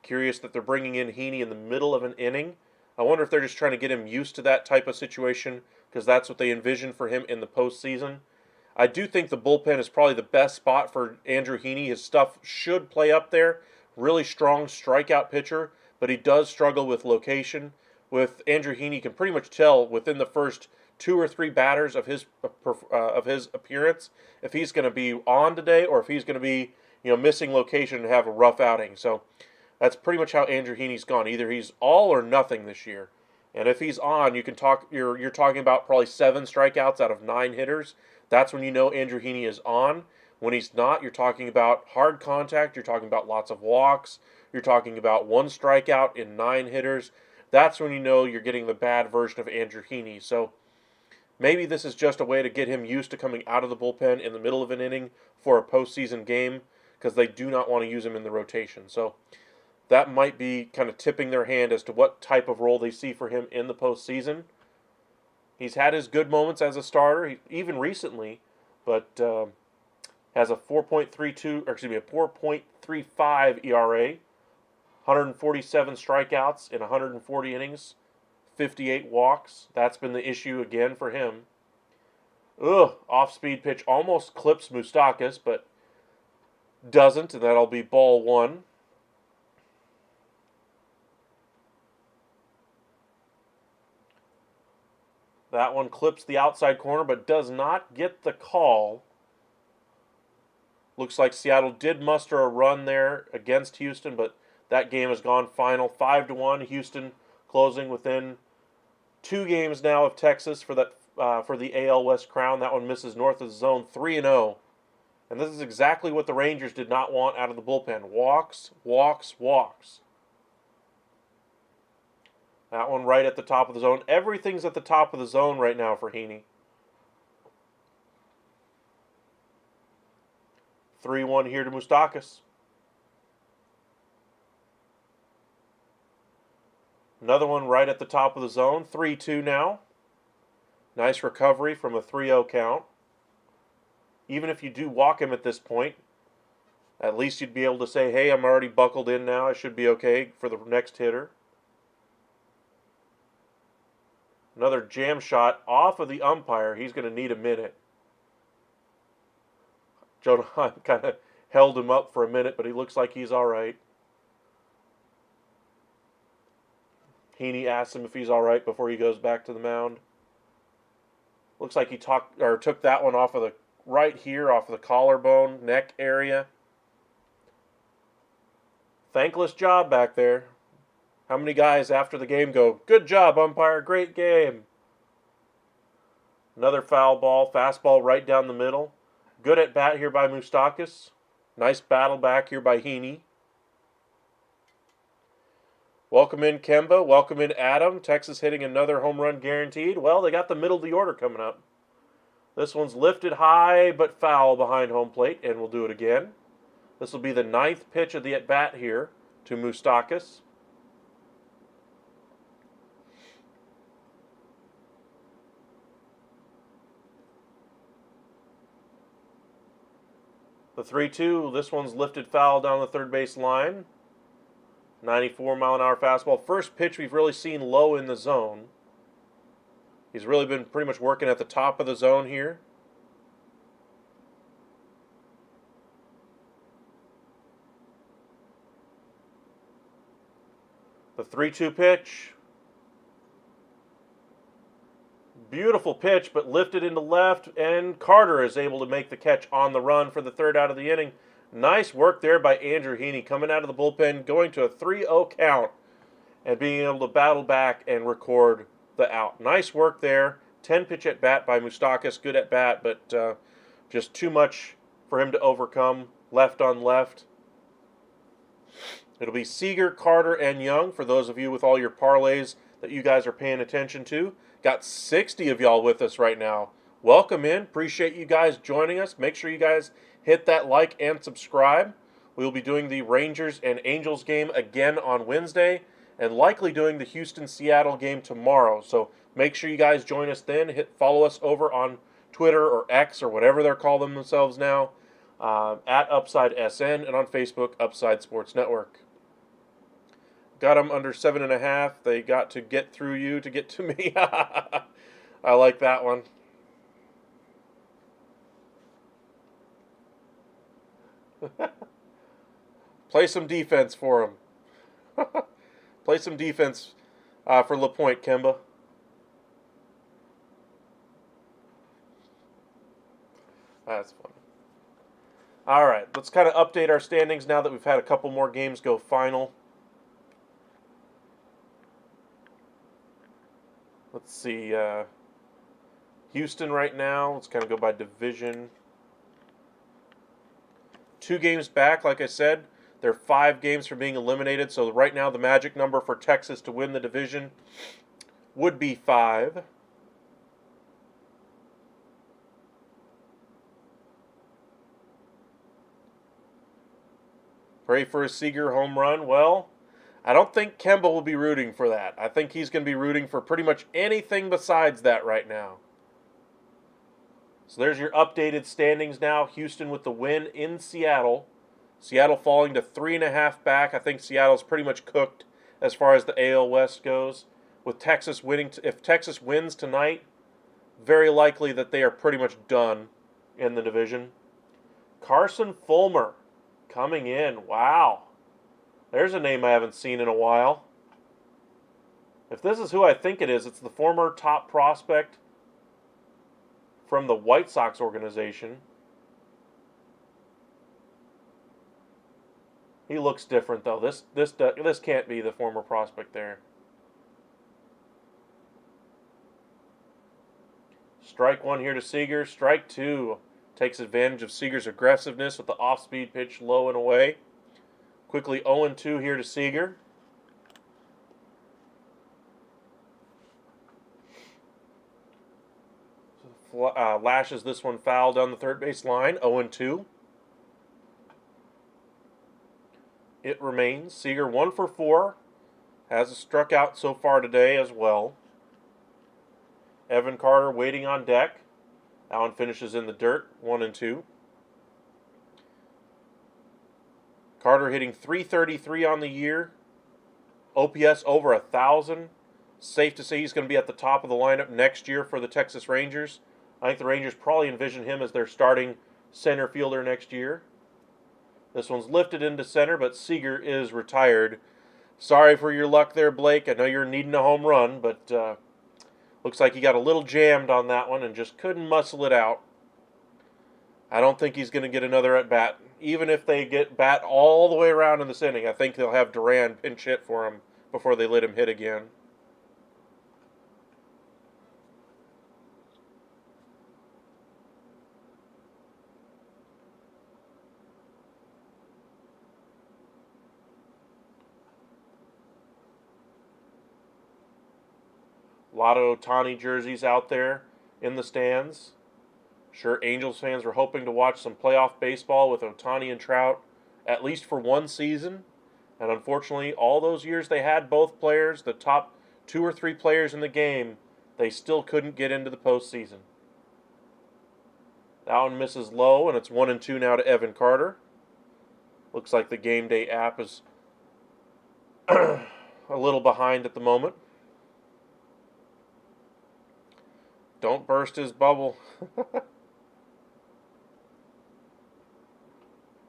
Curious that they're bringing in Heaney in the middle of an inning. I wonder if they're just trying to get him used to that type of situation because that's what they envision for him in the postseason. I do think the bullpen is probably the best spot for Andrew Heaney. His stuff should play up there. Really strong strikeout pitcher, but he does struggle with location. With Andrew Heaney, you can pretty much tell within the first 2 or 3 batters of his appearance if he's going to be on today or if he's going to be missing location and have a rough outing. So that's pretty much how Andrew Heaney's gone. Either he's all or nothing this year. And if he's on, you can talk. You're talking about probably 7 strikeouts out of 9 hitters. That's when you know Andrew Heaney is on. When he's not, you're talking about hard contact. You're talking about lots of walks. You're talking about 1 strikeout in 9 hitters. That's when you know you're getting the bad version of Andrew Heaney. So maybe this is just a way to get him used to coming out of the bullpen in the middle of an inning for a postseason game because they do not want to use him in the rotation. So that might be kind of tipping their hand as to what type of role they see for him in the postseason. He's had his good moments as a starter, even recently, but has a 4.35 ERA, 147 strikeouts in 140 innings, 58 walks. That's been the issue again for him. Off-speed pitch almost clips Moustakas, but doesn't, and that'll be ball 1. That one clips the outside corner, but does not get the call. Looks like Seattle did muster a run there against Houston, but that game has gone final 5-1. Houston closing within 2 games now of Texas for the AL West crown. That one misses north of the zone, 3-0. And this is exactly what the Rangers did not want out of the bullpen. Walks, walks, walks. That one right at the top of the zone. Everything's at the top of the zone right now for Heaney. 3-1 here to Moustakas. Another one right at the top of the zone. 3-2 now. Nice recovery from a 3-0 count. Even if you do walk him at this point, at least you'd be able to say, hey, I'm already buckled in now. I should be okay for the next hitter. Another jam shot off of the umpire. He's going to need a minute. Joe Don kind of held him up for a minute, but he looks like he's all right. Heaney asks him if he's all right before he goes back to the mound. Looks like he took that one off of the right here, off of the collarbone, neck area. Thankless job back there. How many guys after the game go, good job, umpire, great game. Another foul ball, fastball right down the middle. Good at bat here by Moustakas. Nice battle back here by Heaney. Welcome in Kemba. Welcome in Adam. Texas hitting another home run guaranteed. Well, they got the middle of the order coming up. This one's lifted high but foul behind home plate, and we'll do it again. This will be the 9th pitch of the at-bat here to Moustakas. The 3-2, this one's lifted foul down the third base line. 94-mile-an-hour fastball. First pitch we've really seen low in the zone. He's really been pretty much working at the top of the zone here. The 3-2 pitch. Beautiful pitch, but lifted into left, and Carter is able to make the catch on the run for the third out of the inning. Nice work there by Andrew Heaney, coming out of the bullpen, going to a 3-0 count, and being able to battle back and record the out. Nice work there. 10-pitch at bat by Moustakas. Good at bat, but just too much for him to overcome. Left on left. It'll be Seager, Carter, and Young for those of you with all your parlays that you guys are paying attention to. Got 60 of y'all with us right now. Welcome in. Appreciate you guys joining us. Make sure you guys hit that like and subscribe. We'll be doing the Rangers and Angels game again on Wednesday, and likely doing the Houston-Seattle game tomorrow. So make sure you guys join us then. Follow us over on Twitter or X or whatever they're calling themselves now, at Upside SN, and on Facebook, Upside Sports Network. Got them under 7.5. They got to get through you to get to me. I like that one. Play some defense for them. Play some defense for LaPointe, Kemba. That's funny. All right, let's kind of update our standings now that we've had a couple more games go final. Let's see. Houston right now, let's kind of go by division. 2 games back, like I said. They're 5 games from being eliminated, so right now the magic number for Texas to win the division would be 5. Pray for a Seager home run. Well, I don't think Kemba will be rooting for that. I think he's going to be rooting for pretty much anything besides that right now. So there's your updated standings now. Houston with the win in Seattle. Seattle falling to 3.5 back. I think Seattle's pretty much cooked as far as the AL West goes. With Texas winning, if Texas wins tonight, very likely that they are pretty much done in the division. Carson Fulmer coming in. Wow. There's a name I haven't seen in a while. If this is who I think it is, it's the former top prospect from the White Sox organization. He looks different though. This can't be the former prospect there. Strike 1 here to Seager. Strike 2 takes advantage of Seager's aggressiveness with the off-speed pitch low and away. Quickly 0-2 here to Seager. Lashes this one foul down the third base line. 0-2. It remains. Seager 1 for 4. Has struck out so far today as well. Evan Carter waiting on deck. That one finishes in the dirt. 1-2. Carter hitting .333 on the year. OPS over 1,000. Safe to say he's going to be at the top of the lineup next year for the Texas Rangers. I think the Rangers probably envision him as their starting center fielder next year. This one's lifted into center, but Seager is retired. Sorry for your luck there, Blake. I know you're needing a home run, but looks like he got a little jammed on that one and just couldn't muscle it out. I don't think he's going to get another at-bat. Even if they get bat all the way around in this inning, I think they'll have Duran pinch hit for him before they let him hit again. A lot of Ohtani jerseys out there in the stands. Sure, Angels fans were hoping to watch some playoff baseball with Ohtani and Trout, at least for one season. And unfortunately, all those years they had both players, the top 2 or 3 players in the game, they still couldn't get into the postseason. That one misses low, and it's 1-2 now to Evan Carter. Looks like the Game Day app is a little behind at the moment. Don't burst his bubble.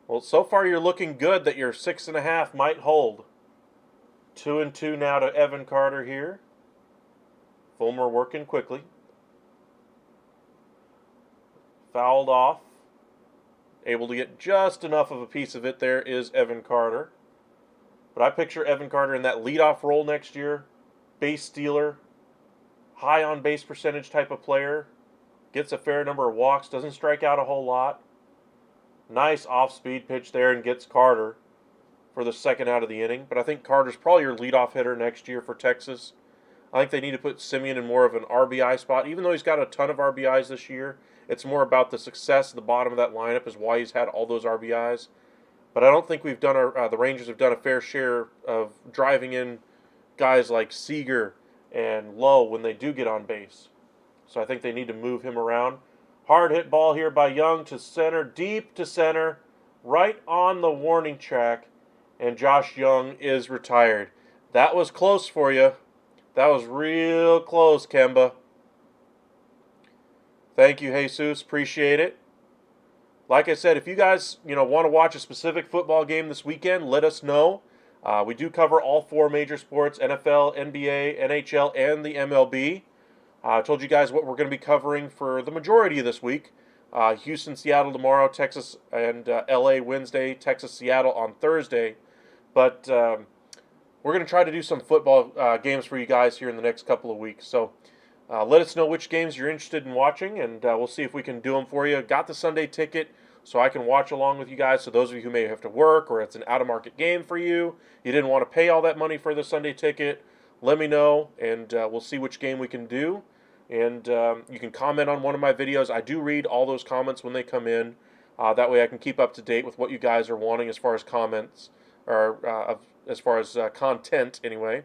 Well, so far you're looking good that your 6.5 might hold. 2-2 now to Evan Carter here. Fulmer working quickly. fouled off. Able to get just enough of a piece of it there is Evan Carter. But I picture Evan Carter in that leadoff role next year. Base stealer. High on base percentage type of player. Gets a fair number of walks. Doesn't strike out a whole lot. Nice off-speed pitch there and gets Carter for the second out of the inning. But I think Carter's probably your leadoff hitter next year for Texas. I think they need to put Semien in more of an RBI spot. Even though he's got a ton of RBIs this year, it's more about the success at the bottom of that lineup is why he's had all those RBIs. But I don't think we've done the Rangers have done a fair share of driving in guys like Seager and Lowe when they do get on base. So I think they need to move him around. Hard hit ball here by Young to center, deep to center, right on the warning track, and Josh Young is retired. That was close for you. That was real close, Kemba. Thank you, Jesus. Appreciate it. Like I said, if you guys want to watch a specific football game this weekend, let us know. We do cover all four major sports, NFL, NBA, NHL, and the MLB. I told you guys what we're going to be covering for the majority of this week. Houston, Seattle tomorrow, Texas and LA Wednesday, Texas, Seattle on Thursday. But we're going to try to do some football games for you guys here in the next couple of weeks. So let us know which games you're interested in watching, and we'll see if we can do them for you. Got the Sunday ticket so I can watch along with you guys. So those of you who may have to work or it's an out-of-market game for you, you didn't want to pay all that money for the Sunday ticket, let me know, and we'll see which game we can do. And you can comment on one of my videos. I do read all those comments when they come in. That way I can keep up to date with what you guys are wanting as far as comments, or as far as content anyway.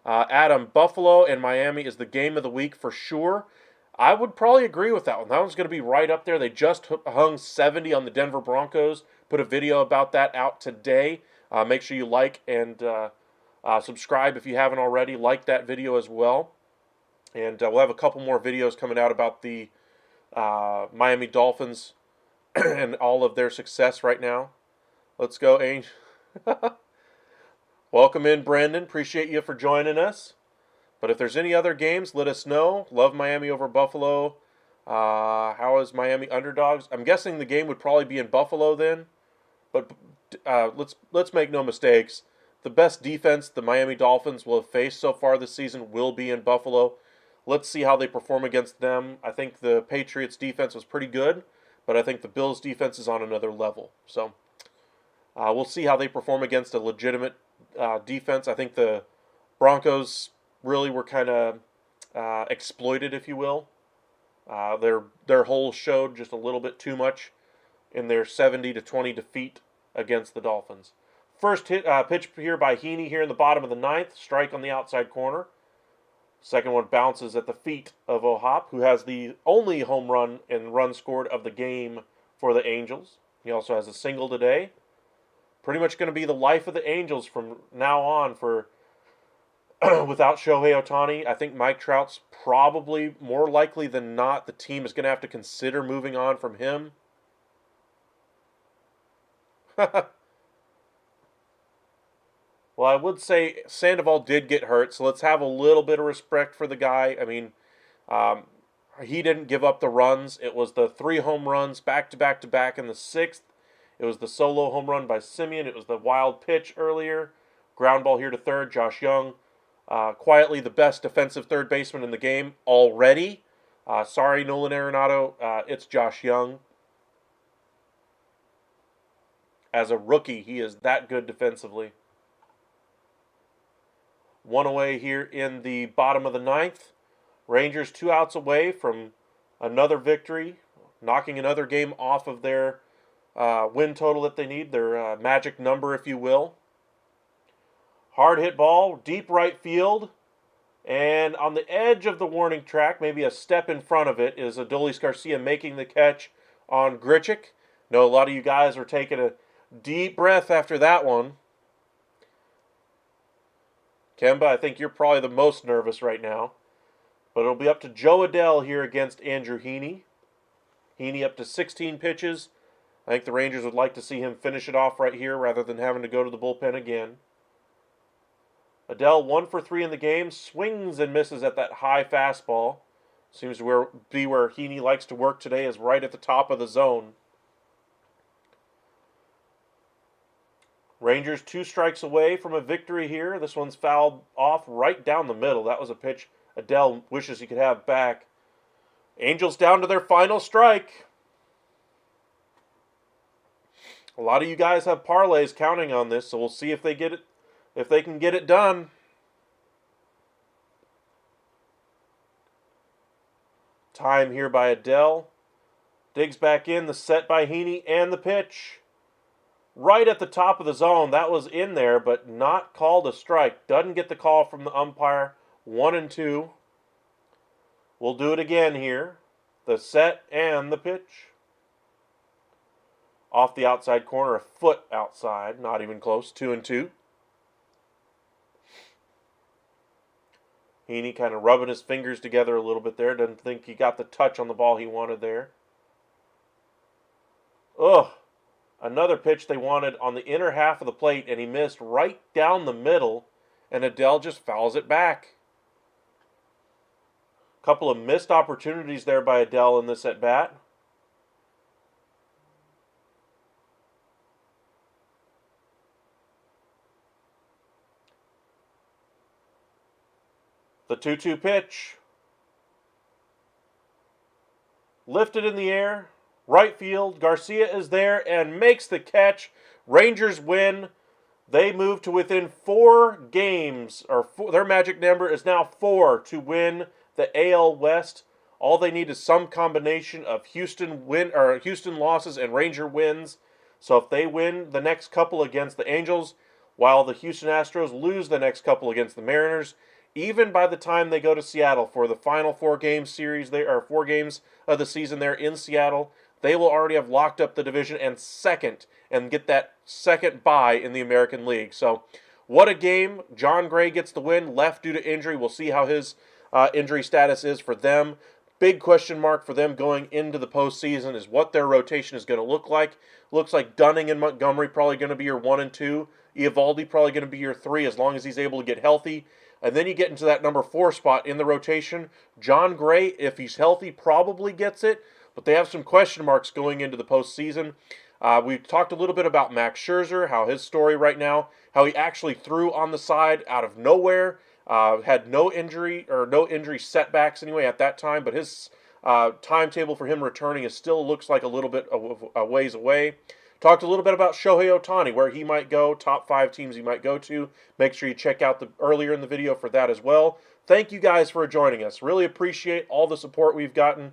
Adam, Buffalo and Miami is the game of the week for sure. I would probably agree with that one. That one's going to be right up there. They just hung 70 on the Denver Broncos. Put a video about that out today. Make sure you like and subscribe if you haven't already. Like that video as well. And we'll have a couple more videos coming out about the Miami Dolphins and all of their success right now. Let's go, Angel. Welcome in, Brandon. Appreciate you for joining us. But if there's any other games, let us know. Love Miami over Buffalo. How is Miami underdogs? I'm guessing the game would probably be in Buffalo then. But let's make no mistakes. The best defense the Miami Dolphins will have faced so far this season will be in Buffalo. Let's see how they perform against them. I think the Patriots' defense was pretty good, but I think the Bills' defense is on another level. So we'll see how they perform against a legitimate defense. I think the Broncos really were kind of exploited, if you will. Their holes showed just a little bit too much in their 70-20 defeat against the Dolphins. First pitch here by Heaney here in the bottom of the ninth. Strike on the outside corner. Second one bounces at the feet of O'Hop, who has the only home run and run scored of the game for the Angels. He also has a single today. Pretty much going to be the life of the Angels from now on for without Shohei Ohtani. I think Mike Trout's probably more likely than not the team is going to have to consider moving on from him. Well, I would say Sandoval did get hurt, so let's have a little bit of respect for the guy. I mean, he didn't give up the runs. It was the 3 home runs back-to-back-to-back in the 6th. It was the solo home run by Semien. It was the wild pitch earlier. Ground ball here to third. Josh Young, quietly the best defensive third baseman in the game already. Sorry, Nolan Arenado. It's Josh Young. As a rookie, he is that good defensively. One away here in the bottom of the ninth. Rangers 2 outs away from another victory, knocking another game off of their win total that they need, their magic number, if you will. Hard hit ball, deep right field, and on the edge of the warning track, maybe a step in front of it, is Adolis Garcia making the catch on Grichuk. Know a lot of you guys are taking a deep breath after that one. Kemba, I think you're probably the most nervous right now. But it'll be up to Joe Adell here against Andrew Heaney. Heaney up to 16 pitches. I think the Rangers would like to see him finish it off right here rather than having to go to the bullpen again. Adell 1 for 3 in the game. Swings and misses at that high fastball. Seems to be where Heaney likes to work today, is right at the top of the zone. Rangers 2 strikes away from a victory here. This one's fouled off right down the middle. That was a pitch Adele wishes he could have back. Angels down to their final strike. A lot of you guys have parlays counting on this, so we'll see if they get it, if they can get it done. Time here by Adele. Digs back in, the set by Heaney, and the pitch. Right at the top of the zone. That was in there, but not called a strike. Doesn't get the call from the umpire. 1-2. We'll do it again here. The set and the pitch. Off the outside corner, a foot outside. Not even close. 2-2. Heaney kind of rubbing his fingers together a little bit there. Doesn't think he got the touch on the ball he wanted there. Ugh. Another pitch they wanted on the inner half of the plate, and he missed right down the middle, and Adele just fouls it back. Couple of missed opportunities there by Adele in this at-bat. The 2-2 pitch. Lifted in the air. Right field. Garcia is there and makes the catch. Rangers win. They move to within 4 games, or their magic number is now 4 to win the AL West. All they need is some combination of Houston losses and Ranger wins. So if they win the next couple against the Angels, while the Houston Astros lose the next couple against the Mariners, even by the time they go to Seattle for the final 4-game series, 4 games of the season there in Seattle, they will already have locked up the division and get that second bye in the American League. So what a game. John Gray gets the win, left due to injury. We'll see how his injury status is for them. Big question mark for them going into the postseason is what their rotation is going to look like. Looks like Dunning and Montgomery probably going to be your 1 and 2. Eovaldi probably going to be your 3 as long as he's able to get healthy. And then you get into that number 4 spot in the rotation. John Gray, if he's healthy, probably gets it. But they have some question marks going into the postseason. We talked a little bit about Max Scherzer, how his story right now, how he actually threw on the side out of nowhere, had no injury setbacks anyway at that time, but his timetable for him returning still looks like a little bit a ways away. Talked a little bit about Shohei Ohtani, where he might go, top 5 teams he might go to. Make sure you check out earlier in the video for that as well. Thank you guys for joining us. Really appreciate all the support we've gotten.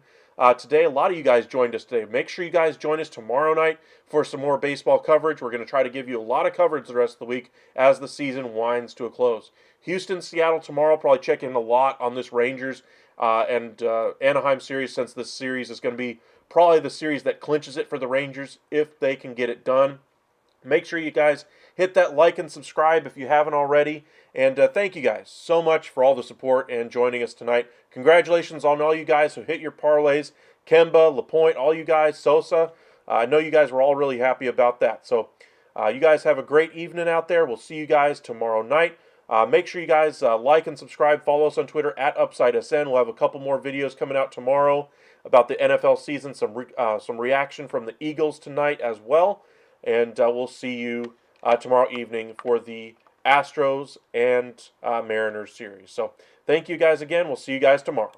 Today, a lot of you guys joined us today. Make sure you guys join us tomorrow night for some more baseball coverage. We're going to try to give you a lot of coverage the rest of the week as the season winds to a close. Houston, Seattle tomorrow, probably check in a lot on this Rangers and Anaheim series, since this series is going to be probably the series that clinches it for the Rangers if they can get it done. Make sure you guys hit that like and subscribe if you haven't already. And thank you guys so much for all the support and joining us tonight. Congratulations on all you guys who hit your parlays. Kemba, LaPointe, all you guys, Sosa. I know you guys were all really happy about that. So you guys have a great evening out there. We'll see you guys tomorrow night. Make sure you guys like and subscribe. Follow us on Twitter at UpsideSN. We'll have a couple more videos coming out tomorrow about the NFL season. Some reaction from the Eagles tonight as well. And we'll see you tomorrow evening for the Astros and Mariners series. So thank you guys again. We'll see you guys tomorrow.